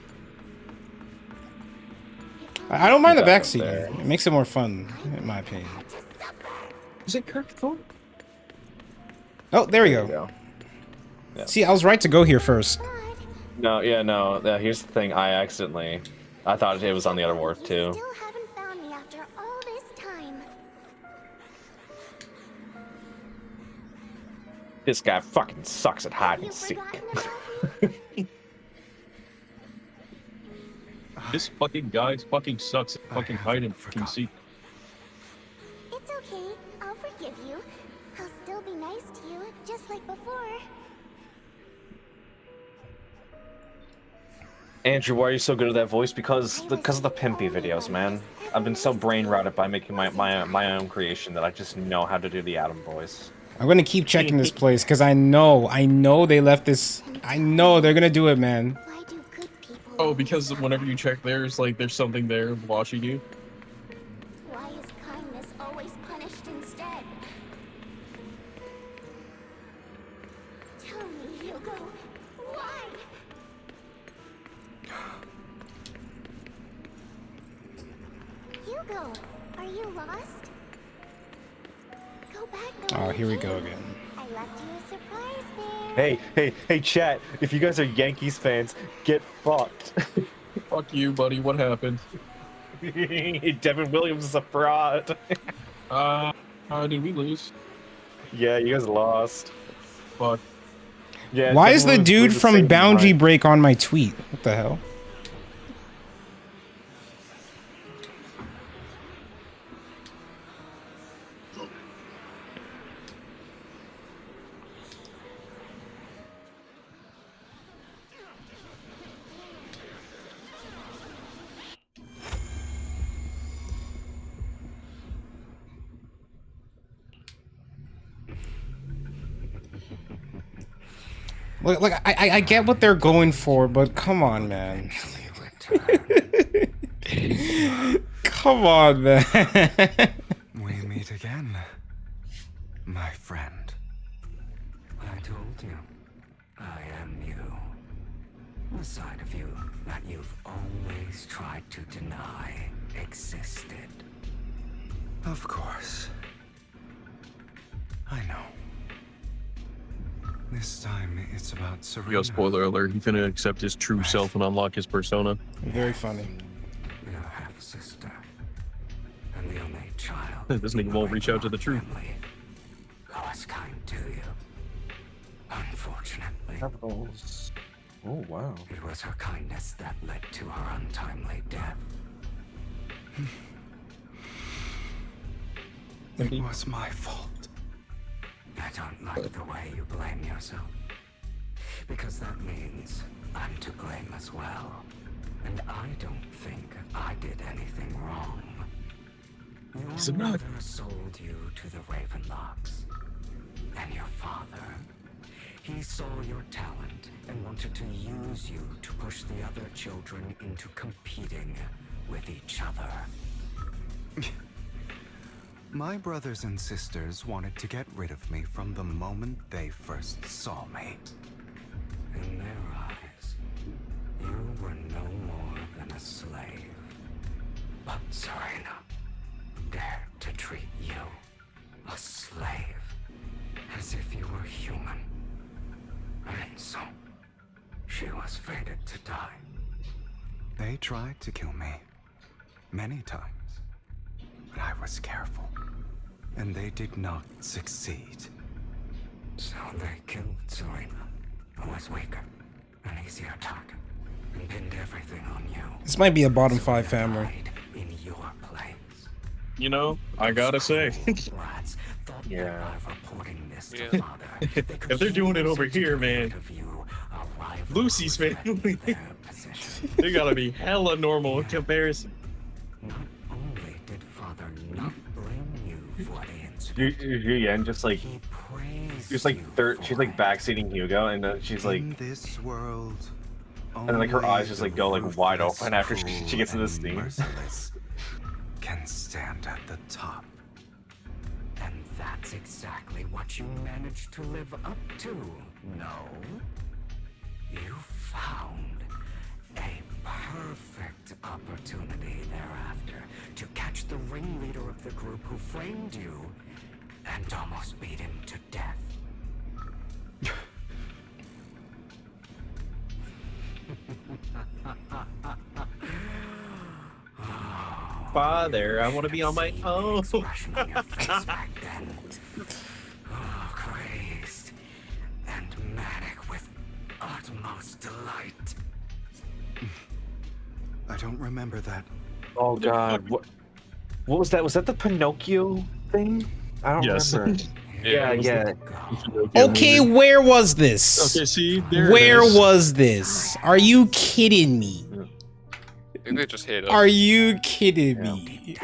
I don't mind the
Back up
backseat.
there.
It makes it more fun, in my opinion.
Is it Kirk Thorne?
Oh, there we
There you
go.
go. Yeah.
See, I was right to go here first.
No, yeah, no. Here's the thing. I thought it was on the other wharf too.
Still haven't found me after all this time.
This guy fucking sucks at hide and seek.
This fucking guy fucking sucks at fucking hide and fucking seek.
It's okay. I'll forgive you. I'll still be nice to you, just like before.
Andrew, why are you so good at that voice? Because of the pimpy videos, man. I've been so brain rotted by making my own creation that I just know how to do the Adam voice.
I'm gonna keep checking this place because I know they left this. I know they're gonna do it, man.
Oh, because whenever you check theirs, like there's something there watching you.
Why is kindness always punished instead? Tell me, Hugo, why? Hugo, are you lost? Go back.
Oh, here we go again.
I left you a surprise there.
Hey, chat. If you guys are Yankees fans, get fucked.
Fuck you, buddy. What happened?
Devin Williams is a fraud.
Did we lose?
Yeah, you guys lost.
Fuck.
Yeah.
Why
Devin
is the
Williams
dude
was
from
saving
Boundary
behind.
Break on my tweet? What the hell? Look, I get what they're going for, but come on, man. Come on, man.
We meet again, my friend.
I told you, I am you. The side of you that you've always tried to deny existed.
Of course. I know. This time it's about Serena.
Yo, spoiler alert, he finna accept his true self and unlock his persona.
Very funny.
Your half-sister. And the only child.
This nigga won't reach out to the truth.
Who was kind to you. Unfortunately.
Oh, wow.
It was her kindness that led to her untimely death.
It was my fault.
I don't like the way you blame yourself. Because that means I'm to blame as well. And I don't think I did anything wrong. Your mother sold you to the Ravenlocks. And your father, he saw your talent and wanted to use you to push the other children into competing with each other.
My brothers and sisters wanted to get rid of me from the moment they first saw me.
In their eyes, you were no more than a slave. But Serena dared to treat you, a slave, as if you were human. And so, she was fated to die.
They tried to kill me. Many times. But I was careful. And they did not succeed.
So they killed Serena, who was weaker, an easier target, and pinned everything on you.
This might be a bottom 5 family.
In your place.
You know, I gotta say.
Yeah.
If they're doing it over here, man. Lucy's family. They gotta be hella normal in comparison.
Only did Father not blame you for the incident.
Yeah, and just like she's like backseating Hugo, and then she's like,
In this world,
and then like her eyes just like go like wide open after she gets in this scene.
Merciless can stand at the top.
And that's exactly what you managed to live up to, no? You found a perfect opportunity thereafter to catch the ringleader of the group who framed you and almost beat him to death.
Father, I want to be on my own.
Expression on your face back then. Oh, crazed and manic with utmost delight.
I don't remember that.
Oh god, what was that? Was that the Pinocchio thing? I don't remember. Yeah.
Okay, where was this?
Okay, see, there
where
it is.
was this? Are you kidding me?
I think they just hate us.
Are you kidding me?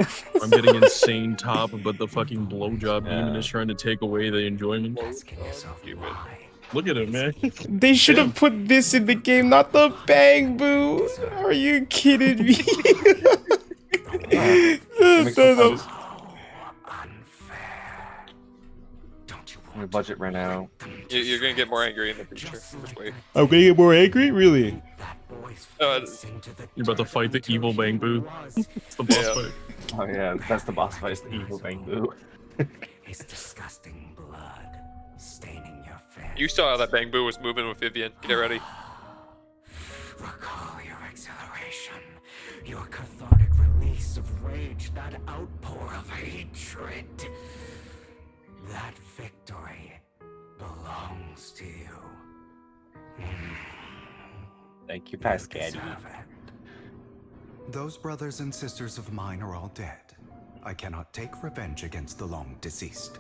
I'm getting insane top, but the fucking blowjob demon is trying to take away the enjoyment. Look at him, man.
They should have put this in the game, not the bang boo. Are you kidding me?
My budget ran out.
You're gonna get more angry in the future. Just wait.
I'm gonna get more angry? Really?
You're about to fight the evil Bang Boo. It's the boss fight.
Oh yeah, that's the boss fight. It's the evil Bang Boo.
His disgusting blood staining your face.
You saw how that Bang Boo was moving with Vivian. Get ready.
Recall your exhilaration.
that victory belongs to you.
Thank you, Pascal.
Those brothers and sisters of mine are all dead. I cannot take revenge against the long deceased.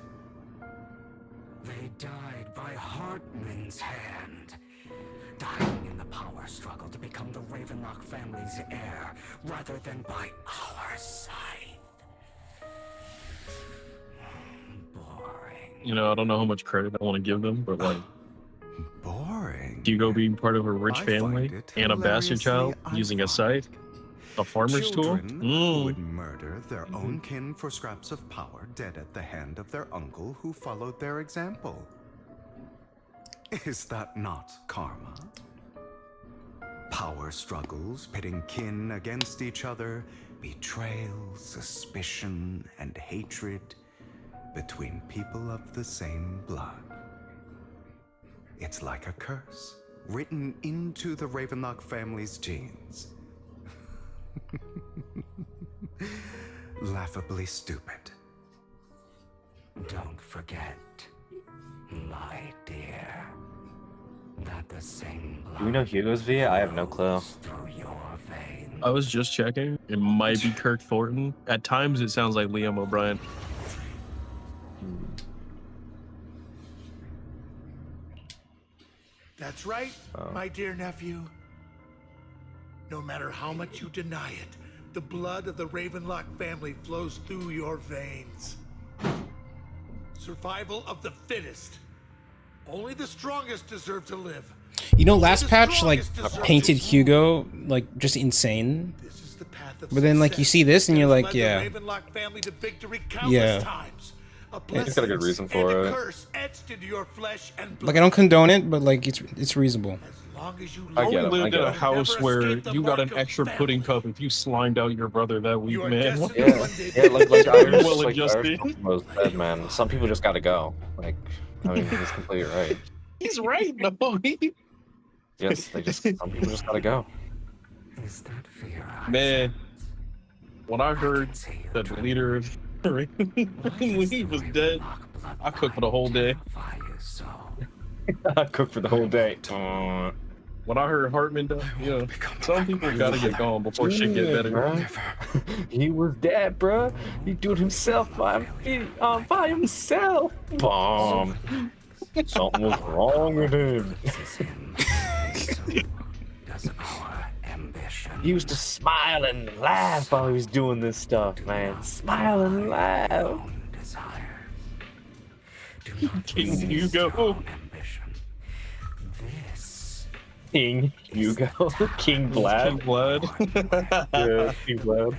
They died by Hartman's hand, dying in the power struggle to become the Ravenlock family's heir, rather than by our side.
You know, I don't know how much credit I want to give them, but like,
boring.
Hugo being part of a rich family and a bastard child using a scythe, a farmer's tool.
Who would murder their own kin for scraps of power, dead at the hand of their uncle who followed their example. Is that not karma? Power struggles, pitting kin against each other, betrayal, suspicion, and hatred between people of the same blood. It's like a curse, written into the Ravenlock family's genes. Laughably stupid. Don't forget, my dear, that the same
Do we know Hugo's via? I have no clue.
I was just checking. It might be Kirk Thornton. At times, it sounds like Liam O'Brien.
That's right, my dear nephew. No matter how much you deny it, the blood of the Ravenlock family flows through your veins. Survival of the fittest. Only the strongest deserve to live.
You know, last patch like painted Hugo like just insane. But then like you see this and you're like, yeah. Yeah.
He's got a good reason for it.
Like I don't condone it, but like it's reasonable.
I lived in a house where you got an extra pudding cup if you slimed out your brother that week, man.
Yeah, like Irish, like Irish was dead, man. Some people just gotta go. Like, I mean, he's completely right.
He's right, no.
Yes, some people just gotta go.
Man, when I heard that the leader of Lee was dead, I cooked for the whole day.
I cooked for the whole day.
When I heard Hartman died, you know, some people gotta get gone before shit get better.
He was dead, bro. He did himself by himself. Bomb. Something was wrong with him. He used to smile and laugh while he was doing this stuff, man. Smile and laugh.
King Hugo.
King Hugo. King Vlad.
King Vlad.
Yeah, King Vlad.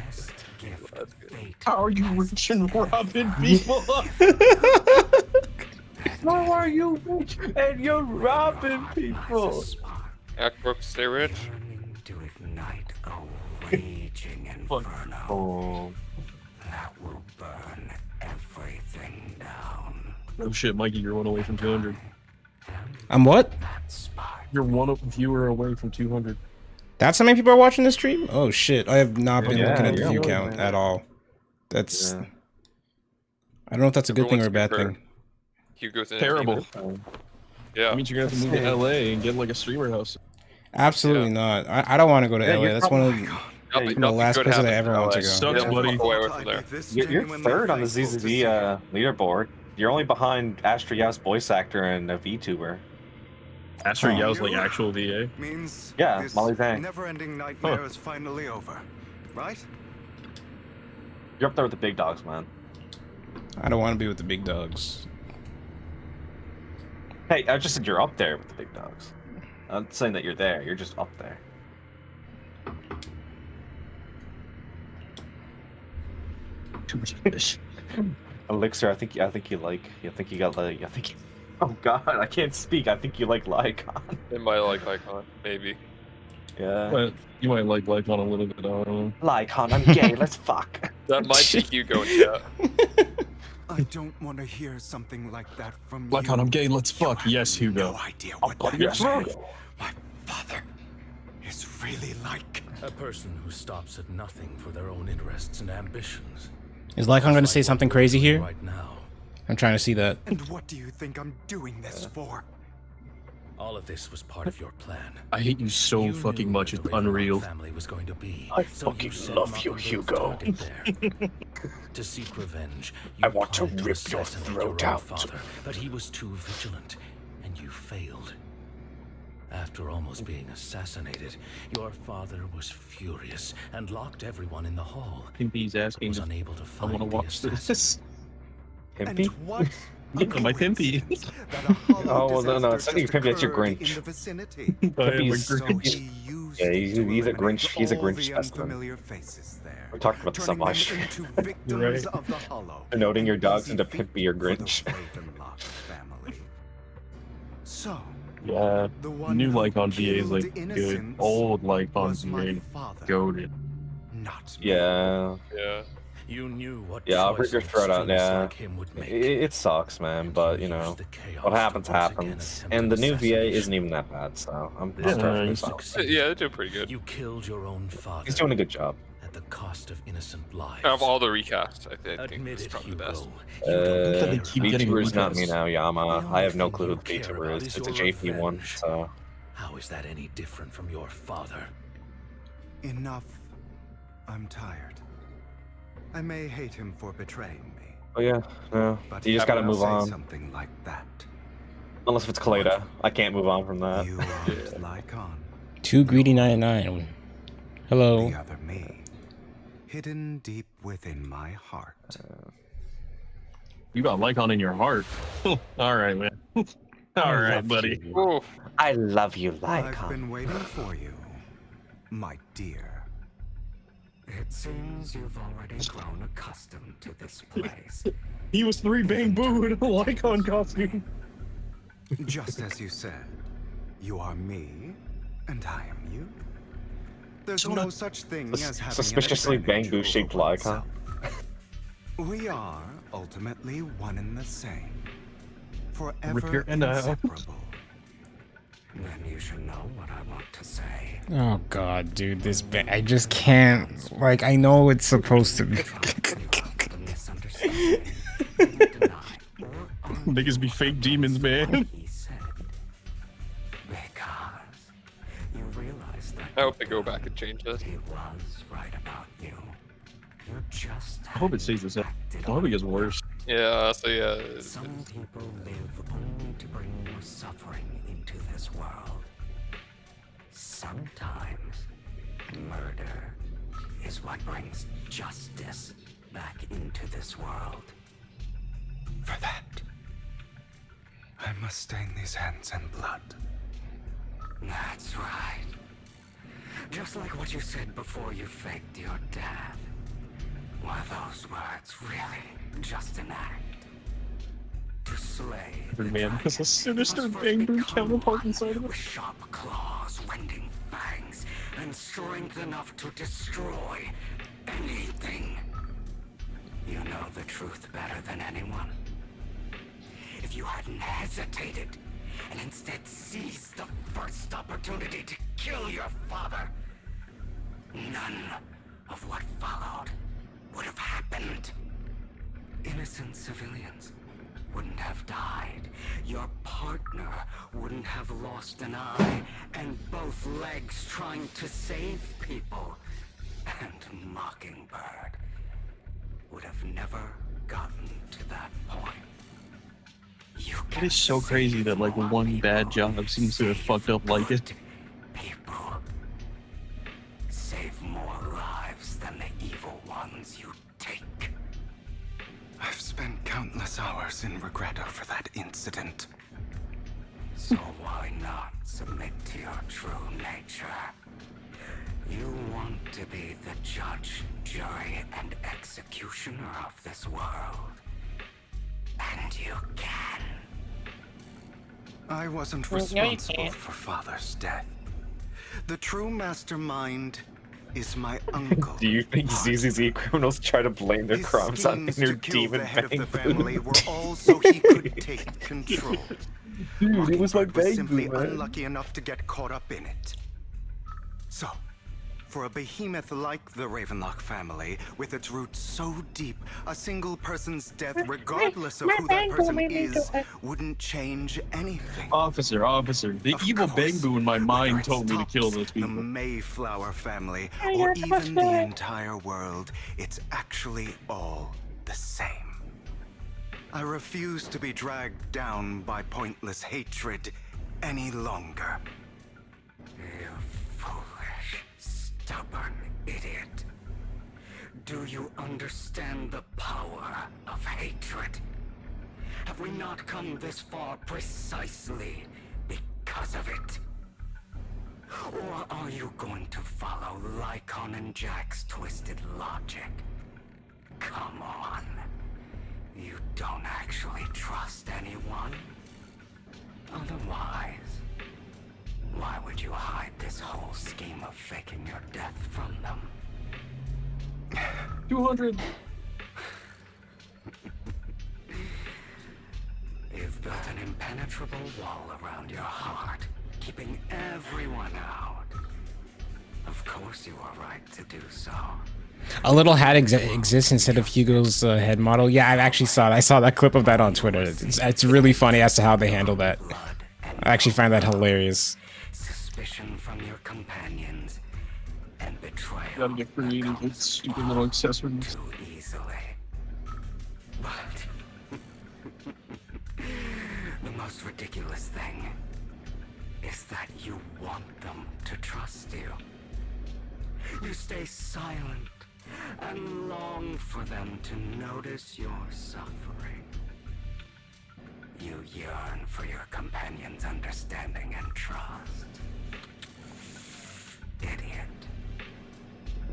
How are you rich and robbing people?
How are you rich and you're robbing people?
Act broke, stay rich.
Raging inferno that will burn everything down.
Oh shit, Mikey, you're one away from 200.
I'm what?
You're one viewer away from 200.
That's how many people are watching this stream? Oh shit, I have not been looking at the view count
man.
at all. That's... I don't know if that's a good thing or a bad thing.
Hugo's in
terrible.
Yeah.
That means you're gonna have to move to LA and get like a streamer house.
Absolutely not. I don't want to go to LA. That's one of the last places I ever want to go.
Sucks, buddy.
You're third on the ZZV leaderboard. You're only behind Astra Yao's voice actor and a VTuber.
Astra Yao's like actual VA?
Means
yeah, Molly Zhang.
Never-ending nightmare is finally over, right?
You're up there with the big dogs, man.
I don't want to be with the big dogs.
Hey, I just said you're up there with the big dogs. I'm not saying that you're there. You're just up there.
Too much fish.
Elixir, I think you got oh god, I can't speak. I think you like Lycon.
They might like Lycon, maybe.
Yeah.
But you might like Lycon a little bit, I don't know.
Lycon, I'm gay, let's fuck.
That might be Hugo in chat.
I don't want to hear something like that from
Lycon,
you.
I'm gay, let's fuck. Yes, Hugo.
No idea what that
yes.
is. My father is really like
a person who stops at nothing for their own interests and ambitions.
Is Lycon going to say something crazy here?
Right now.
I'm trying to see that.
And what do you think I'm doing this for?
All of this was part of your plan.
I hate you so fucking much, it's unreal.
Family was going to be.
I fucking love you, Hugo.
To seek revenge,
I want to rip your throat out.
Father, but he was too vigilant, and you failed. After almost being assassinated, your father was furious and locked everyone in the hall.
Pimpy's asking.
Was unable to
I
find
want to watch this.
Pimpy?
What?
Yeah, my Pimpy.
Oh well, no, it's not your Pimpy. That's your Grinch. Pimpy's yeah, he's a Grinch. He's a Grinch specimen. We talked about this so much.
Right.
Noting your dogs into Pimpy or Grinch.
So,
Yeah, new Lycon VA is like good. Old Lycon VA goated.
Yeah.
Yeah.
You knew what
Yeah, I'll rip your
choices
throat out.
students
Yeah,
like him would make.
it sucks, man. But you know, what happens happens. And the new VA isn't even that bad, so I'm perfectly fine.
Yeah, they're doing pretty good.
You killed your own father.
He's doing a good job.
At the cost of innocent lives.
Out of all the recasts, I think it's probably the best.
VTuber is not me now, Yama. I have no clue who the VTuber is. It's a JP one, so.
How is that any different from your father?
Enough. I'm tired. I may hate him for betraying me.
Oh yeah, no.
But
You just gotta move on.
Something like that.
Unless if it's Kaleda. I can't move on from that.
You aren't Lycon.
Too greedy 99. Hello.
The other me. Hidden deep within my heart.
You got Lycon in your heart. All right, man. All right, buddy.
I love you,
Lycon. I've been waiting for you, my dear. It seems you've already grown accustomed to this place.
He was 3 bang boo in a Lycon costume.
Just as you said, you are me, and I am you. There's no such thing as having
suspiciously bamboo shaped Lycon.
We are ultimately one and the same. Forever
Rip your end out.
inseparable. Then you should know what I want to say.
Oh god, dude, this I just can't. Like, I know it's supposed to be.
Niggas be fake demons, man.
I hope they go back and change this.
I hope it stays the same. I hope it gets worse.
Yeah, so yeah.
Some people live only to bring more suffering into this world. Sometimes murder is what brings justice back into this world. For that, I must stain these hands in blood. That's right. Just like what you said before you faked your death. Were those words really just an act? To slay
Every man has a sinister bamboo counterpart inside of it.
with sharp claws, rending fangs, and strength enough to destroy anything. You know the truth better than anyone. If you hadn't hesitated and instead seized the first opportunity to kill your father, none of what followed would have happened. Innocent civilians wouldn't have died. Your partner wouldn't have lost an eye and both legs trying to save people. And Mockingbird would have never gotten to that point.
It is so crazy that like one bad job seems to have fucked up like it.
People save more lives than the evil ones you take. I've spent countless hours in regret over that incident. So why not submit to your true nature? You want to be the judge, jury, and executioner of this world. And you can. I wasn't responsible for Father's death. The true mastermind is my uncle.
Do you think ZZZ criminals try to blame their crimes on inner demon
family were all so he could take control?
Dude, it was my
was simply
bang, man.
unlucky enough to get caught up in it. So, for a behemoth like the Ravenlock family, with its roots so deep, a single person's death, regardless of who that person is, wouldn't change anything.
Officer, the evil Bangbu in my mind told me to kill those people.
The Mayflower family, or even the entire world, it's actually all the same. I refuse to be dragged down by pointless hatred any longer.
You foolish, stubborn idiot. Do you understand the power of hatred? Have we not come this far precisely because of it? Or are you going to follow Lycon and Jack's twisted logic? Come on. You don't actually trust anyone? Otherwise, why would you hide this whole scheme of faking your death from them?
200.
You've built an impenetrable wall around your heart, keeping everyone out. Of course you are right to do so.
A little hat exists instead of Hugo's head model. Yeah, I actually saw it. I saw that clip of that on Twitter. It's really funny as to how they handle that. I actually find that hilarious.
Suspicion from your companions and betrayal.
Gotta get creative with stupid little accessories.
Too easily. But the most ridiculous thing is that you want them to trust you. You stay silent and long for them to notice your suffering. You yearn for your companion's understanding and trust. Idiot.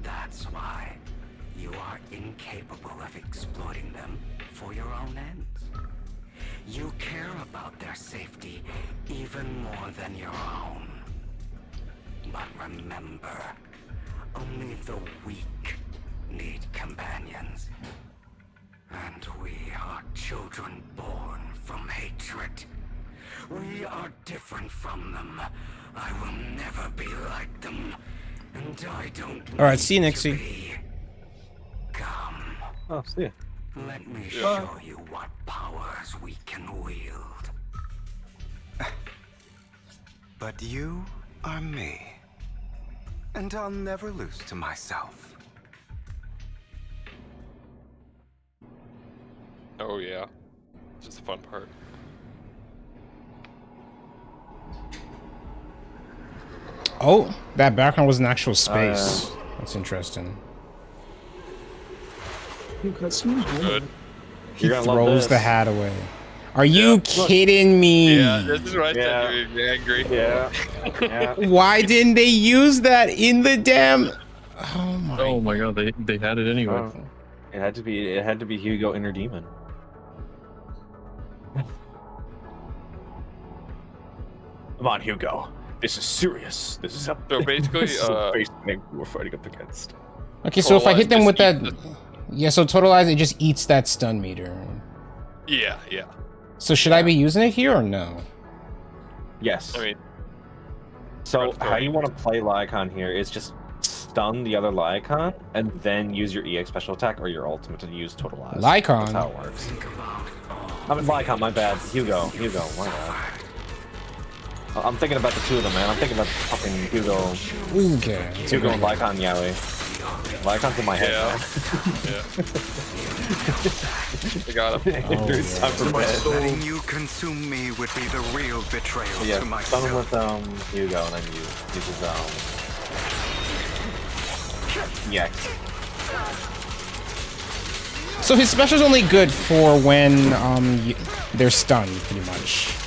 That's why you are incapable of exploiting them for your own ends. You care about their safety even more than your own. But remember, only the weak need companions. And we are children born from hatred. We are different from them. I will never be like them. And I don't.
Alright, see you, Nixie.
Come.
Oh, see ya.
Let me show you what powers we can wield.
But you are me. And I'll never lose to myself.
Oh yeah, this is the fun part.
Oh, that background was an actual space. That's interesting.
Good.
He throws the hat away. Are you kidding me?
Yeah, this is what I said. You're angry.
Yeah.
Why didn't they use that in the damn? Oh
my god, they had it anyway.
Oh. It had to be Hugo Inner Demon. Come on, Hugo. This is serious. This is a
so basically
this is a base thing we're fighting up against.
Okay, so if I hit them with that, yeah. So totalize, it just eats that stun meter.
Yeah.
So should I be using it here or no?
Yes.
I mean,
so how you want to play Lycon here is just stun the other Lycon and then use your EX special attack or your ultimate to use totalize.
Lycon.
That's how it works. I mean Lycon, my bad. Hugo, my bad. I'm thinking about the two of them, man. I'm thinking about fucking Hugo.
Okay.
Hugo and Lycon Yaoi. Lycon's in my head.
I got him.
It's time for bed.
Letting you consume me would be the real betrayal
So, yeah,
to myself.
stun with Hugo and then use his EX.
So his special's only good for when they're stunned, pretty much.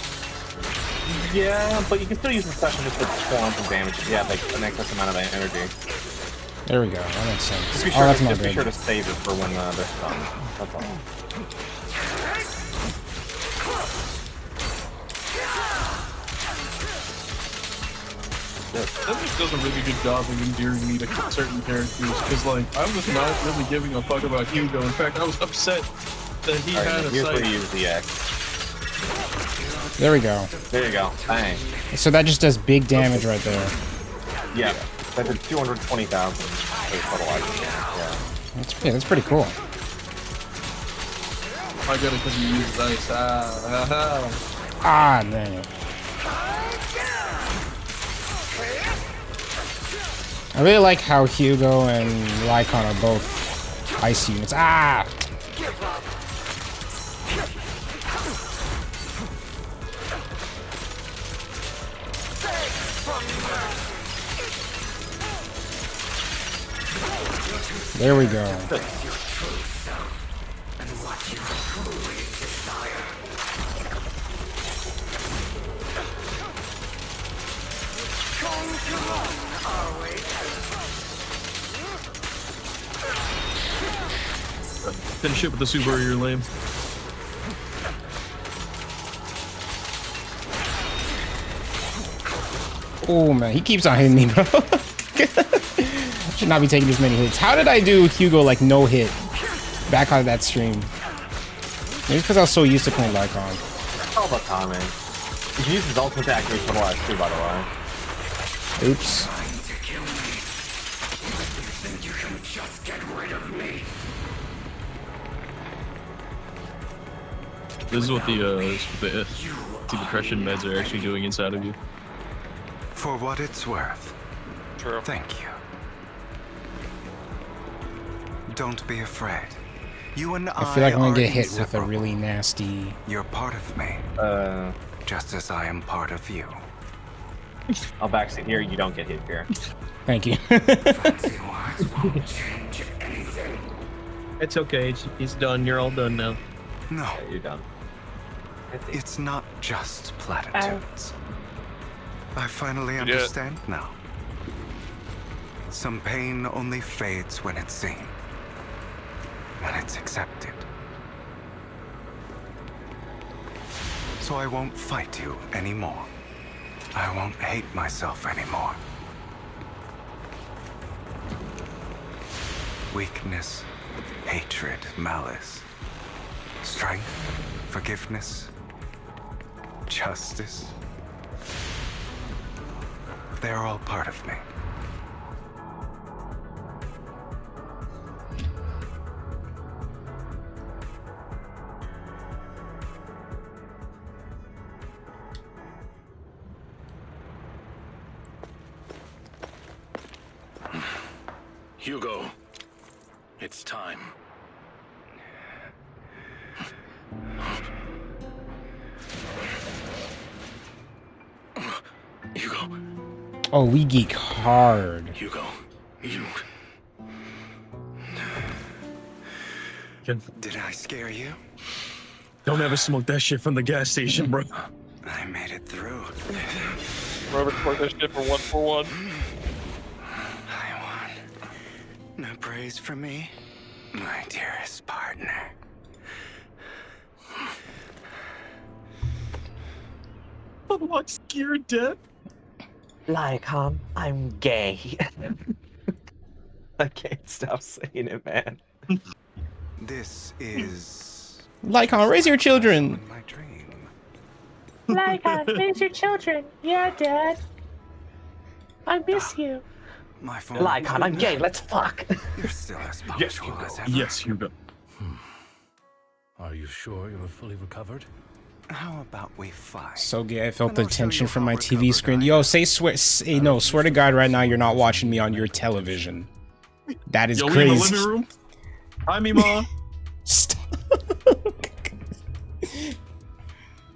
Yeah, but you can still use the special just to perform some damage if you have like an excess amount of energy.
There we go. That makes sense.
Just be sure to save it for when they're stunned. That's all.
That just does a really good job of endearing me to certain characters, because like I was not really giving a fuck about Hugo. In fact, I was upset that he had a
here's
sight.
where you use the X.
There we go.
There you go. Bang.
So that just does big damage right there.
Yeah. That did 220,000 total items. Yeah.
That's pretty cool.
I got it because you use dice.
Ah, dang it. I really like how Hugo and Lycon are both ice units. Ah! There we go.
Finish it with the super, you're lame.
Oh man, he keeps on hitting me, bro. Should not be taking this many hits. How did I do Hugo like no hit back on that stream? Maybe because I was so used to playing Lycon.
It's all about timing. You can use his ultimate to activate Total Life too, by the way.
Oops.
This is what the depression meds are actually doing inside of you.
For what it's worth.
True.
Thank you. Don't be afraid. You and
I feel like I'm gonna
are
get hit with a
inseparable.
really nasty.
You're part of me. Just as I am part of you.
I'll backseat here. You don't get hit here.
Thank you.
It's okay. He's done. You're all done now.
No.
Yeah, you're done.
It's not just platitudes. I finally understand now. Some pain only fades when it's seen. When it's accepted. So I won't fight you anymore. I won't hate myself anymore. Weakness, hatred, malice, strength, forgiveness, justice. They're all part of me.
Hugo, it's time. Hugo.
Oh, we geek hard.
Hugo, you. Did I scare you?
Don't ever smoke that shit from the gas station, bro.
I made it through.
Robert, smoke that shit for 141.
No praise for me, my dearest partner.
What scared death?
Lycon, I'm gay. I can't stop saying it, man.
This is
Lycon, raise your children.
my dream.
Lycon, raise your children. Yeah, Dad. I miss you.
My phone.
Lycon, I'm gay. Let's fuck.
You're still as
Yes,
punctual
Hugo.
as ever.
Yes, Hugo.
Are you sure you're fully recovered?
How about we fight?
So gay, I felt the tension from my TV screen. Yo, swear to God right now you're not watching me on your television. That is
Yo,
crazy.
we in the living room? Hi, Mima.
Stop.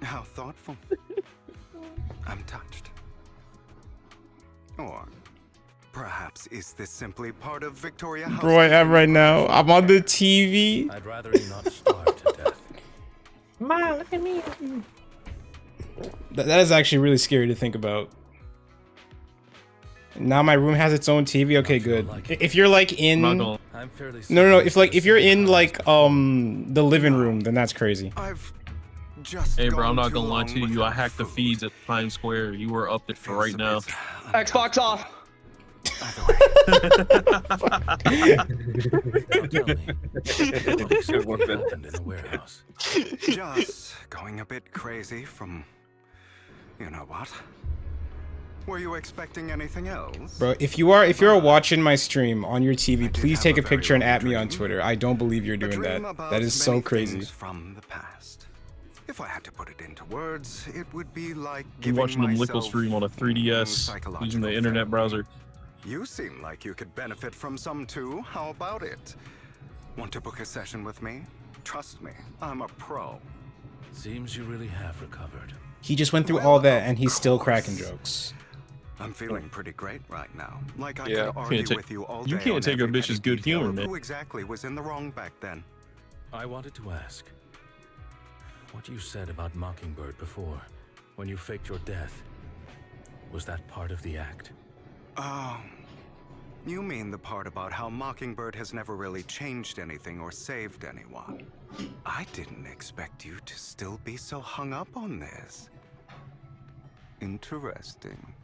How thoughtful. I'm touched. Or perhaps is this simply part of Victoria House?
Bro, I am right now. I'm on the TV.
I'd rather you not starve to death.
Ma, look at me.
That is actually really scary to think about. Now my room has its own TV. Okay, good. If you're like in no, if you're in like the living room, then that's crazy.
Hey, bro, I'm not gonna lie to you. I hacked the feeds at Times Square. You were up there for right now.
Xbox off.
Just going a bit crazy from, you know what? Were you expecting anything else?
Bro, if you're watching my stream on your TV, please take a picture and at me on Twitter. I don't believe you're doing that. That is so crazy.
From the past. If I had to put it into words, it would be like
I'm watching them Lickle stream on a 3DS using the internet browser.
You seem like you could benefit from some too. How about it? Want to book a session with me? Trust me, I'm a pro.
Seems you really have recovered.
He just went through all that and he's still cracking jokes.
I'm feeling pretty great right now. Like I
Yeah.
could argue
Can't
with you all
you
day
can't
on
take a
every
bitch's
petty
good humor,
detail of
man.
Who exactly was in the wrong back then?
I wanted to ask what you said about Mockingbird before, when you faked your death. Was that part of the act?
Oh, you mean the part about how Mockingbird has never really changed anything or saved anyone? I didn't expect you to still be so hung up on this. Interesting.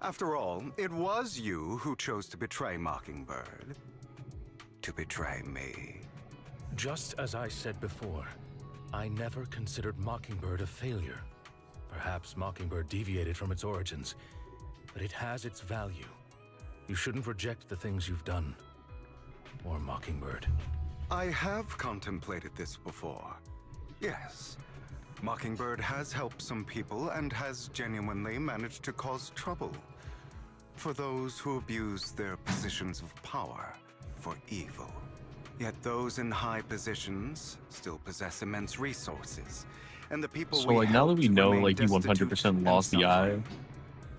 After all, it was you who chose to betray Mockingbird. To betray me.
Just as I said before, I never considered Mockingbird a failure. Perhaps Mockingbird deviated from its origins, but it has its value. You shouldn't reject the things you've done. Or Mockingbird.
I have contemplated this before. Yes. Mockingbird has helped some people and has genuinely managed to cause trouble. For those who abuse their positions of power for evil. Yet those in high positions still possess immense resources. And the people
So like now that we know like he 100% lost the eye,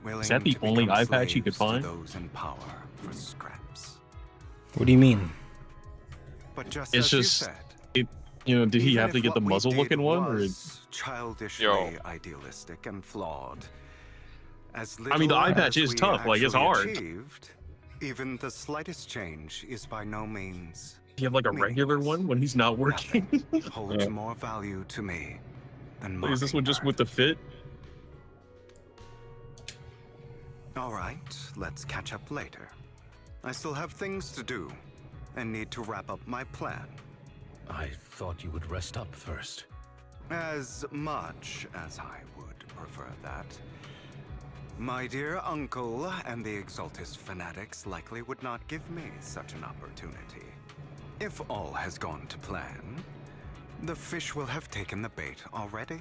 is that the only eye patch he could find?
Those in power for scraps.
What do you mean?
But just
It's
as you
just
said,
did he
even
have to
if
get the
what we
muzzle
did
looking one or
was childishly idealistic and flawed. As
I mean the
little
eye patch
as
is
we
tough, like it's
actually
hard.
achieved, even the slightest change is by no means
Do you have like a regular one when he's not working?
holds more value to me than
Like, is this one just with the fit?
All right, let's catch up later. I still have things to do and need to wrap up my plan.
I thought you would rest up first.
As much as I would prefer that. My dear uncle and the Exaltist fanatics likely would not give me such an opportunity. If all has gone to plan, the fish will have taken the bait already.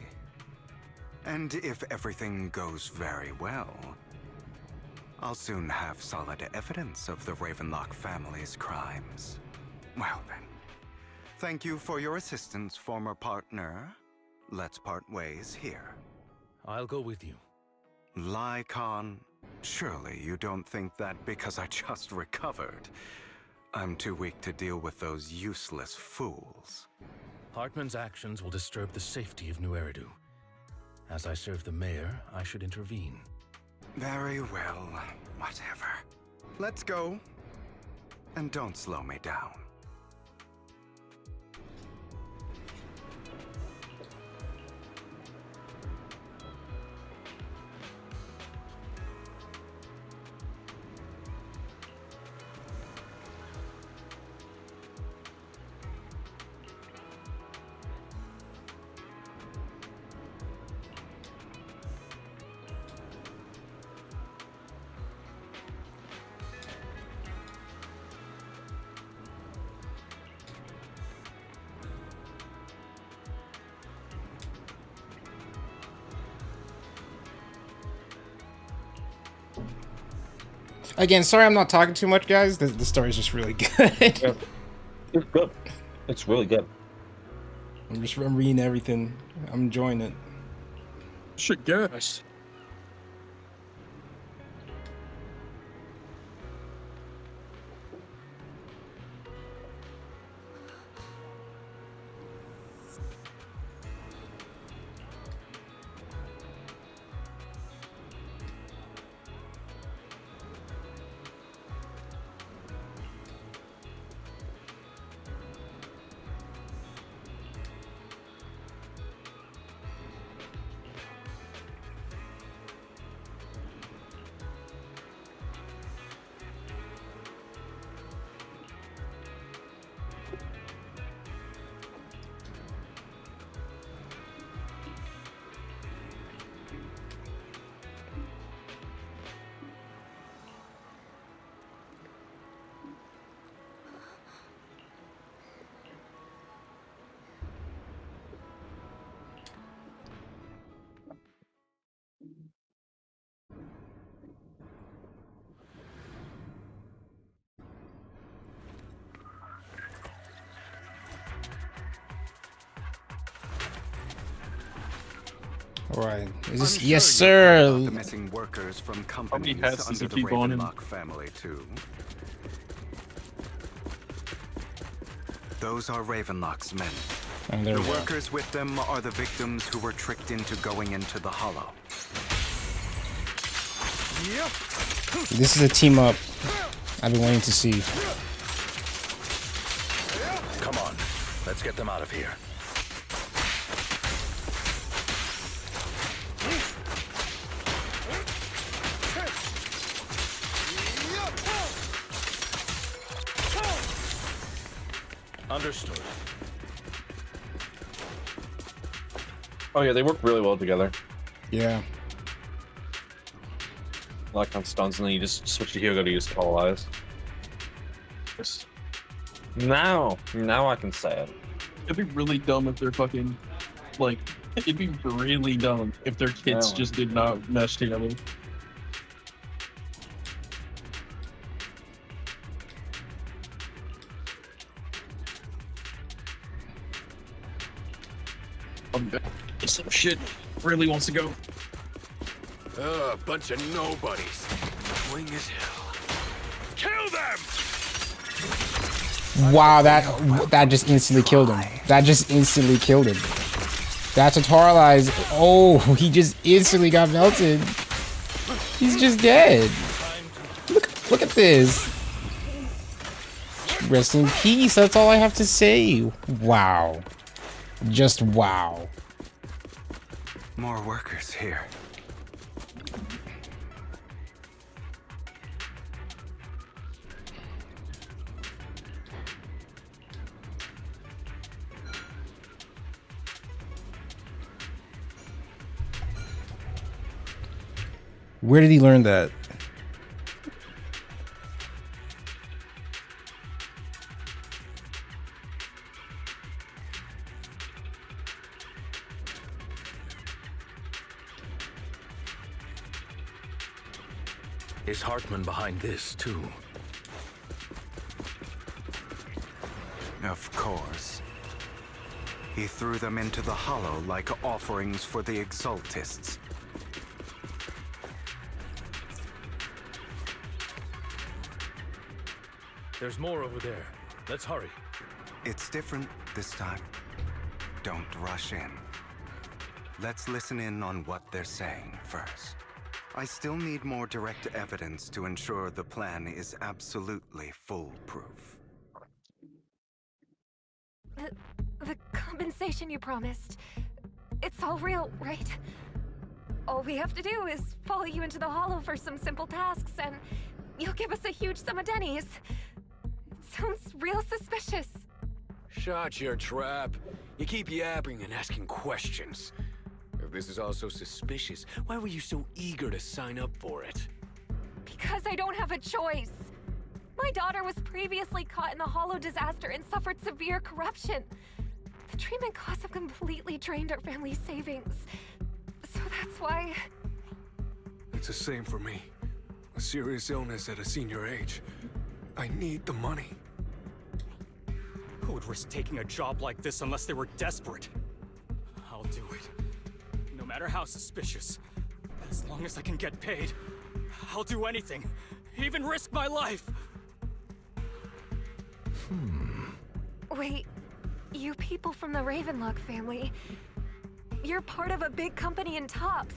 And if everything goes very well, I'll soon have solid evidence of the Ravenlock family's crimes. Well then, thank you for your assistance, former partner. Let's part ways here.
I'll go with you.
Lycon, surely you don't think that because I just recovered, I'm too weak to deal with those useless fools.
Hartman's actions will disturb the safety of New Eridu. As I serve the mayor, I should intervene.
Very well, whatever. Let's go. And don't slow me down.
Again, sorry I'm not talking too much, guys. The story's just really good.
Yeah. It's good. It's really good.
I'm reading everything. I'm enjoying it.
Shit, gas.
Right. Is this yes, sir?
The missing workers from companies under the Ravenlock family too. Those are Ravenlock's men. The workers with them are the victims who were tricked into going into the Hollow.
This is a team up I've been waiting to see.
Come on, let's get them out of here. Understood.
Oh yeah, they work really well together.
Yeah.
Lock on stuns, and then you just switch to Hugo to use Tall Eyes. Now I can say it.
It'd be really dumb if they're fucking, like, it'd be really dumb if their kits just did not mesh together. Some shit really wants to go.
A bunch of nobodies. Annoying as hell. Kill them!
Wow, that just instantly killed him. That just instantly killed him. That's a Tall Eyes. Oh, he just instantly got melted. He's just dead. Look at this. Rest in peace. That's all I have to say. Wow. Just wow.
More workers here.
Where did he learn that?
Is Hartman behind this, too?
Of course. He threw them into the Hollow like offerings for the Exaltists.
There's more over there. Let's hurry.
It's different this time. Don't rush in. Let's listen in on what they're saying first. I still need more direct evidence to ensure the plan is absolutely foolproof.
The compensation you promised. It's all real, right? All we have to do is follow you into the Hollow for some simple tasks, and you'll give us a huge sum of dennies. It sounds real suspicious.
Shut your trap. You keep yapping and asking questions. If this is all so suspicious, why were you so eager to sign up for it?
Because I don't have a choice. My daughter was previously caught in the Hollow disaster and suffered severe corruption. The treatment costs have completely drained our family's savings. So that's why...
It's the same for me. A serious illness at a senior age. I need the money.
Who would risk taking a job like this unless they were desperate? I'll do it. No matter how suspicious. As long as I can get paid, I'll do anything. Even risk my life.
Wait, you people from the Ravenlock family, you're part of a big company in Tops.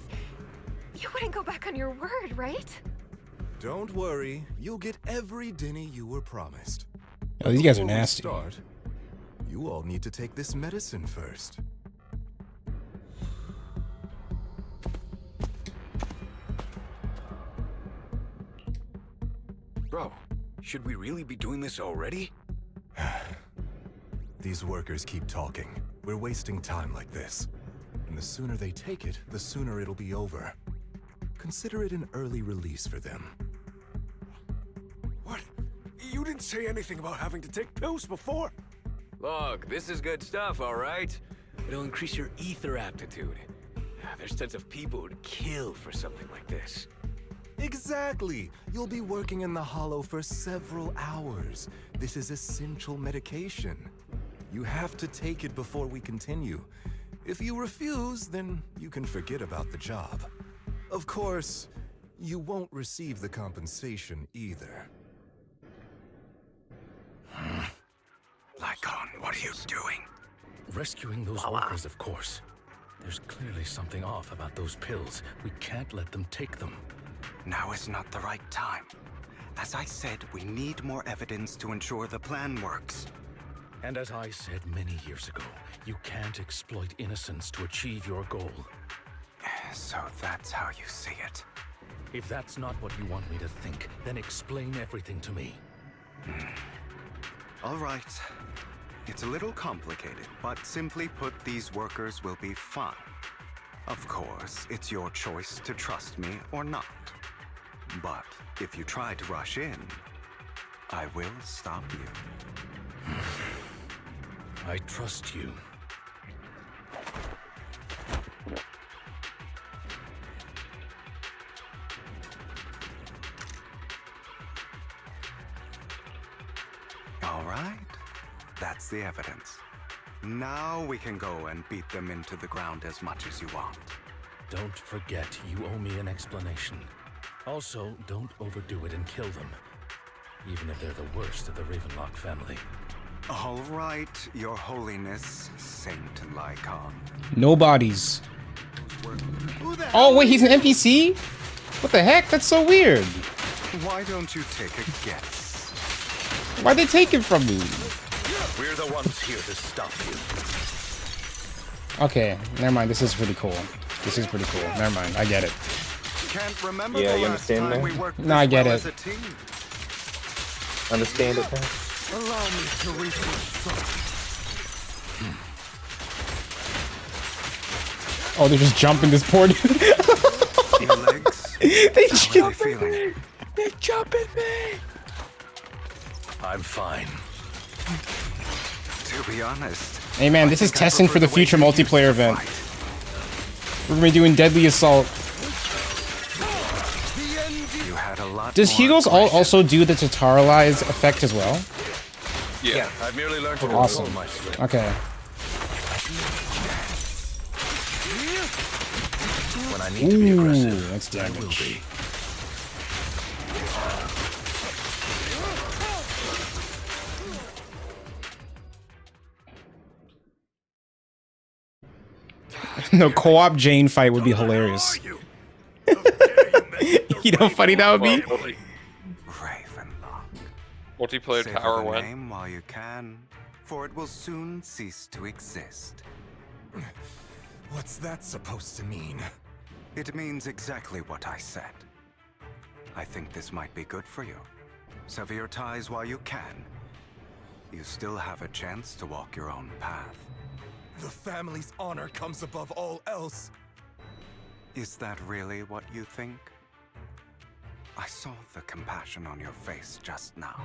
You wouldn't go back on your word, right?
Don't worry, you'll get every denny you were promised.
Oh, these guys are
Before we
nasty.
Start, you all need to take this medicine first.
Bro, should we really be doing this already?
These workers keep talking. We're wasting time like this. And the sooner they take it, the sooner it'll be over. Consider it an early release for them.
What? You didn't say anything about having to take pills before.
Look, this is good stuff, all right? It'll increase your ether aptitude. There's tons of people who'd kill for something like this.
Exactly! You'll be working in the Hollow for several hours. This is essential medication. You have to take it before we continue.
If you refuse, then you can forget about the job. Of course, you won't receive the compensation either.
Lycon, what are you doing?
Rescuing those workers, of course. There's clearly something off about those pills. We can't let them take them.
Now is not the right time. As I said, we need more evidence to ensure the plan works.
And as I said many years ago, you can't exploit innocence to achieve your goal.
So that's how you see it.
If that's not what you want me to think, then explain everything to me.
All right. It's a little complicated, but simply put, these workers will be fine. Of course, it's your choice to trust me or not. But if you try to rush in, I will stop you.
I trust you.
All right. That's the evidence. Now we can go and beat them into the ground as much as you want.
Don't forget, you owe me an explanation. Also, don't overdo it and kill them. Even if they're the worst of the Ravenlock family.
All right, Your Holiness, Saint Lycon.
No bodies. Oh, wait, he's an NPC? What the heck? That's so weird.
Why don't you take a guess?
Why'd they take it from me?
We're the ones here to stop you.
Okay, never mind. This is pretty cool. This is pretty cool. Never mind. I get it.
Can't remember
Yeah,
the
you
last
understand
time
that?
we worked
No, I
this
get
well
it.
as a team.
Understand it, huh?
Allow me to reach your soul.
Oh, they're just jumping this poor dude.
Your legs?
They
How are
jump
they feeling?
They jump at me.
I'm fine.
To be honest,
Hey man, this is testing for the future multiplayer event. We're gonna be doing Deadly Assault.
you had a lot
Does
more
Hugo's also do the tutorialize effect as well?
Yeah.
I've merely learned to
Awesome.
control my strength.
Okay.
When I need to be aggressive,
Ooh, that's
I will
damage.
be.
No, co-op Jane fight would be hilarious. You know how funny that would be?
Multiplayer
Savor
tower
the
win.
name while you can, for it will soon cease to exist.
What's that supposed to mean?
It means exactly what I said. I think this might be good for you. Sever your ties while you can. You still have a chance to walk your own path.
The family's honor comes above all else.
Is that really what you think? I saw the compassion on your face just now.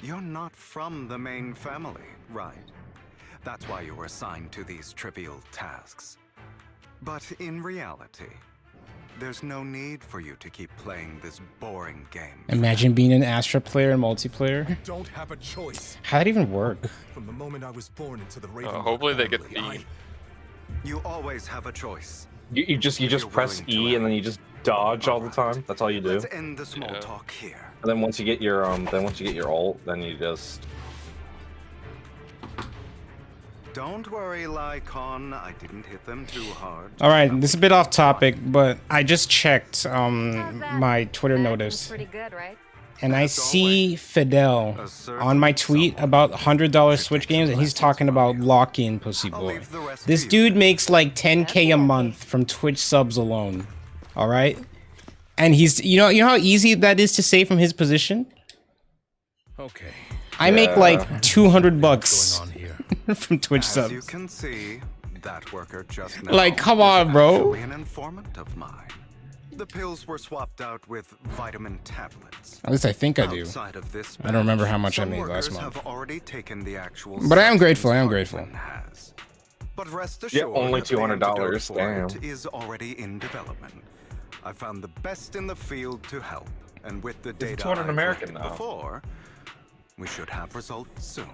You're not from the main family, right? That's why you were assigned to these trivial tasks. But in reality, there's no need for you to keep playing this boring game.
Imagine being an Astra player in multiplayer.
Don't have a choice.
How'd that even work?
From the moment I was born into the Ravenlock
Hopefully they get
family,
the.
You always have a choice.
You just press E and then you just dodge all the time. That's all you do.
Let's end the small talk here.
And then once you get your ult, then you just.
Don't worry, Lycon. I didn't hit them too hard.
All right, this is a bit off topic, but I just checked my Twitter notice,
Pretty good, right?
and I see Fidel on my tweet about $100 Switch games, and he's talking about lock-in Pussy Boy. This dude makes like 10K a month from Twitch subs alone. All right, and he's you know how easy that is to say from his position.
Okay.
I make like 200 bucks from Twitch
As you
subs.
can see, that worker just now
Like, come
was
on, bro.
actually an informant of mine. The pills were swapped out with vitamin tablets.
At least I think I do.
Outside of this
I don't remember how much I
some
made last
workers
month.
have already taken the actual
But I am
substance
grateful. I am
Hartman
grateful.
has. But rest
Yeah,
assured,
only
the
$200.
antidote for it
Damn.
is already in development. I found the best in the field to help, and with the
It's
data
200
I've
American
collected
now.
before, we should have results soon.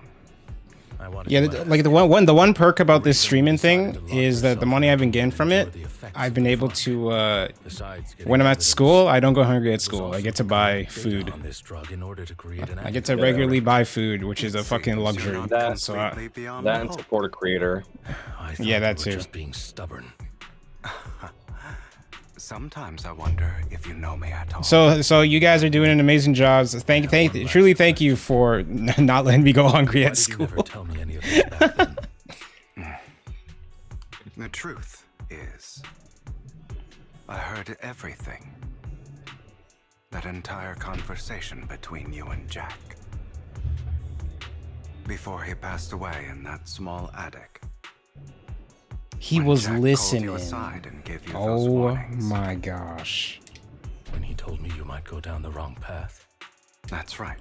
Yeah, like the one perk about this streaming thing is that the money I've been getting from it, I've been able to when I'm at school, I don't go hungry at school. I get to buy food. I get to regularly buy food, which is a fucking luxury.
That,
So
that and support a creator.
Yeah, that too.
Just being stubborn. Sometimes I wonder if you know me at all.
So you guys are doing an amazing job. So truly thank you for not letting me go hungry at school.
Tell me any of this back then? The truth is, I heard everything. That entire conversation between you and Jack. Before he passed away in that small attic.
He was listening. Oh my gosh.
When he told me you might go down the wrong path.
That's right.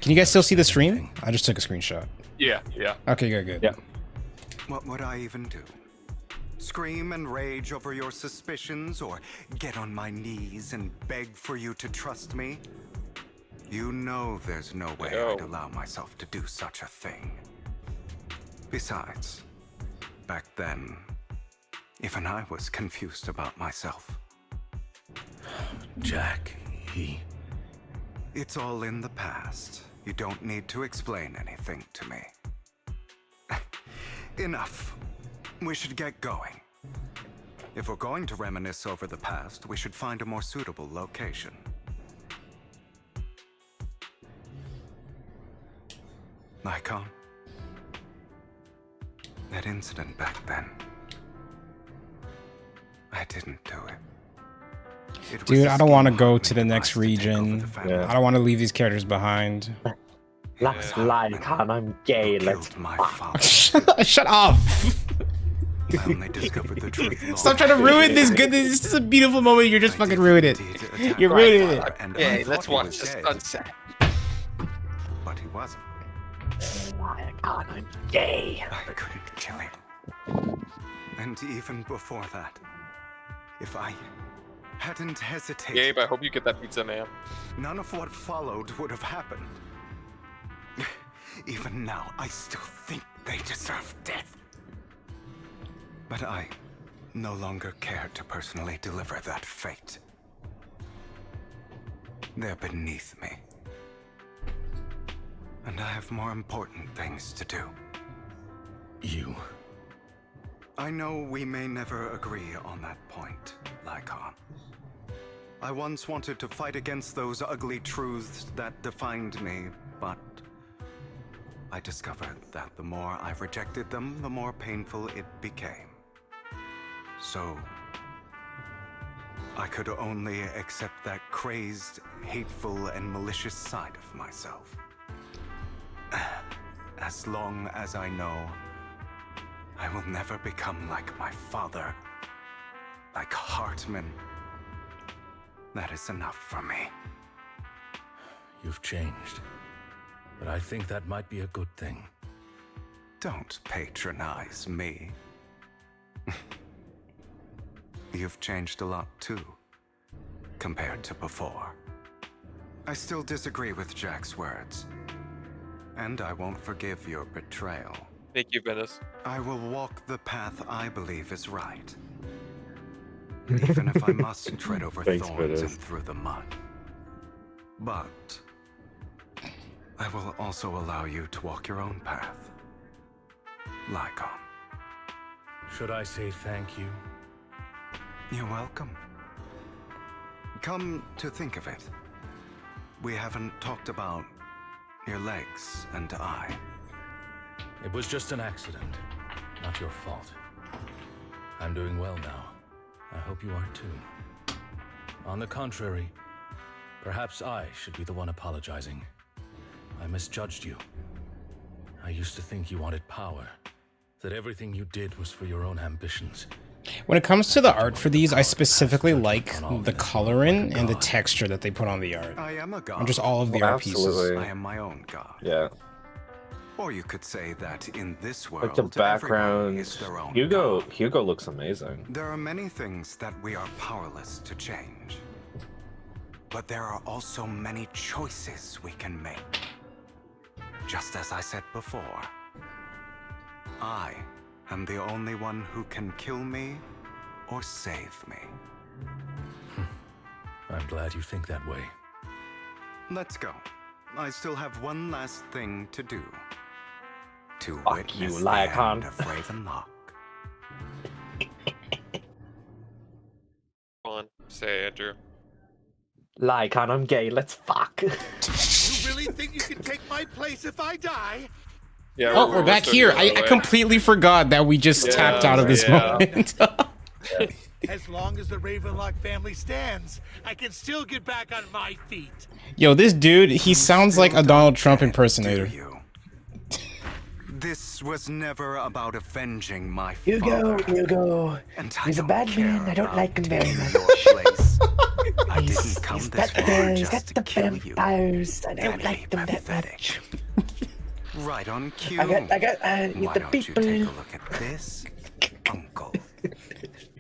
Can you guys still see the stream? I just took a screenshot.
Yeah, yeah.
Okay, good.
Yeah.
What would I even do? Scream and rage over your suspicions, or get on my knees and beg for you to trust me? You know there's no way I'd allow myself to do such a thing. Besides, back then, even I was confused about myself.
Jack, he...
It's all in the past. You don't need to explain anything to me. Enough. We should get going. If we're going to reminisce over the past, we should find a more suitable location. Icon? That incident back then. I didn't do it.
Dude, I don't want to go to the next region. I don't want to leave these characters behind.
Let's lie, Khan. I'm gay. Let's fuck.
Shut up. Stop trying to ruin this good. This is a beautiful moment. You're just fucking ruining it. You're ruining it.
Yeah, let's watch the sunset.
But he wasn't.
Khan, I'm gay.
I couldn't kill him. And even before that, if I hadn't hesitated...
Gabe, I hope you get that pizza, man.
None of what followed would have happened. Even now, I still think they deserve death. But I no longer care to personally deliver that fate. They're beneath me. And I have more important things to do.
You...
I know we may never agree on that point, Lycon. I once wanted to fight against those ugly truths that defined me, but I discovered that the more I rejected them, the more painful it became. So, I could only accept that crazed, hateful, and malicious side of myself. As long as I know I will never become like my father, like Hartman, that is enough for me.
You've changed. But I think that might be a good thing.
Don't patronize me. You've changed a lot too, compared to before. I still disagree with Jack's words. And I won't forgive your betrayal.
Thank you, Venice.
I will walk the path I believe is right. Even if I must tread over thorns and through the mud. But I will also allow you to walk your own path. Lycon.
Should I say thank you?
You're welcome. Come to think of it, we haven't talked about your legs and eye.
It was just an accident, not your fault. I'm doing well now. I hope you are too. On the contrary, perhaps I should be the one apologizing. I misjudged you. I used to think you wanted power, that everything you did was for your own ambitions.
When it comes to the art for these, I specifically like the coloring and the texture that they put on the art.
I am a god.
And just all of the art pieces.
I am my own god.
Yeah.
Or you could say that in this world,
Like the background,
is their own
Hugo looks amazing.
There are many things that we are powerless to change. But there are also many choices we can make. just as I said before. I am the only one who can kill me or save me.
I'm glad you think that way.
Let's go. I still have one last thing to do. To
Fuck
witness
you,
the
Lycon.
end of Ravenlock.
Come on, say it, Andrew.
Lycon, I'm gay. Let's fuck.
You really think you can take my place if I die?
Yeah,
Oh, we're back here. I completely forgot that we just tapped out of this moment.
As long as the Ravenlock family stands, I can still get back on my feet.
Yo, this dude, he sounds like a Donald Trump impersonator.
This was never about avenging my
Hugo,
father.
Hugo.
And
He's a bad man. I don't like him very much.
I didn't come
He's
this
got
far
the,
just to
the
kill you.
vampires. I don't like them that much.
Right on cue.
I got,
Why
the
don't you
people.
take a look at this, Uncle?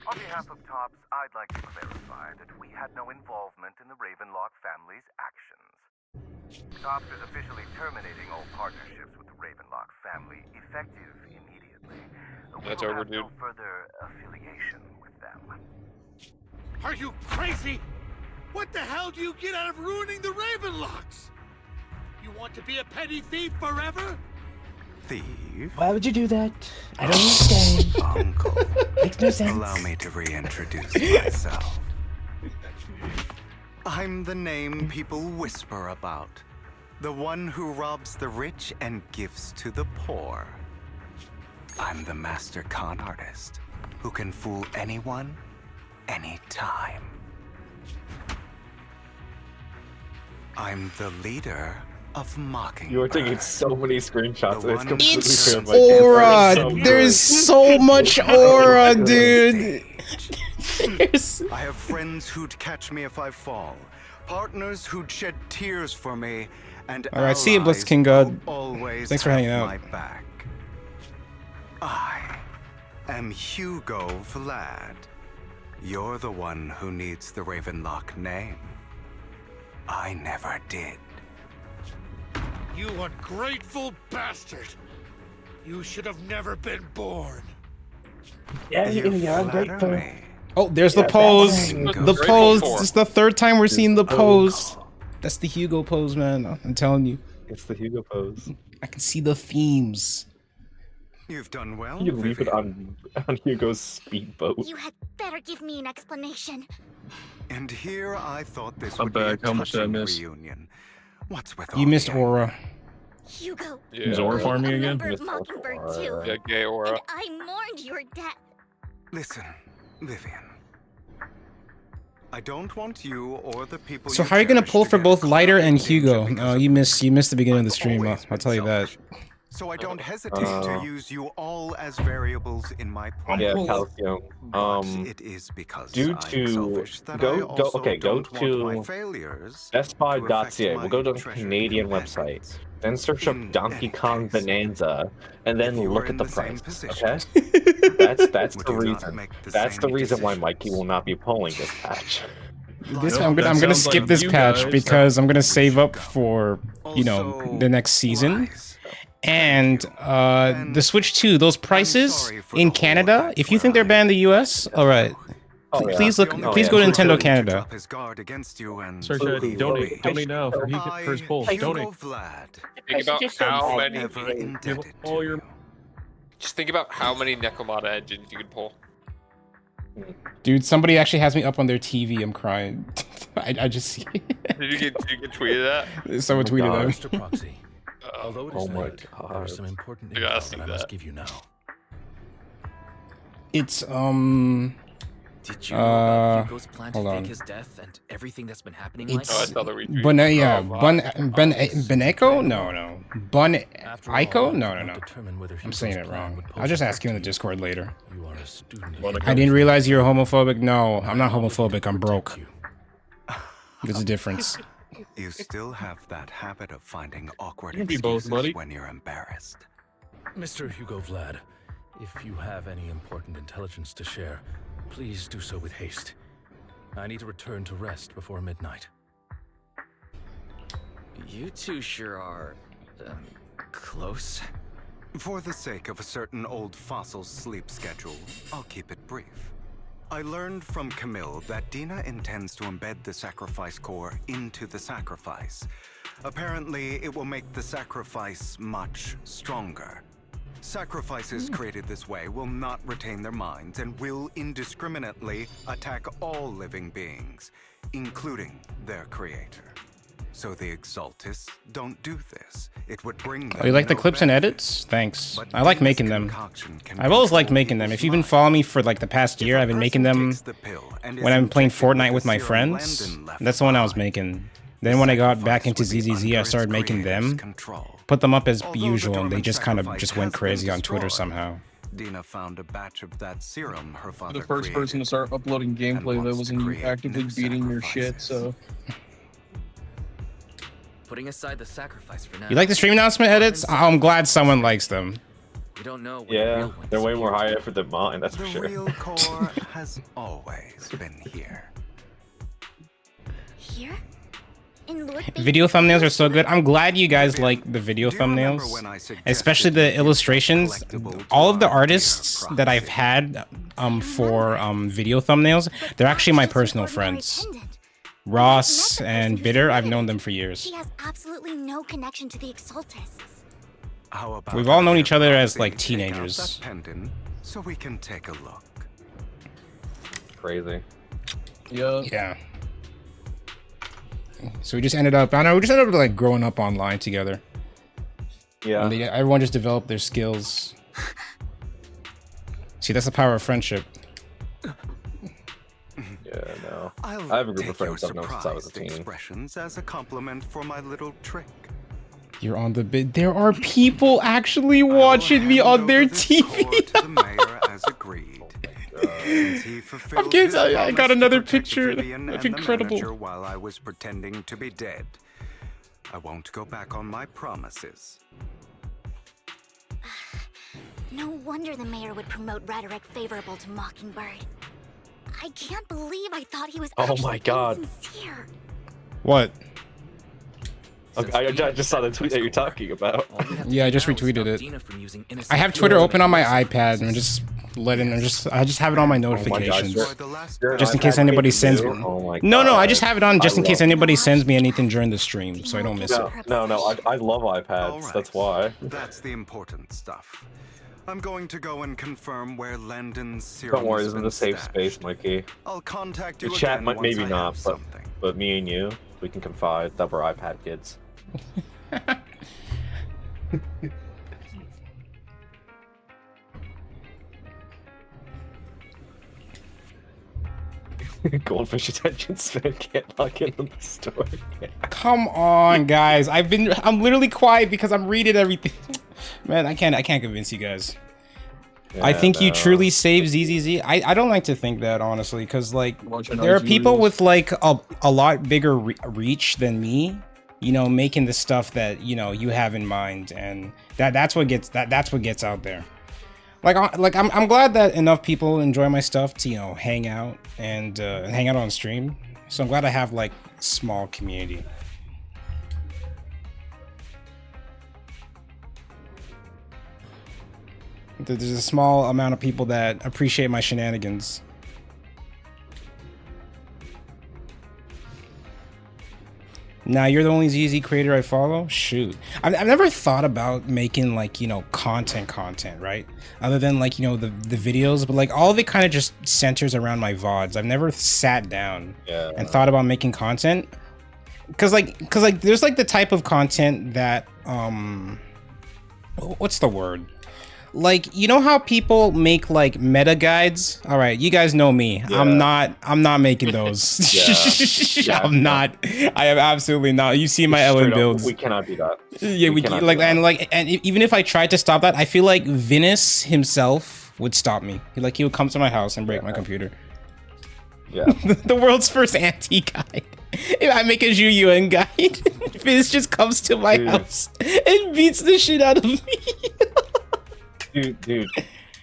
On behalf of Tops, I'd like to clarify that we had no involvement in the Ravenlock family's actions. Tops is officially terminating all partnerships with the Ravenlock family, effective immediately.
That's
we will
over,
have no
dude.
further affiliation with them.
Are you crazy? What the hell do you get out of ruining the Ravenlocks? You want to be a petty thief forever?
Thief?
Why would you do that? I don't understand.
Uncle.
Makes no sense.
Allow me to reintroduce myself. I'm the name people whisper about. The one who robs the rich and gives to the poor. I'm the master con artist who can fool anyone, anytime. I'm the leader of Mockingbird.
You are taking so many screenshots. It's completely
It's
fair, but
aura.
so good.
There's so much aura, dude.
I have friends who'd catch me if I fall, partners who'd shed tears for me, and
All right, see you, Blitz
allies
King God.
who always
Thanks for hanging
have
out.
my back. I am Hugo Vlad. You're the one who needs the Ravenlock name. I never did.
You ungrateful bastard! You should have never been born.
Yeah, you're ungrateful.
Oh, there's the pose. The pose. This is the third time we're seeing the pose. That's the Hugo pose, man. I'm telling you.
It's the Hugo pose.
I can see the themes.
You've done well.
You leave it on Hugo's speedboat.
You had better give me an explanation.
And here I thought this
I'm
would be
back.
a
How much did I
touching
miss?
reunion. What's with
You
all
missed
the
aura.
Hugo.
Is aura farming again?
Member of Mockingbird too.
Yeah, gay aura.
And I mourned your death.
Listen, Vivian. I don't want you or the people.
So how are you gonna pull for both Lighter and Hugo? Oh, you missed the beginning of the stream. I'll tell you that.
So I don't hesitate to use you all as variables in my plan.
Yeah, calcium.
It is because
due
I'm
to
selfish that I
go
also
go
don't want my
to
failures
s5.ca. We'll go to the
treasured
Canadian website, then search up Donkey Kong Bonanza, and then look at the price. Okay, that's the reason. That's the reason why Mikey will not be pulling this patch.
I'm gonna skip this patch because I'm gonna save up for the next season. And the Switch 2, those prices in Canada, if you think they're banned in the US, all right. Please go to Nintendo Canada.
Search donate now for his poll. Donate.
Think about how many.
All your.
Just think about how many Necromata engines you could pull.
Dude, somebody actually has me up on their TV. I'm crying. I just see.
Did you get tweeted that?
Someone tweeted that.
Mr. Proxy, although it is late, there are some important info that I must give you now.
It's
Did you know about Hugo's plan to
hold
fake
on.
his death and everything that's been happening
It's
lately?
Beneco? No. Ico? No. I'm saying it wrong. I'll just ask you in the Discord later. I didn't realize you're homophobic. No, I'm not homophobic. I'm broke. There's a difference.
You still have that habit of finding awkward
You can be both,
excuses
buddy.
when you're embarrassed.
Mr. Hugo Vlad, if you have any important intelligence to share, please do so with haste. I need to return to rest before midnight.
You two sure are
close.
For the sake of a certain old fossil's sleep schedule, I'll keep it brief. I learned from Camille that Dina intends to embed the sacrifice core into the sacrifice. Apparently, it will make the sacrifice much stronger. Sacrifices created this way will not retain their minds and will indiscriminately attack all living beings, including their creator. So the Exaltists don't do this. It would bring them
Oh, you like the
no
clips and
benefit.
edits? Thanks. I like making them. I've always liked making them. If you've been following me for like the past year, I've been making them when I'm playing Fortnite with my friends. That's the one I was making. Then when I got back into ZZZ, I started making them. Put them up as usual, and they just kind of just went crazy on Twitter somehow.
Dina found a batch of that serum her father
The first person to start uploading gameplay that wasn't you actively beating your shit, so.
Putting aside the sacrifice for now.
You like the stream announcement edits? I'm glad someone likes them.
We don't know what
Yeah, they're way more high effort than mine, that's for
The
sure.
real core has always been here.
Here? In Lord
Video thumbnails are so good. I'm glad you guys like the video thumbnails, especially the illustrations. All of the artists that I've had for video thumbnails, they're actually my personal friends. Ross and Bitter, I've known them for years.
He has absolutely no connection to the Exaltists.
How about
We've all known each other as like
take out
teenagers.
that pendant so we can take a look.
Crazy.
Yeah.
Yeah. So we just ended up, I don't know, we just ended up like growing up online together.
Yeah.
And everyone just developed their skills. See, that's the power of friendship.
Yeah, no.
I'll
I have a group
take
of friends
your
I've known since I was a
surprised
teen.
expressions as a compliment for my little trick.
You're on the bid. There are people actually watching me on their TV.
As agreed. Since he
I'm
fulfilled
kidding.
his
I
promise
got
to
another
protect
picture.
Vivian
That's
and the
incredible.
manager while I was pretending to be dead. I won't go back on my promises.
No wonder the mayor would promote rhetoric favorable to Mockingbird. I can't believe I thought he was
Oh
actually
my god.
sincere.
What?
Okay, I just saw the tweet that you're talking about.
Yeah, I just retweeted it. I have Twitter open on my iPad and just I just have it on my notifications. Just in case anybody sends me. No, I just have it on just in case anybody sends me anything during the stream, so I don't miss it.
No, I love iPads. That's why.
That's the important stuff. I'm going to go and confirm where Landon's serum
Don't worry,
has
this is
been
a safe
stashed.
space, Mikey.
I'll contact
The
you
chat
again
might
once
maybe
I
not,
have
but me and you, we can confide that we're iPad kids. Goldfish attention span can't log in on the store.
Come on, guys. I'm literally quiet because I'm reading everything. Man, I can't convince you guys. I think you truly save ZZZ. I don't like to think that, honestly, because like there are people with like a lot bigger reach than me, you know, making the stuff that, you know, you have in mind, and that's what gets out there. Like I'm glad that enough people enjoy my stuff to, you know, hang out and hang out on stream. So I'm glad I have like a small community. There's a small amount of people that appreciate my shenanigans. Now you're the only ZZ creator I follow? Shoot. I've never thought about making like, you know, content, right? Other than like, you know, the videos, but like all of it kind of just centers around my VODs. I've never sat down and thought about making content. Cause like there's like the type of content that, what's the word? Like, you know how people make like meta guides? All right, you guys know me. Yeah. I'm not making those. I'm not. I am absolutely not. You see my Ellen builds.
We cannot do that.
Yeah, we like and even if I tried to stop that, I feel like Venus himself would stop me. He would come to my house and break my computer.
Yeah.
The world's first anti-guide. If I make a Zhu guide, Venus just comes to my house and beats the shit out of me.
Dude,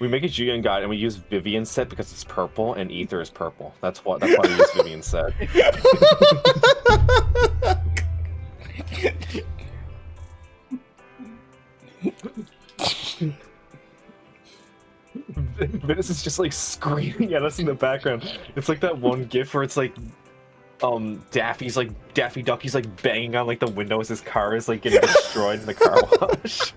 we make a Julian guide and we use Vivian's set because it's purple and Ether is purple. That's why we use Vivian's set. Alice is just like screaming at us in the background. It's like that one gif where it's like Daffy Ducky's like banging on like the window as his car is like getting destroyed in the car wash.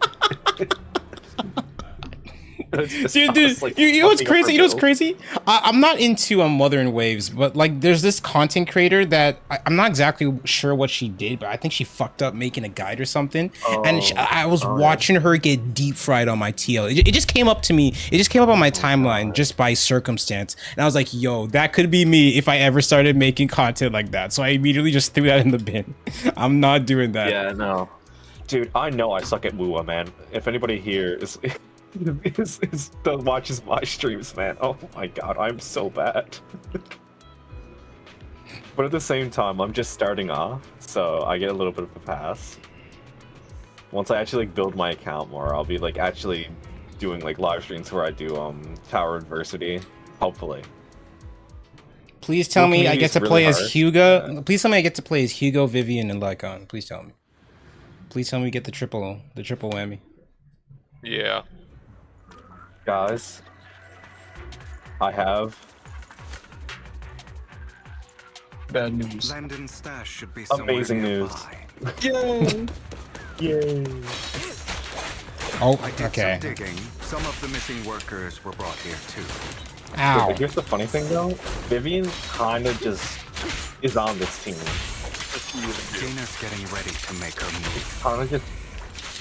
Dude,
like,
you know what's
pumping up
crazy?
her
You know what's
gills.
crazy? I'm not into Wuthering Waves, but like there's this content creator that I'm not exactly sure what she did, but I think she fucked up making a guide or something. And I was watching her get deep fried on my TL. It just came up to me. It just came up on my timeline just by circumstance. And I was like, yo, that could be me if I ever started making content like that. So I immediately just threw that in the bin. I'm not doing that.
Yeah, no. Dude, I know I suck at Wua, man. If anybody here is that watches my streams, man, oh my god, I'm so bad. But at the same time, I'm just starting off, so I get a little bit of a pass. Once I actually like build my account more, I'll be like actually doing like live streams where I do Tower Adversity, hopefully.
Please tell me I get to play as
hard.
Hugo. Please tell me I get to play as Hugo, Vivian, and Lycon. Please tell me. Please tell me we get the triple whammy.
Yeah.
Guys, I have
bad news.
Landon's stash should be
amazing news.
Yay!
Yay!
Oh,
I did
okay.
some digging. Some of the missing workers were brought here too.
Ow.
But here's the funny thing though, Vivian kind of just is on this team.
Dina's getting ready to make her move.
Kind of just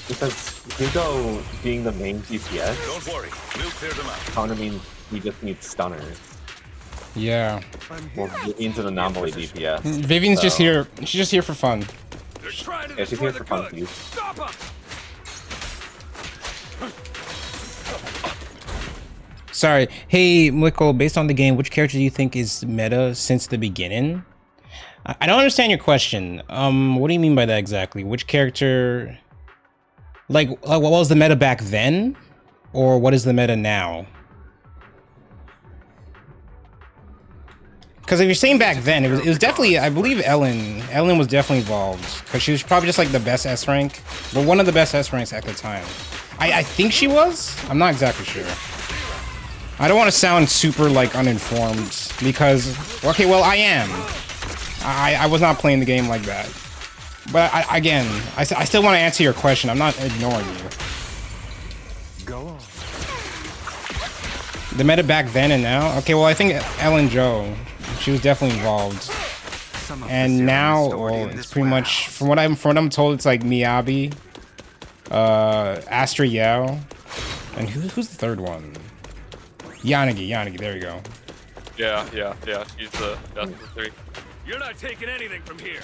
because Hugo being the main DPS.
Don't worry, we'll clear them out.
Kind of means he just needs stunners.
Yeah.
Well, Vivian's an anomaly DPS.
Vivian's just here. She's just here for fun.
Yeah, she's here for fun, dude.
Sorry. Hey, Michael, based on the game, which character do you think is meta since the beginning? I don't understand your question. What do you mean by that exactly? Which character... Like what was the meta back then? Or what is the meta now? Because if you're saying back then, it was definitely, I believe Ellen was definitely involved. Because she was probably just like the best S rank. But one of the best S ranks at the time. I think she was? I'm not exactly sure. I don't want to sound super like uninformed. Because, okay, well I am. I was not playing the game like that. But I still want to answer your question. I'm not ignoring you.
Go on.
The meta back then and now? Okay, well I think Ellen Joe, she was definitely involved. And now, well, it's pretty much from what I'm told, it's like Miyabi, Astra Yao, and who's the third one? Yanagi, there you go.
Yeah. He's the best of the three.
You're not taking anything from here.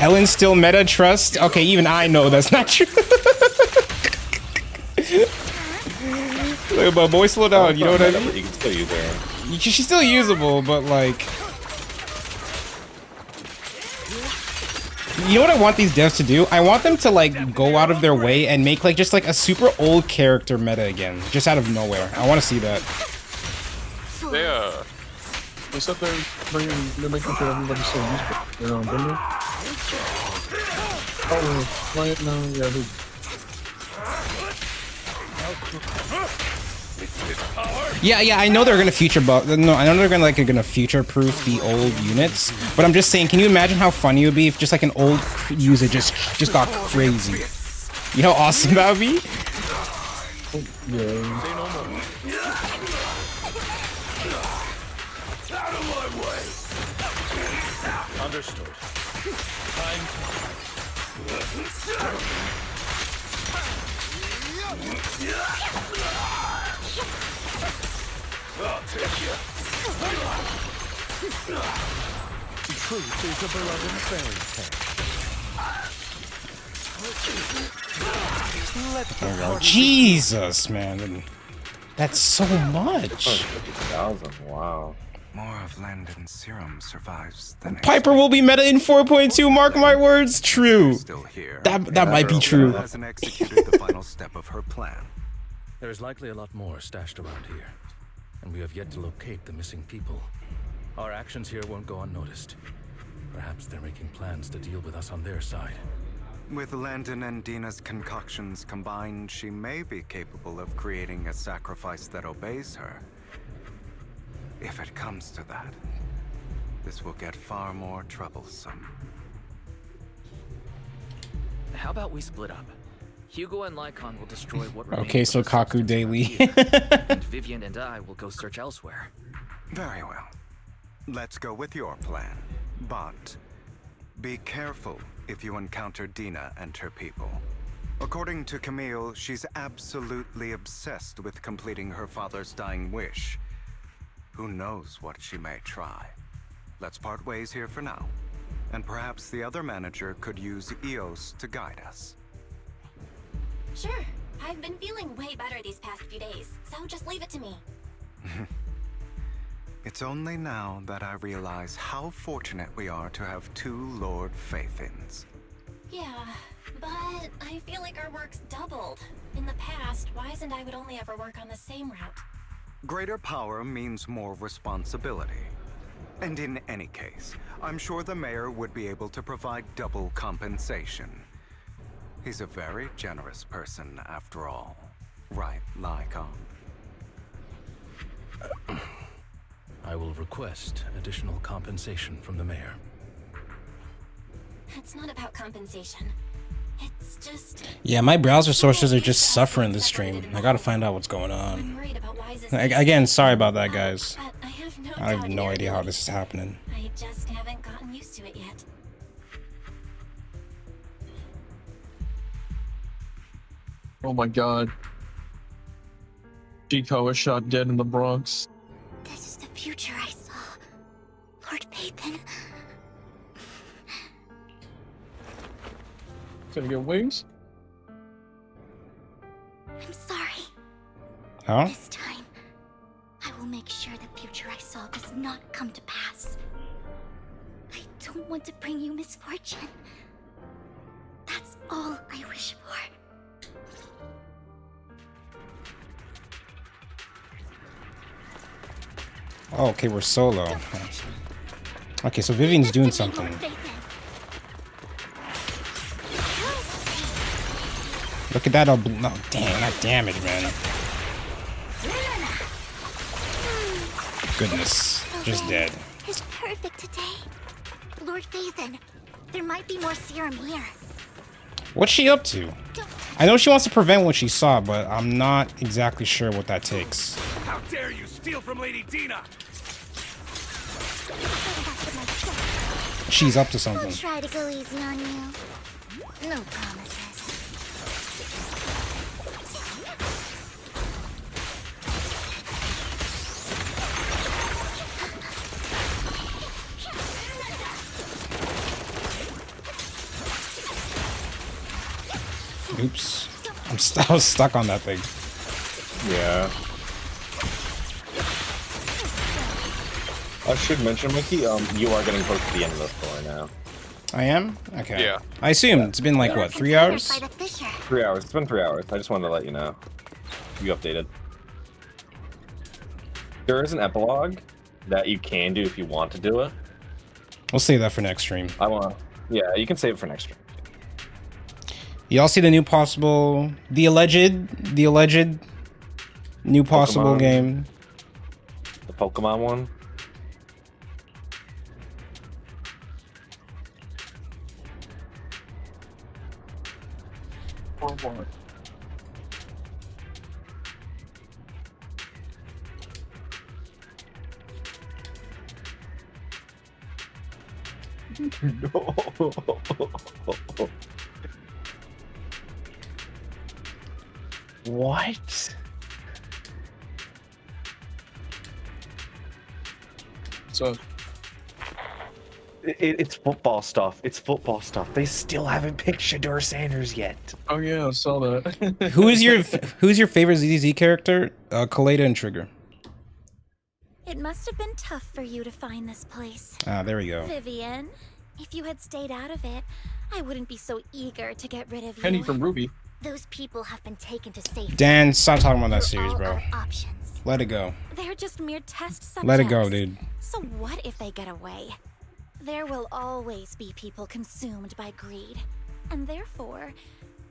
Ellen still meta trust? Okay, even I know that's not true. Look, but boy, slow down. You know what I mean?
You can still use her.
She's still usable, but like, you know what I want these devs to do? I want them to like go out of their way and make like just like a super old character meta again, just out of nowhere. I want to see that.
Yeah.
They said they're making sure everybody's so useful. They're on Bender. Oh, right now, yeah, who?
Yeah, I know they're gonna I know they're gonna future-proof the old units, but I'm just saying, can you imagine how funny it would be if just like an old user just got crazy? You know how awesome that would be?
Yeah.
Out of my way. Understood. I'll take you.
The truth is a beloved fairy tale. Let
There we go. Jesus, man. That's so much.
50,000, wow.
More of Landon's serum survives than
Piper will be meta in 4.2, mark my words. True.
still here.
That might be true.
Hasn't executed the final step of her plan.
There is likely a lot more stashed around here, and we have yet to locate the missing people. Our actions here won't go unnoticed. Perhaps they're making plans to deal with us on their side.
With Landon and Dina's concoctions combined, she may be capable of creating a sacrifice that obeys her. If it comes to that, this will get far more troublesome.
How about we split up? Hugo and Lycon will destroy what remains.
Okay, so
of the
Kaku
substance
Daily.
around here, and Vivian and I will go search elsewhere.
Very well. Let's go with your plan. But be careful if you encounter Dina and her people. According to Camille, she's absolutely obsessed with completing her father's dying wish. Who knows what she may try? Let's part ways here for now. And perhaps the other manager could use EOS to guide us.
Sure. I've been feeling way better these past few days, so just leave it to me.
It's only now that I realize how fortunate we are to have two Lord Faithins.
Yeah, but I feel like our work's doubled. In the past, Wise and I would only ever work on the same route.
Greater power means more responsibility. And in any case, I'm sure the mayor would be able to provide double compensation. He's a very generous person, after all. Right, Lycon?
I will request additional compensation from the mayor.
It's not about compensation. It's just...
Yeah, my browser sources are just suffering this stream. I gotta find out what's going on. Again, sorry about that, guys. I have no idea how this is happening.
I just haven't gotten used to it yet.
Oh my god. Chico was shot dead in the Bronx.
This is the future I saw. Lord Payton.
Gonna get wings?
I'm sorry.
Huh?
This time, I will make sure the future I saw does not come to pass. I don't want to bring you misfortune. That's all I wish for.
Oh, okay, we're solo. Okay, so Vivian's doing something. Look at that. Oh, damn, that damage, man. Goodness, just dead.
Is perfect today. Lord Payton, there might be more serum here.
What's she up to? I know she wants to prevent what she saw, but I'm not exactly sure what that takes.
How dare you steal from Lady Dina?
She's up to something.
I'll try to go easy on you. No promises.
Oops. I was stuck on that thing.
Yeah. I should mention, Mickey, you are getting close to the end of the story now.
I am? Okay.
Yeah.
I assume it's been like, what, 3 hours?
3 hours. It's been 3 hours. I just wanted to let you know. You updated. There is an epilogue that you can do if you want to do it.
We'll save that for next stream.
Yeah, you can save it for next stream.
Y'all see the new possible, the alleged new possible
Pokemon.
game?
The Pokemon one?
Or what?
What?
So
it's football stuff. It's football stuff. They still haven't picked Shador Sanders yet.
Oh yeah, I saw that.
Who's your favorite ZZ character? Kaleda and Trigger.
It must have been tough for you to find this place.
Ah, there we go.
Vivian, if you had stayed out of it, I wouldn't be so eager to get rid of you.
Penny from Ruby.
Those people have been taken to safety.
Dan, stop talking about that series,
all
bro.
our options.
Let it go.
They're just mere test subjects.
Let it go, dude.
So what if they get away? There will always be people consumed by greed.
and therefore,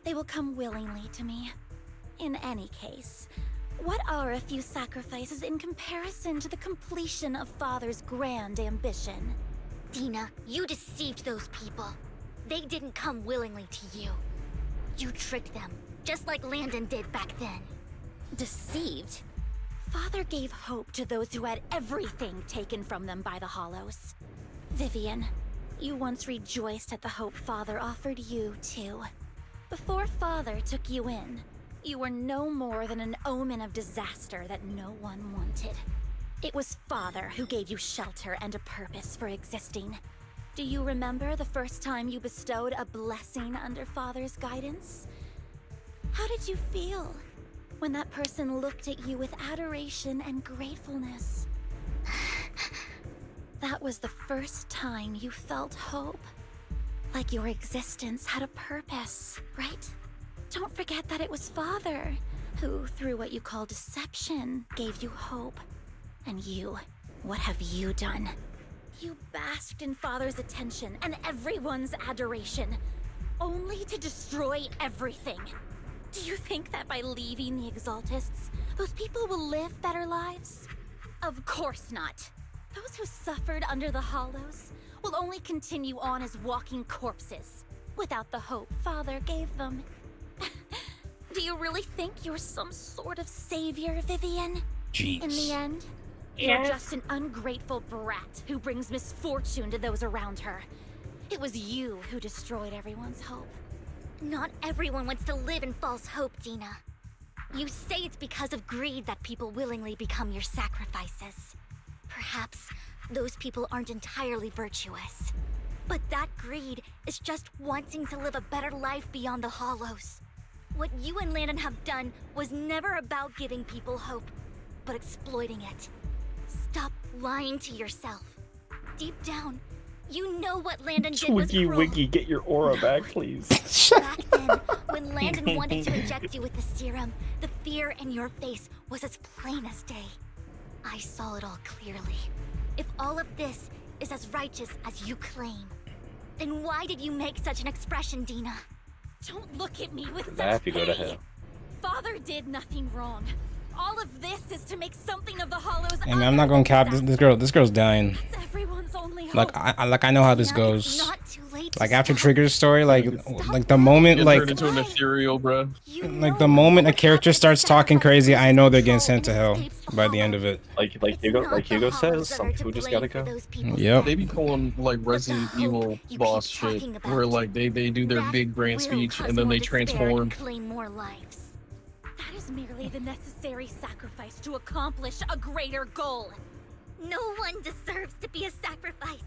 they will come willingly to me. In any case, what are a few sacrifices in comparison to the completion of Father's grand ambition?
Dina, you deceived those people. They didn't come willingly to you. You tricked them, just like Landon did back then.
Deceived? Father gave hope to those who had everything taken from them by the Hollows. Vivian, you once rejoiced at the hope Father offered you, too. Before Father took you in, you were no more than an omen of disaster that no one wanted. It was Father who gave you shelter and a purpose for existing. Do you remember the first time you bestowed a blessing under Father's guidance? How did you feel when that person looked at you with adoration and gratefulness? That was the first time you felt hope. Like your existence had a purpose, right? Don't forget that it was Father who, through what you call deception, gave you hope. And you, what have you done? You basked in Father's attention and everyone's adoration, only to destroy everything. Do you think that by leaving the Exaltists, those people will live better lives? Of course not. Those who suffered under the Hollows will only continue on as walking corpses, without the hope Father gave them. Do you really think you're some sort of savior, Vivian?
Jeez.
In the end,
Yes.
you're just an ungrateful brat who brings misfortune to those around her. It was you who destroyed everyone's hope.
Not everyone wants to live in false hope, Dina. You say it's because of greed that people willingly become your sacrifices. Perhaps those people aren't entirely virtuous. But that greed is just wanting to live a better life beyond the Hollows. What you and Landon have done was never about giving people hope, but exploiting it. Stop lying to yourself. Deep down, you know what Landon did was
Twiggy
cruel.
Wiggy, get your aura back, please.
Back then, when Landon wanted to inject you with the serum, the fear in your face was as plain as day. I saw it all clearly. If all of this is as righteous as you claim, then why did you make such an expression, Dina?
Don't look at me with
I have
such
to go to
pity.
hell.
Father did nothing wrong. All of this is to make something of the Hollows.
Hey man, I'm not gonna cap this girl's dying.
Everyone's only hope.
Like I know how this goes.
Not too late.
Like after Trigger's story, like the moment
It
like
turned into an ethereal, bro.
the moment a character starts talking crazy, I know they're getting sent to hell by the end of it.
Like Hugo says, some people just gotta go.
Yep.
They be pulling like Resident Evil boss shit, where like they do their big grand speech and then they transform.
Claim more lives. That is merely the necessary sacrifice to accomplish a greater goal.
No one deserves to be a sacrifice.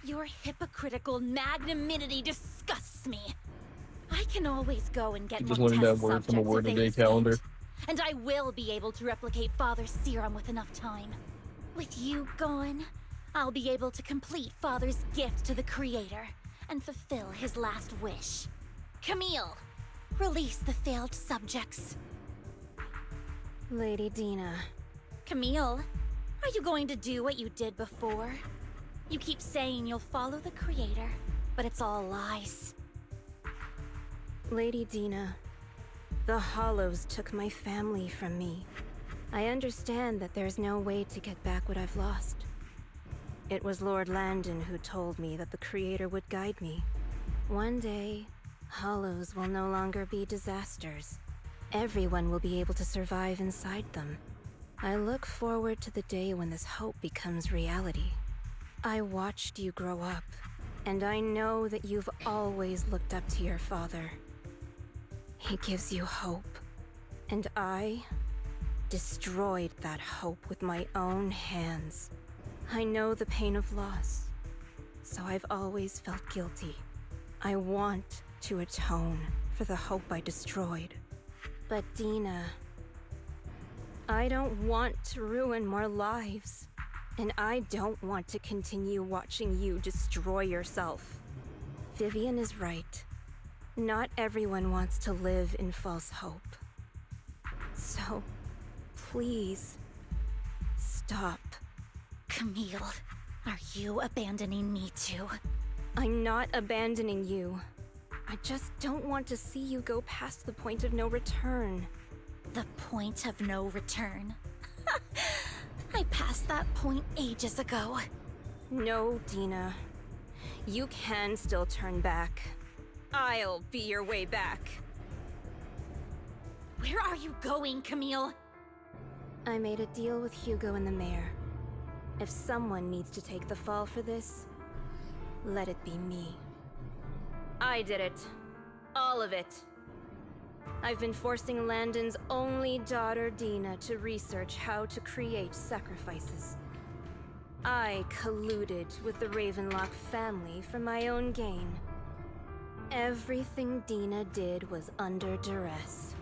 Your hypocritical magnanimity disgusts me. I can always go and get
You just
more
learned that
test
word from a
subjects
word
if
a
they
day
insist.
calendar.
And I will be able to replicate Father's serum with enough time. With you gone, I'll be able to complete Father's gift to the Creator and fulfill his last wish. Camille, release the failed subjects.
Lady Dina.
Camille, are you going to do what you did before? You keep saying you'll follow the Creator, but it's all lies.
Lady Dina, the Hollows took my family from me. I understand that there's no way to get back what I've lost. It was Lord Landon who told me that the Creator would guide me. One day, Hollows will no longer be disasters. Everyone will be able to survive inside them. I look forward to the day when this hope becomes reality. I watched you grow up, and I know that you've always looked up to your father. He gives you hope, and I destroyed that hope with my own hands. I know the pain of loss, so I've always felt guilty. I want to atone for the hope I destroyed. But Dina, I don't want to ruin more lives, and I don't want to continue watching you destroy yourself. Vivian is right. Not everyone wants to live in false hope. So, please, stop.
Camille, are you abandoning me too?
I'm not abandoning you. I just don't want to see you go past the point of no return.
The point of no return? I passed that point ages ago.
No, Dina. You can still turn back. I'll be your way back.
Where are you going, Camille?
I made a deal with Hugo and the mayor. If someone needs to take the fall for this, let it be me. I did it. All of it. I've been forcing Landon's only daughter, Dina, to research how to create sacrifices. I colluded with the Ravenlock family for my own gain. Everything Dina did was under duress.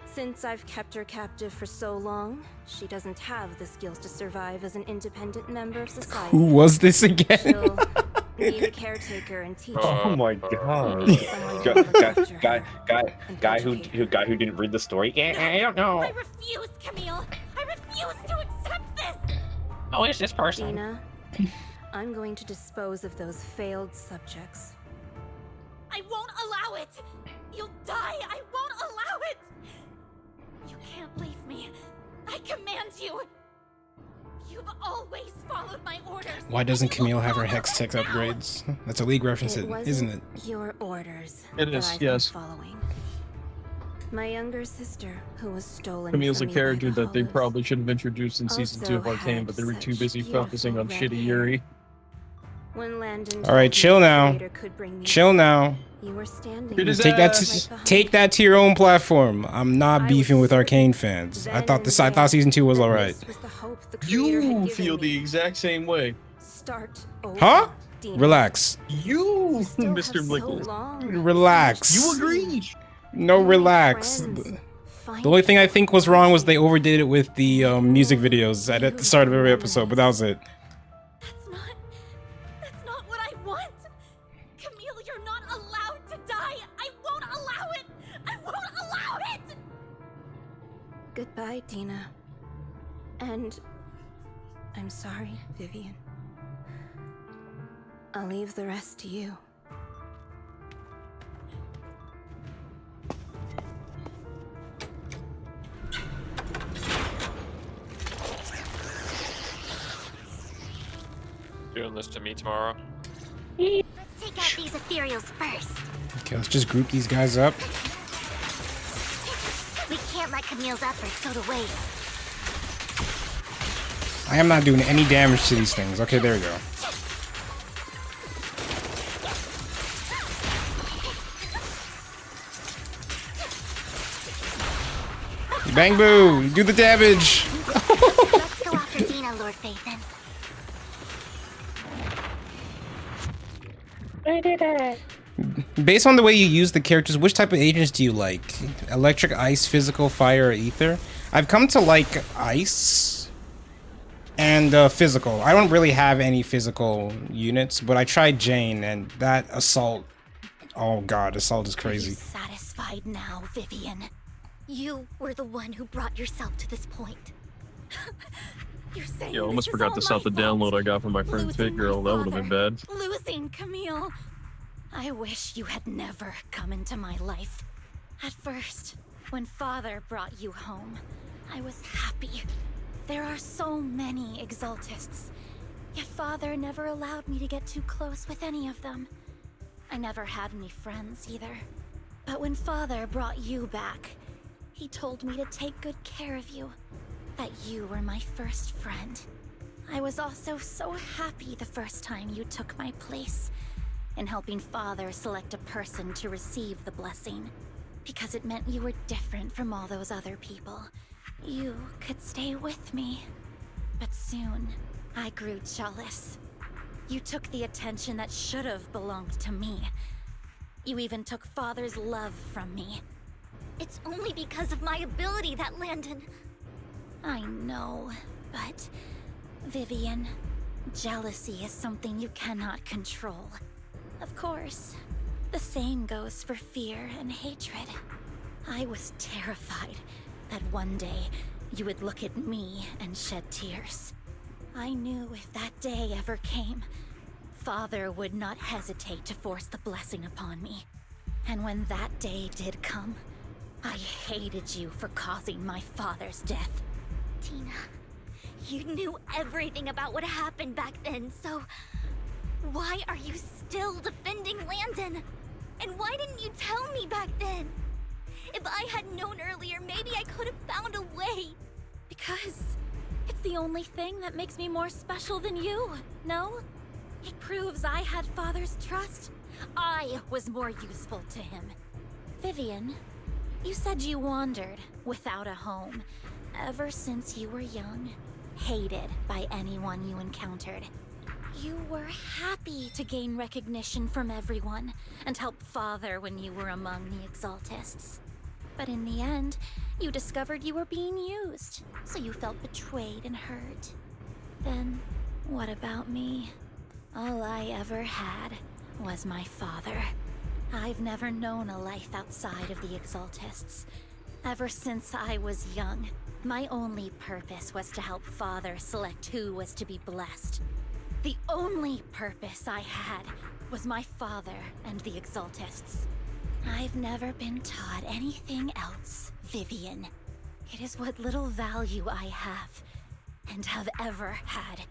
Since I've kept her captive for so long, she doesn't have the skills to survive as an independent member of society.
Who was this again?
She'll need a caretaker and teacher.
Oh my god. guy who didn't read the story? I don't know.
I refuse, Camille! I refuse to accept this!
Oh, it's this person.
Dina, I'm going to dispose of those failed subjects.
I won't allow it! You'll die! I won't allow it! You can't leave me. I command you! You've always followed my orders!
Why doesn't Camille have her hex tech upgrades? That's a League reference, isn't it?
Your orders.
It is, yes.
Following. My younger sister, who was stolen.
Camille's a
from me
character
by the
that they
Hollows,
probably should have introduced in season 2 of
also
Arcane,
had
but they were too
such
busy focusing on
beautiful
shitty
red
Yuri.
When Landon
All right, chill now. Chill now.
You were standing
Take that to your own platform. I'm not beefing with Arcane fans. I thought season 2 was alright.
You feel the exact same way.
Huh? Relax.
You, Mr. Blickle.
Relax.
You agree.
No, relax. The only thing I think was wrong was they overdid it with the music videos at the start of every episode, but that was it.
That's not what I want! Camille, you're not allowed to die! I won't allow it! I won't allow it!
Goodbye, Dina. And I'm sorry, Vivian. I'll leave the rest to you.
Doing this to me tomorrow.
Let's take out these ethereals first.
Okay, let's just group these guys up.
We can't let Camille's efforts go to waste.
I am not doing any damage to these things. Okay, there we go. Bang boo! Do the damage!
Let's go after Dina, Lord Phaethon.
I did it.
Based on the way you use the characters, which type of agents do you like? Electric, ice, physical, fire, or ether? I've come to like ice and physical. I don't really have any physical units, but I tried Jane and that assault. Oh god, assault is crazy.
Are you satisfied now, Vivian? You were the one who brought yourself to this point. You're saying
Yeah, I almost forgot to stop the download I got from my friend Fit Girl. That would have been bad.
Losing Camille. I wish you had never come into my life. At first, when Father brought you home, I was happy. There are so many Exaltists, yet Father never allowed me to get too close with any of them. I never had any friends either. But when Father brought you back, he told me to take good care of you, that you were my first friend. I was also so happy the first time you took my place in helping Father select a person to receive the blessing, because it meant you were different from all those other people. You could stay with me. But soon, I grew jealous. You took the attention that should have belonged to me. You even took Father's love from me. It's only because of my ability that Landon... I know, but... Vivian, jealousy is something you cannot control. Of course, the same goes for fear and hatred. I was terrified that one day you would look at me and shed tears. I knew if that day ever came, father would not hesitate to force the blessing upon me. And when that day did come, I hated you for causing my father's death. Tina, you knew everything about what happened back then, so why are you still defending Landon? And why didn't you tell me back then? If I had known earlier, maybe I could have found a way. Because it's the only thing that makes me more special than you, no? It proves I had Father's trust. I was more useful to him. Vivian, you said you wandered without a home ever since you were young, hated by anyone you encountered. You were happy to gain recognition from everyone and help Father when you were among the Exaltists. But in the end, you discovered you were being used, so you felt betrayed and hurt. Then, what about me? All I ever had was my father. I've never known a life outside of the Exaltists. Ever since I was young, my only purpose was to help Father select who was to be blessed. The only purpose I had was my father and the Exaltists. I've never been taught anything else, Vivian. It is what little value I have, and have ever had.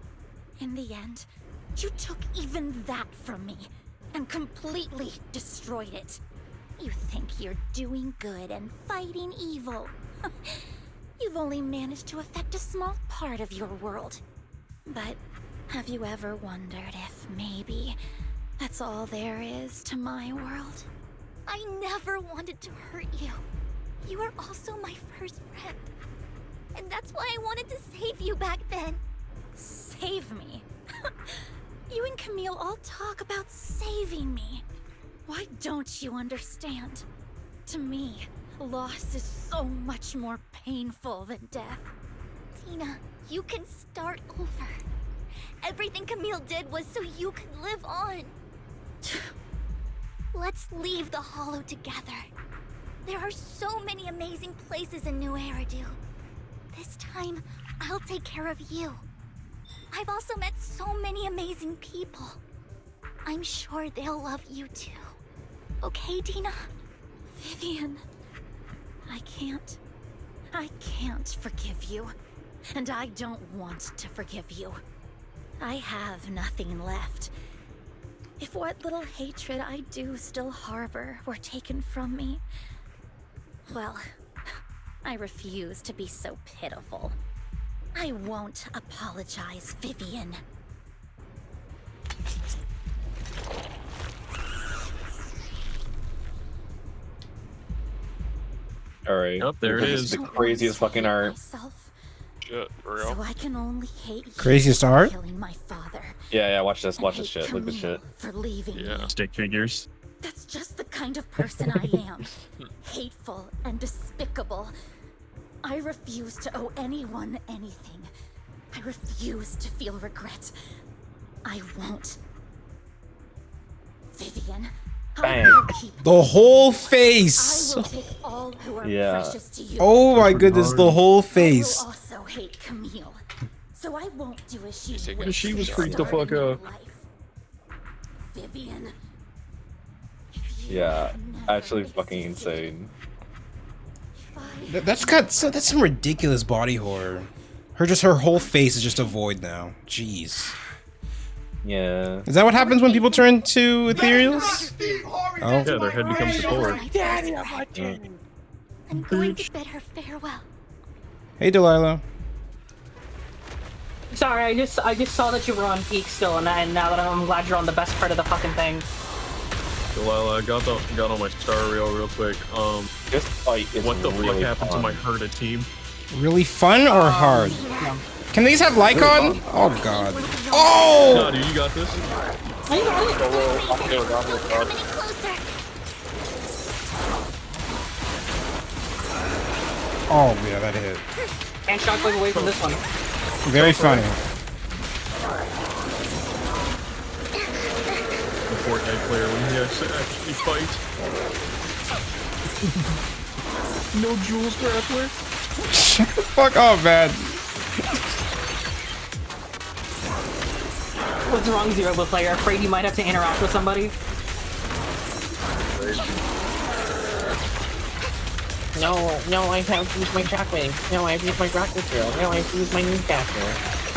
In the end, you took even that from me, and completely destroyed it. You think you're doing good and fighting evil. You've only managed to affect a small part of your world. But have you ever wondered if maybe that's all there is to my world? I never wanted to hurt you. You were also my first friend. And that's why I wanted to save you back then. Save me? You and Camille all talk about saving me. Why don't you understand? To me, loss is so much more painful than death. Tina, you can start over. Everything Camille did was so you could live on. Let's leave the Hollow together. There are so many amazing places in New Eridu. This time, I'll take care of you. I've also met so many amazing people. I'm sure they'll love you too. Okay, Tina? Vivian, I can't forgive you. And I don't want to forgive you. I have nothing left. If what little hatred I do still harbor were taken from me, well, I refuse to be so pitiful. I won't apologize, Vivian.
All right.
Yep, there it is.
The craziest fucking art.
Shit, for real.
So I can only hate you
Craziest
for
art?
killing my father.
Yeah, watch this shit. Look at this shit.
For leaving me.
Stick figures.
That's just the kind of person I am. Hateful and despicable. I refuse to owe anyone anything. I refuse to feel regret. I won't. Vivian,
Bang.
The whole face.
I will take all who are
Yeah.
precious to you.
Oh my goodness, the whole
I
face.
will also hate Camille. So I won't do as she
She was
wishes
freaked the fuck
starting
out.
my life. Vivian.
Yeah, actually fucking insane.
That's some ridiculous body horror. Her whole face is just a void now. Jeez.
Yeah.
Is that what happens when people turn to ethereals? Oh.
Yeah, their head becomes a sword.
I'm going to bid her farewell.
Hey, Delilah.
Sorry, I just saw that you were on peak still, and now that I'm glad you're on the best part of the fucking thing.
Delilah, I got on my star reel real quick.
This fight is
what the
really
fuck happened
fun.
to my Herda team?
Really fun or hard? Can these have Lycon? Oh god. Oh!
No, dude, you got this.
Oh yeah, that hit.
And shockwave away from this one.
Very funny.
The Fortnite player when he actually fight. No Jules grappler.
Shut the fuck up, man.
What's wrong, Zero player? Afraid you might have to interact with somebody?
No, I have to use my shockwave. No, I have to use my rocket drill. No, I have to use my newscaster.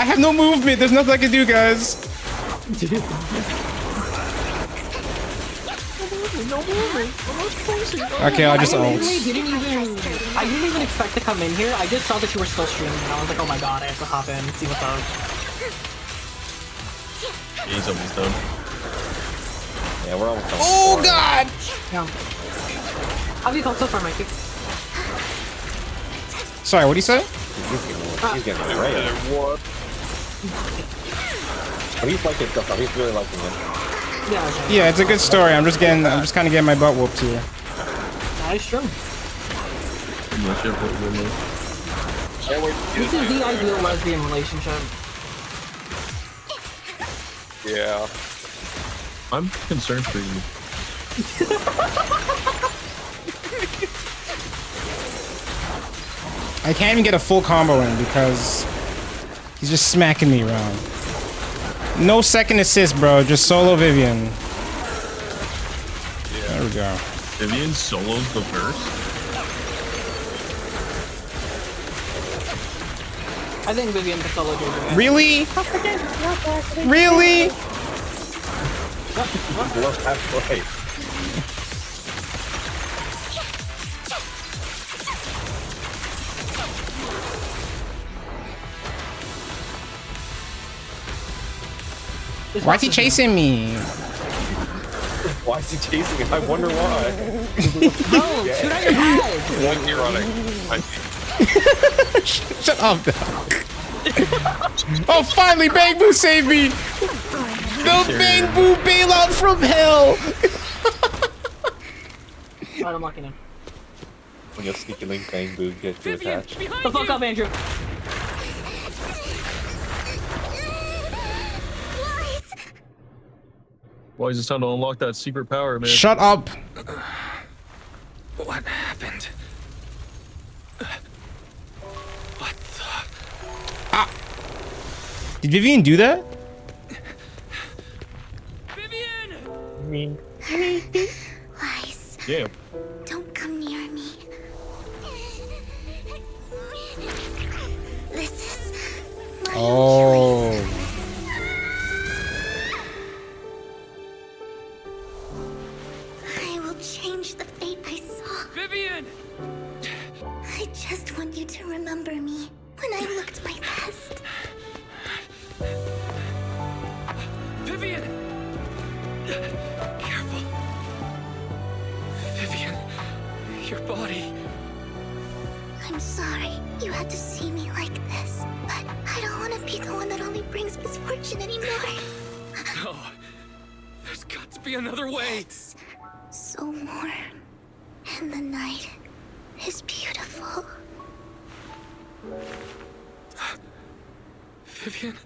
I have no movement. There's nothing I can do, guys.
No movement.
Okay, I'll just ult.
I didn't even expect to come in here. I just saw that you were still streaming, and I was like, oh my god, I have to hop in and see what's up.
He's almost done.
Yeah, we're almost done.
Oh god!
Yeah. How have you felt so far, Mikey?
Sorry, what do you say?
He's getting right. But he's liking it so far. He's really liking it.
Yeah, it's a good story. I'm just kind of getting my butt whooped here.
Nice, true. This is the ideal lesbian relationship.
Yeah.
I'm concerned for you.
I can't even get a full combo in because he's just smacking me around. No second assist, bro. Just solo Vivian.
Yeah.
There we go.
Vivian solos the verse.
I think Vivian can solo Vivian.
Really? Really?
Love halfway.
Why is he chasing me?
Why is he chasing him? I wonder why.
No, shoot at your head.
One you're running.
Shut up, dog. Oh, finally, Bang Boo saved me. The Bang Boo bailout from hell.
Alright, I'm locking in.
When you'll sneaky link Bang Boo get to attach.
The fuck up, Andrew.
Why is it time to unlock that secret power, man?
Shut up.
What happened?
Did Vivian do that?
Lies.
Yeah.
Don't come near me. This is my
Oh.
I will change the fate I saw.
Vivian!
I just want you to remember me when I looked my best.
Vivian! Careful. Vivian, your body.
I'm sorry you had to see me like this, but I don't want to be the one that only brings misfortune anymore.
No. There's got to be another way.
It's so warm, and the night is beautiful.
Vivian?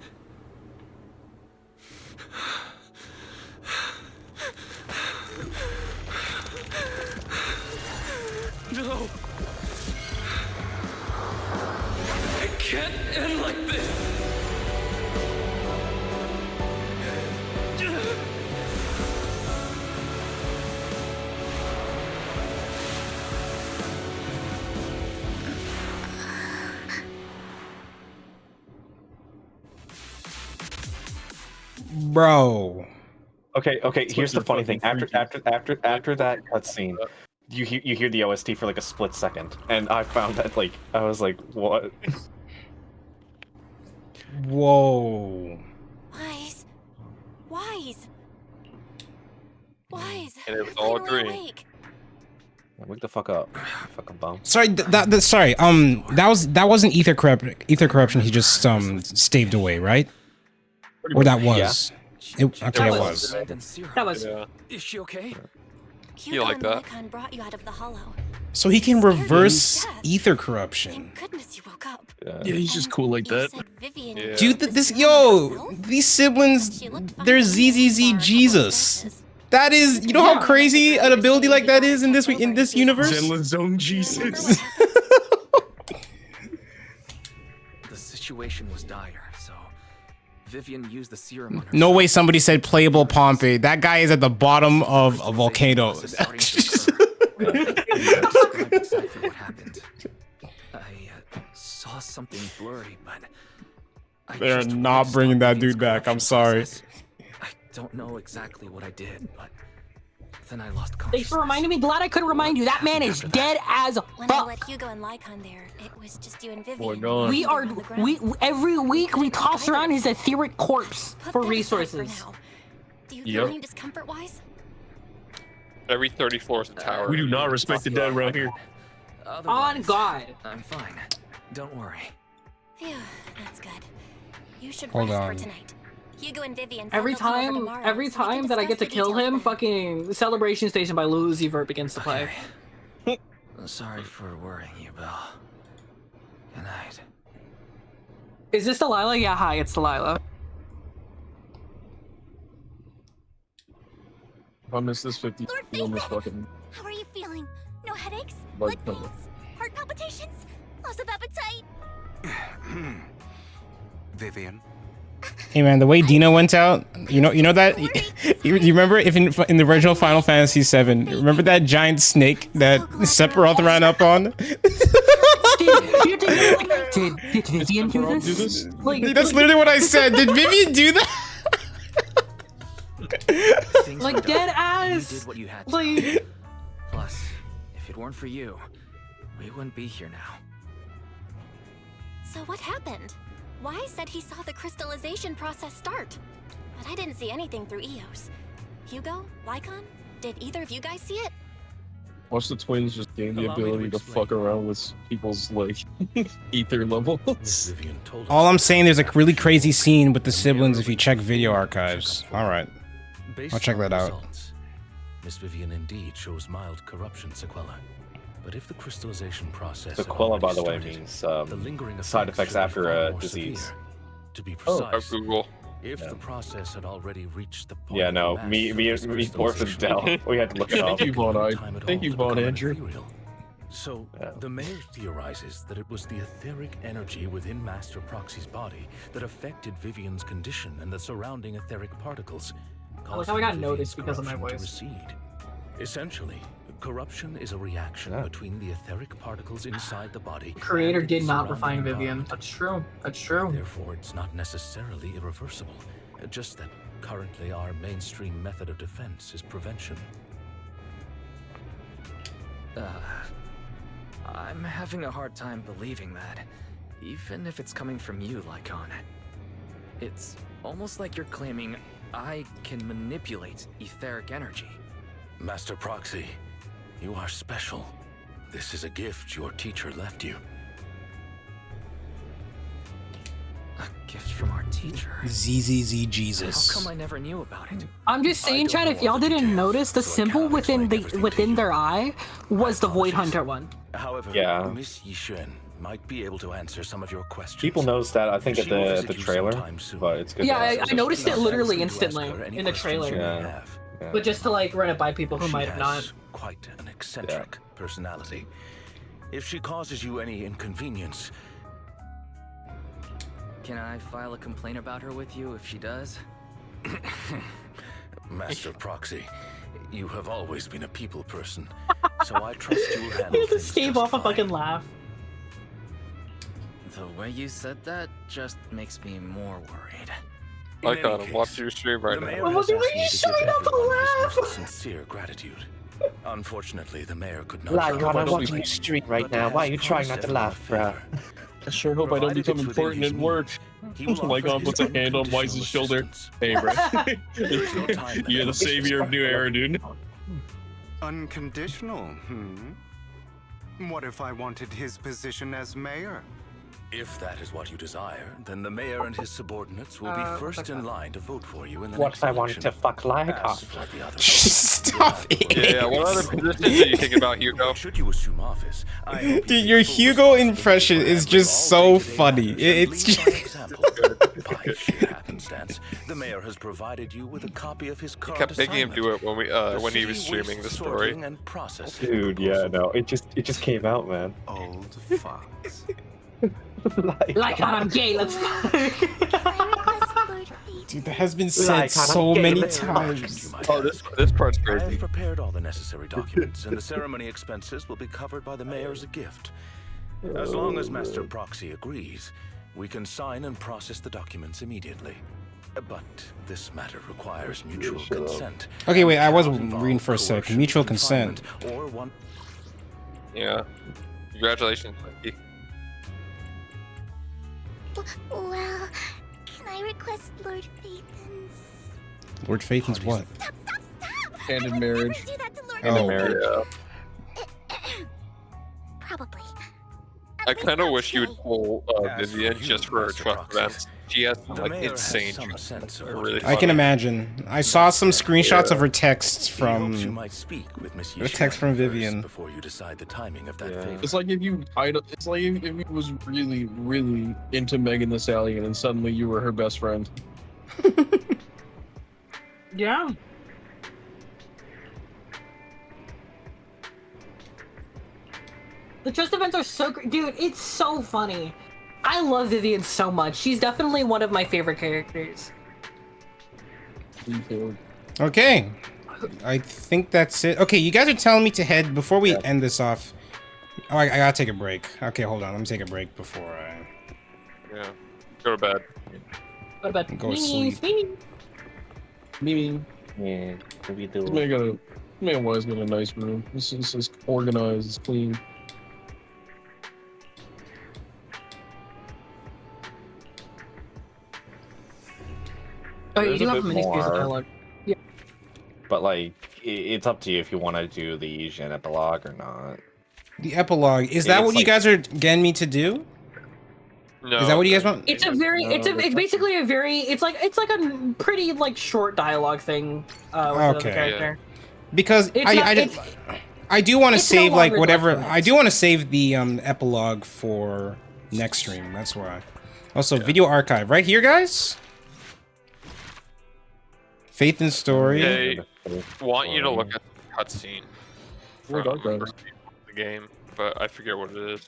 No. It can't end like this.
Bro.
Okay. Here's the funny thing. After that cutscene, you hear the OST for like a split second, and I found that I was like, what?
Whoa.
Wise.
And it was all a dream.
Wake the fuck up, fucking bum.
Sorry, sorry. That wasn't ether corruption. He just staved away, right? Or that was. Okay, it was.
That was.
Yeah.
Is she okay?
You like that?
Brought you out of the hollow.
So he can reverse ether corruption.
Goodness, you woke up.
Yeah, he's just cool like that.
Yeah.
Dude, these siblings, they're ZZZ Jesus. That is, you know how crazy an ability like that is in this universe?
Zenless Zone Jesus.
The situation was dire, so Vivian used the serum on her.
No way somebody said playable Pompey. That guy is at the bottom of a volcano.
Describe exactly what happened. I saw something blurry, but
They're not bringing that dude back. I'm sorry.
I don't know exactly what I did, but then I lost consciousness.
Thanks for reminding me. Glad I could remind you. That man is dead as
When I
fuck.
let Hugo and Lycon there, it was just you and
Boy,
Vivian.
gone.
We every week we toss around his etheric corpse for resources.
Do you
Yep.
feel any discomfort-wise?
Every 30 floors of tower.
We do not respect the dead around here.
On God.
I'm fine. Don't worry.
Phew, that's good. You should
Hold
rest
on.
for tonight. Hugo and Vivian.
Every time that I get to kill him, fucking Celebration Station by Lil Uzi Vert begins to play.
Sorry for worrying you, Bill. Good night.
Is this Delilah? Yeah, hi, it's Delilah.
If I miss this 50, you almost fucking.
How are you feeling? No headaches?
Like,
Leg pains? Heart palpitations? Loss of appetite?
Vivian?
Hey man, the way Dina went out, you know that you remember if in the original Final Fantasy VII, remember that giant snake that Sephiroth ran up on?
Did Vivian do this? Like,
That's literally what I said. Did Vivian do that?
like dead ass.
You did what you had to.
Like,
Plus, if it weren't for you, we wouldn't be here now.
So what happened? Wise said he saw the crystallization process start, but I didn't see anything through EOS. Hugo? Lycon? Did either of you guys see it?
Watch the twins just gain the ability to fuck around with people's like ether levels.
All I'm saying, there's a really crazy scene with the siblings if you check video archives. All right, I'll check that out.
Miss Vivian indeed shows mild corruption sequelae. But if the crystallization process
Sequela, by the way, means side effects after a disease.
Severe. To be precise,
Google.
If the process had already reached the point
Yeah, no,
of
me,
mass
Morph, and Dell, we had to look it up.
Thank you, Vaughn. Thank you, Vaughn Andrew.
So, the mayor theorizes that it was the etheric energy within Master Proxy's body that affected Vivian's condition and the surrounding etheric particles,
I like how I got
causing
noticed
Vivian's
because of my
corruption to
voice.
recede. Essentially, corruption is a reaction between the etheric particles inside the body.
Creator
and
did
its
not
surrounding
refine Vivian.
environment.
That's true. That's true.
Therefore, it's not necessarily irreversible. Just that currently our mainstream method of defense is prevention.
I'm having a hard time believing that, even if it's coming from you, Lycon. It's almost like you're claiming I can manipulate etheric energy.
Master Proxy, you are special. This is a gift your teacher left you.
A gift from our teacher.
ZZZ Jesus.
How come I never knew about it?
I'm just saying, Chad, if y'all didn't notice, the symbol within their eye was the Void Hunter one.
However,
Yeah.
Miss Yishen might be able to answer some of your questions.
People noticed that, I think, at the trailer, but it's good.
Yeah,
to
I noticed it literally instantly in the trailer.
Yeah.
But just to like run it by people who
She
might have not.
has quite an eccentric personality. If she causes you any inconvenience,
Can I file a complaint about her with you if she does?
Master Proxy, you have always been a people person, so I trust you will handle
You just
things
stave off a fucking laugh.
The way you said that just makes me more worried.
I gotta watch your stream right
the
now.
mayor
Oh,
has
look at
asked
me
me to give
showing up to
everyone his
laugh.
most sincere gratitude. Unfortunately, the mayor could not.
Lycon, I'm
otherwise
watching
be-
your stream right
but
now. Why are
has
you trying not
promised
to laugh, bro?
everyone a favor.
I sure hope I don't
Provided
become
it's within
important
his
at work.
He will
Like
offer
on puts a
his
hand on
unconditional
Wise's shoulder.
assistance.
Hey, bro.
There is no time limit.
You're the savior of New Era, dude.
Unconditional, What if I wanted his position as mayor?
If that is what you desire, then the mayor and his subordinates will be first in line to vote for you in the
What
next
if I wanted
election.
to fuck Lycon?
As for the others,
Stop it.
Yeah, what other positions are you thinking about, Hugo?
Should you assume office, I hope you
Dude, your Hugo impression is just so funny. It's just...
example. By sheer happenstance, the mayor has provided you with a copy of his
I
current
kept making him do it
assignment.
when he was
city
streaming the
waste
story.
sorting and processing
Dude, yeah, no, it just came out, man.
Old fox.
Lycon, I'm gay. Let's.
I request Lord
Dude, that has been said so many times.
Oh, this part's
I
crazy.
have prepared all the necessary documents, and the ceremony expenses will be covered by the mayor as a gift. As long as Master Proxy agrees, we can sign and process the documents immediately. But this matter requires mutual consent.
Okay, wait, I
and
was
cannot involve
reading for a sec.
coercion,
Mutual consent.
confinement, or one.
Yeah. Congratulations, Mikey.
Well, can I request Lord Phaethon's?
Lord Phaethon's what?
Hand in marriage.
Do that to Lord
Oh,
Phaethon. Probably.
I kind of wish you would pull Vivian just for her trust events. She has like insane juice. Really
I can imagine. I saw some screenshots of her texts from Vivian.
Before you decide the timing of that favor.
It's like if you it's like if you was really, really into Megan Thee Stallion and suddenly you were her best friend.
Yeah. The trust events are so great. Dude, it's so funny. I love Vivian so much. She's definitely one of my favorite characters.
Okay. I think that's it. Okay, you guys are telling me to head before we end this off. Oh, I gotta take a break. Okay, hold on. Let me take a break before I...
Yeah. Go to bed.
Go to bed.
Go to sleep.
Mimi.
Yeah, what do you do?
This man was got a nice room. This is organized, it's clean.
Oh, you do have an excuse of dialogue. Yeah.
But like, it's up to you if you want to do the Asian epilogue or not.
The epilogue. Is that what you guys are getting me to do?
No.
Is that what you guys want?
It's a very, it's basically a very, it's like a pretty like short dialogue thing with another character.
Because I do want to save like whatever. I do want to save the epilogue for next stream. That's why. Also, video archive right here, guys. Faith and story.
They want you to look at the cutscene from the game, but I forget what it is.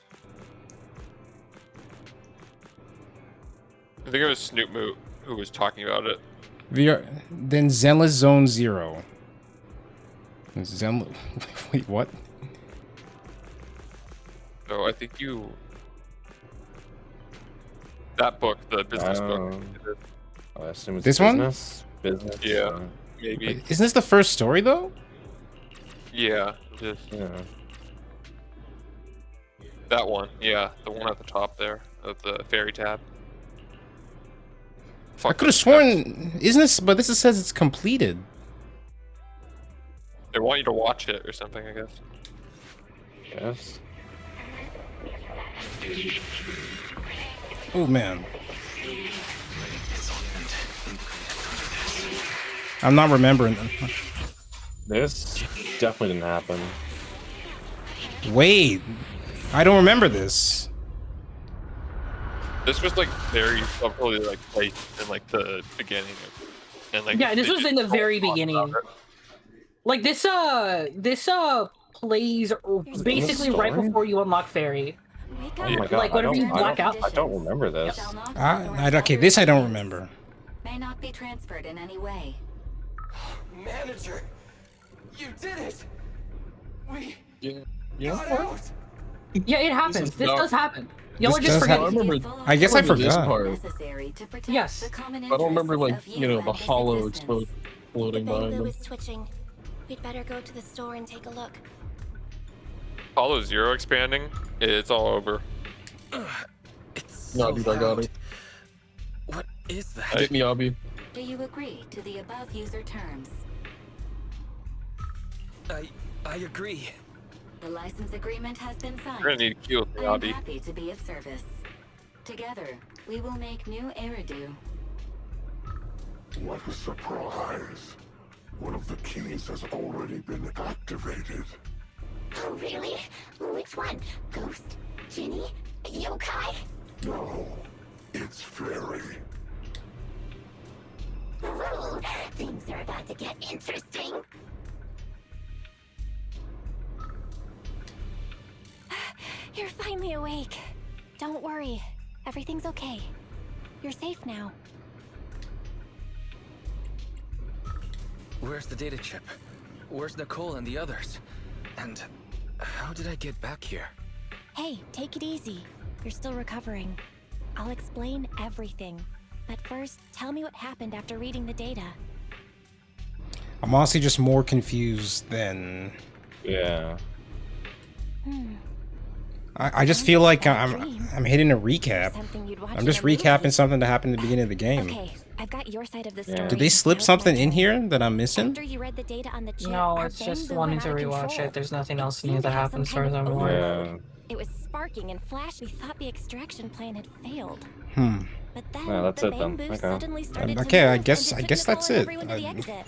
I think it was Snoop Moot who was talking about it.
Then Zenless Zone 0. Wait, what?
So I think that book, the business book.
I assume it's
this
business?
one?
Business.
Yeah, maybe.
Isn't this the first story though?
Yeah, that one. Yeah, the one at the top there of the fairy tab.
I could have sworn, isn't this? But this says it's completed.
They want you to watch it or something, I guess.
Yes.
Oh man. I'm not remembering.
This definitely didn't happen.
Wait, I don't remember this.
This was like very probably like placed in like the beginning and like
yeah, this was in the very beginning. Like this plays basically right before you unlock fairy.
Oh my god!
Like whatever you black out.
I don't remember this.
Okay, this I don't remember.
May not be transferred in any way.
Manager, you did it. We
got
out.
Yeah, it happens. This does happen. Y'all are
This
just
does
forgetting.
I guess I
This
forgot.
part.
Yes.
I don't remember like the hollow exploding behind them.
is twitching. We'd better go to the store and take a look.
Hollow Zero expanding. It's all over.
No, dude, I got it.
What is that?
Hit me, Abby.
Do you agree to the above user terms?
I agree.
The license agreement has been signed.
You're gonna need a kill with me,
I am
Abby.
happy to be of service. Together, we will make new Eridu.
What a surprise. One of the keys has already been activated.
Oh, really? Which one? Ghost? Genie? Yokai?
No, it's fairy.
Ooh, things are about to get interesting. You're finally awake. Don't worry. Everything's okay. You're safe now.
Where's the data chip? Where's Nicole and the others? And how did I get back here?
Hey, take it easy. You're still recovering. I'll explain everything. But first, tell me what happened after reading the data.
I'm honestly just more confused than...
Yeah.
I just feel like I'm hitting a recap. I'm just recapping something that happened at the beginning of the game.
Okay, I've got your side of the story.
Did they slip something in here that I'm missing?
After you read the data on the chip,
No,
our
it's just
bamboo
wanting
went
to
out of
rewatch
control.
it. There's nothing else new
Seemed
that
to have
happens
some
for
kind
them.
of
More.
overload. It was sparking and flashed. We thought the extraction plan had failed. But then
Yeah, that's
the
it then.
bamboo
Okay.
suddenly started to
Okay, I
move
guess
and it took Nicole
that's
and
it.
everyone to the exit.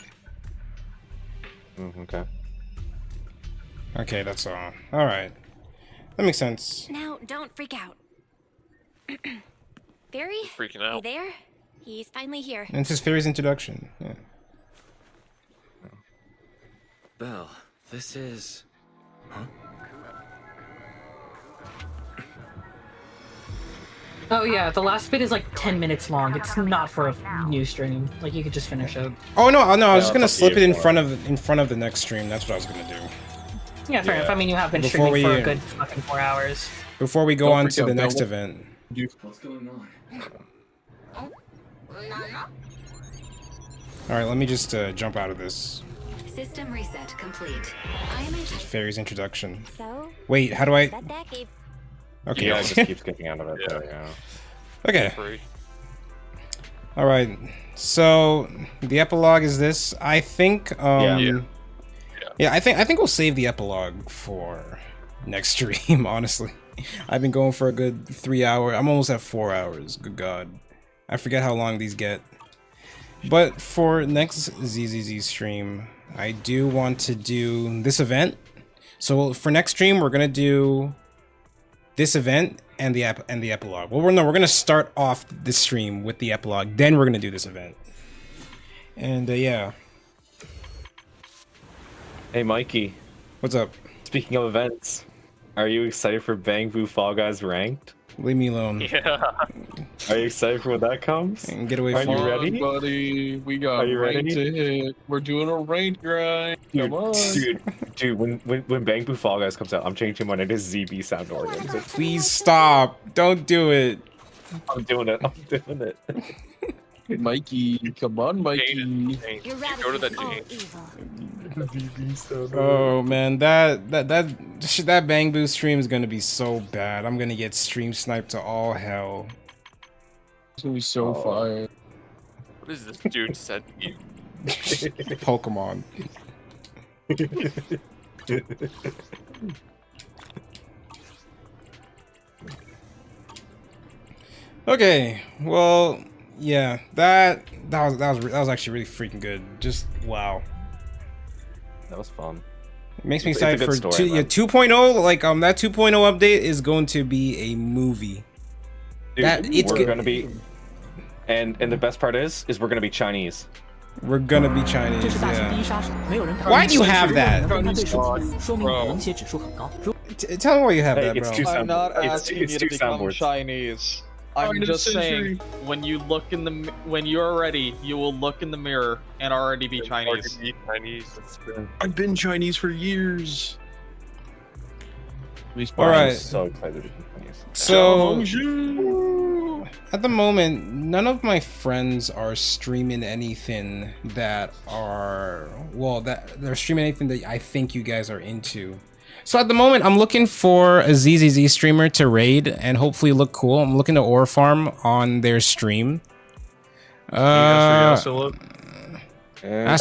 Okay.
Okay, that's all. All right, that makes sense.
Now, don't freak out. Barry?
Freaking out.
You there? He's finally here.
And this is Fairy's introduction. Yeah.
Belle, this is... Huh?
Oh yeah, the last bit is like 10 minutes long. It's not for a new stream. Like you could just finish it.
Oh no, I was
Yeah,
just gonna
it's up
slip
to
it
you.
in front of the next stream. That's what I was gonna do.
Yeah, fair enough. I mean, you have been
Before
streaming for
we,
a good fucking 4 hours.
Before we go
Don't
on
freak
to
out,
the
Belle.
next event.
What's going on?
All right, let me just jump out of this.
System reset complete. I imagine.
Fairy's introduction.
So?
Wait, how do I?
That gave...
Okay.
Yeah, I just keep skipping out of it. There we go.
Okay. All right. So the epilogue is this. I think. Yeah. I think we'll save the epilogue for next stream. Honestly, I've been going for a good 3 hour. I'm almost at 4 hours. Good God, I forget how long these get. But for next ZZZ stream, I do want to do this event. So for next stream, we're gonna do this event and the epilogue. Well, we're gonna start off this stream with the epilogue. Then we're gonna do this event. And yeah.
Hey, Mikey.
What's up?
Speaking of events, are you excited for Bang Boo Fall Guys Ranked?
Leave me alone.
Yeah.
Are you excited for when that comes?
And get away
Are
from
you
me.
ready?
Buddy, we got
Are you
ranked
ready?
to hit. We're doing a rank grind. Come on.
Dude, when Bang Boo Fall Guys comes out, I'm changing my name to ZB Sound Organs.
Please stop. Don't do it.
I'm doing it. I'm doing it.
Mikey, come on, Mikey.
Go to the Jane.
Oh man, that Bang Boo stream is gonna be so bad. I'm gonna get stream sniped to all hell.
It's gonna be so fire.
What is this dude said to you?
Pokemon. Okay, well, yeah, that was actually really freaking good. Just wow.
That was fun.
It makes me
It's a
excited
good
for
story, man.
2.0. Like that 2.0 update is going to be a movie.
Dude,
It's
we're
good.
gonna be, and the best part is we're gonna be Chinese.
We're gonna be Chinese. Yeah. Why do you have that? Tell me why you have
Hey,
that,
it's
bro.
too
I'm
sound-
not
it's-
asking
it's
you
two
to become
soundboards.
Chinese. I'm just saying, when you look in the, when you're ready, you will look in the mirror and already be Chinese.
I've been Chinese for years.
All right.
I'm so excited to be Chinese.
So at the moment, none of my friends are streaming anything that they're streaming anything that I think you guys are into. So at the moment, I'm looking for a ZZZ streamer to raid and hopefully look cool. I'm looking to ore farm on their stream. Ask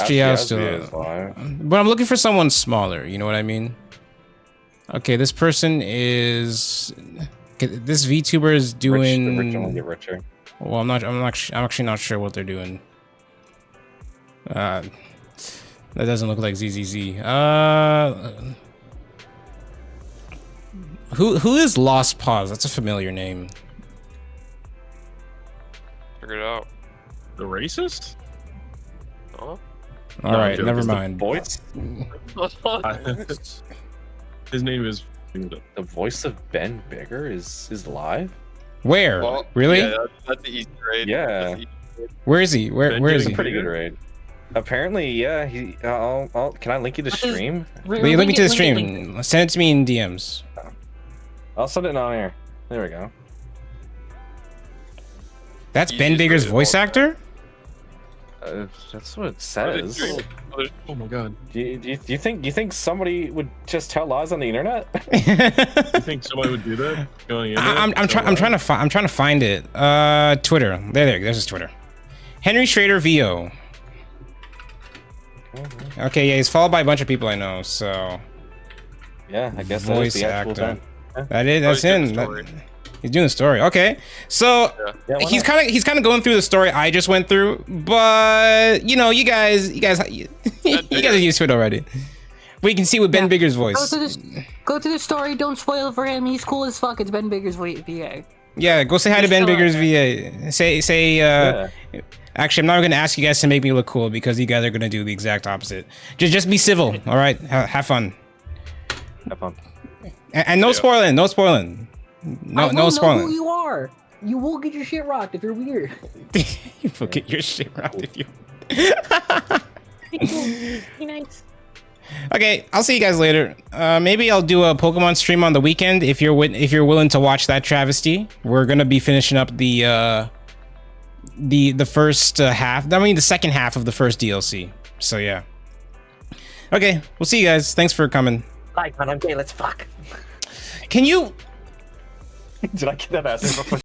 Giasto. But I'm looking for someone smaller. You know what I mean? Okay, this person is. Okay, this VTuber is doing.
The rich only get richer.
Well, I'm actually not sure what they're doing. That doesn't look like ZZZ. Who is Lost Pause? That's a familiar name.
Figure it out.
The racist?
Oh.
All right, never mind.
Voice?
His name is.
The voice of Ben Bigger is live.
Where?
Well,
Really?
Yeah, that's the Easter raid.
Yeah.
Easter raid.
Where is he? Where is
It's
he?
a pretty good raid. Apparently, yeah. Can I link you the stream?
Link me to the stream. Send it to me in DMs.
I'll send it on air. There we go.
That's Ben Bigger's voice actor?
That's what it says.
Oh my god.
Do you think somebody would just tell lies on the internet?
You think somebody would do that?
I'm trying to find it. Twitter. There's his Twitter. Henry Schrader VO. Okay, yeah, he's followed by a bunch of people I know, so.
Yeah, I guess
voice
that's the actual
actor.
thing.
That's him. He's doing the story. Okay, so he's kind of going through the story I just went through, but you know, you guys are used to it already. We can see with Ben Bigger's voice.
Go to the story. Don't spoil it for him. He's cool as fuck. It's Ben Bigger's VA.
Yeah, go say hi to Ben Bigger's VA. Say. Actually, I'm not gonna ask you guys to make me look cool because you guys are gonna do the exact opposite. Just be civil. All right, have fun.
Have fun.
And no spoiling. No spoiling. No spoiling.
Know who you are. You will get your shit rocked if you're weird.
You will get your shit rocked if you.
Be nice.
Okay, I'll see you guys later. Maybe I'll do a Pokemon stream on the weekend if you're willing to watch that travesty. We're gonna be finishing up the first half. I mean, the second half of the first DLC. So yeah. Okay, we'll see you guys. Thanks for coming.
Bye, man. I'm gay. Let's fuck.
Can you?
Did I get that answer before?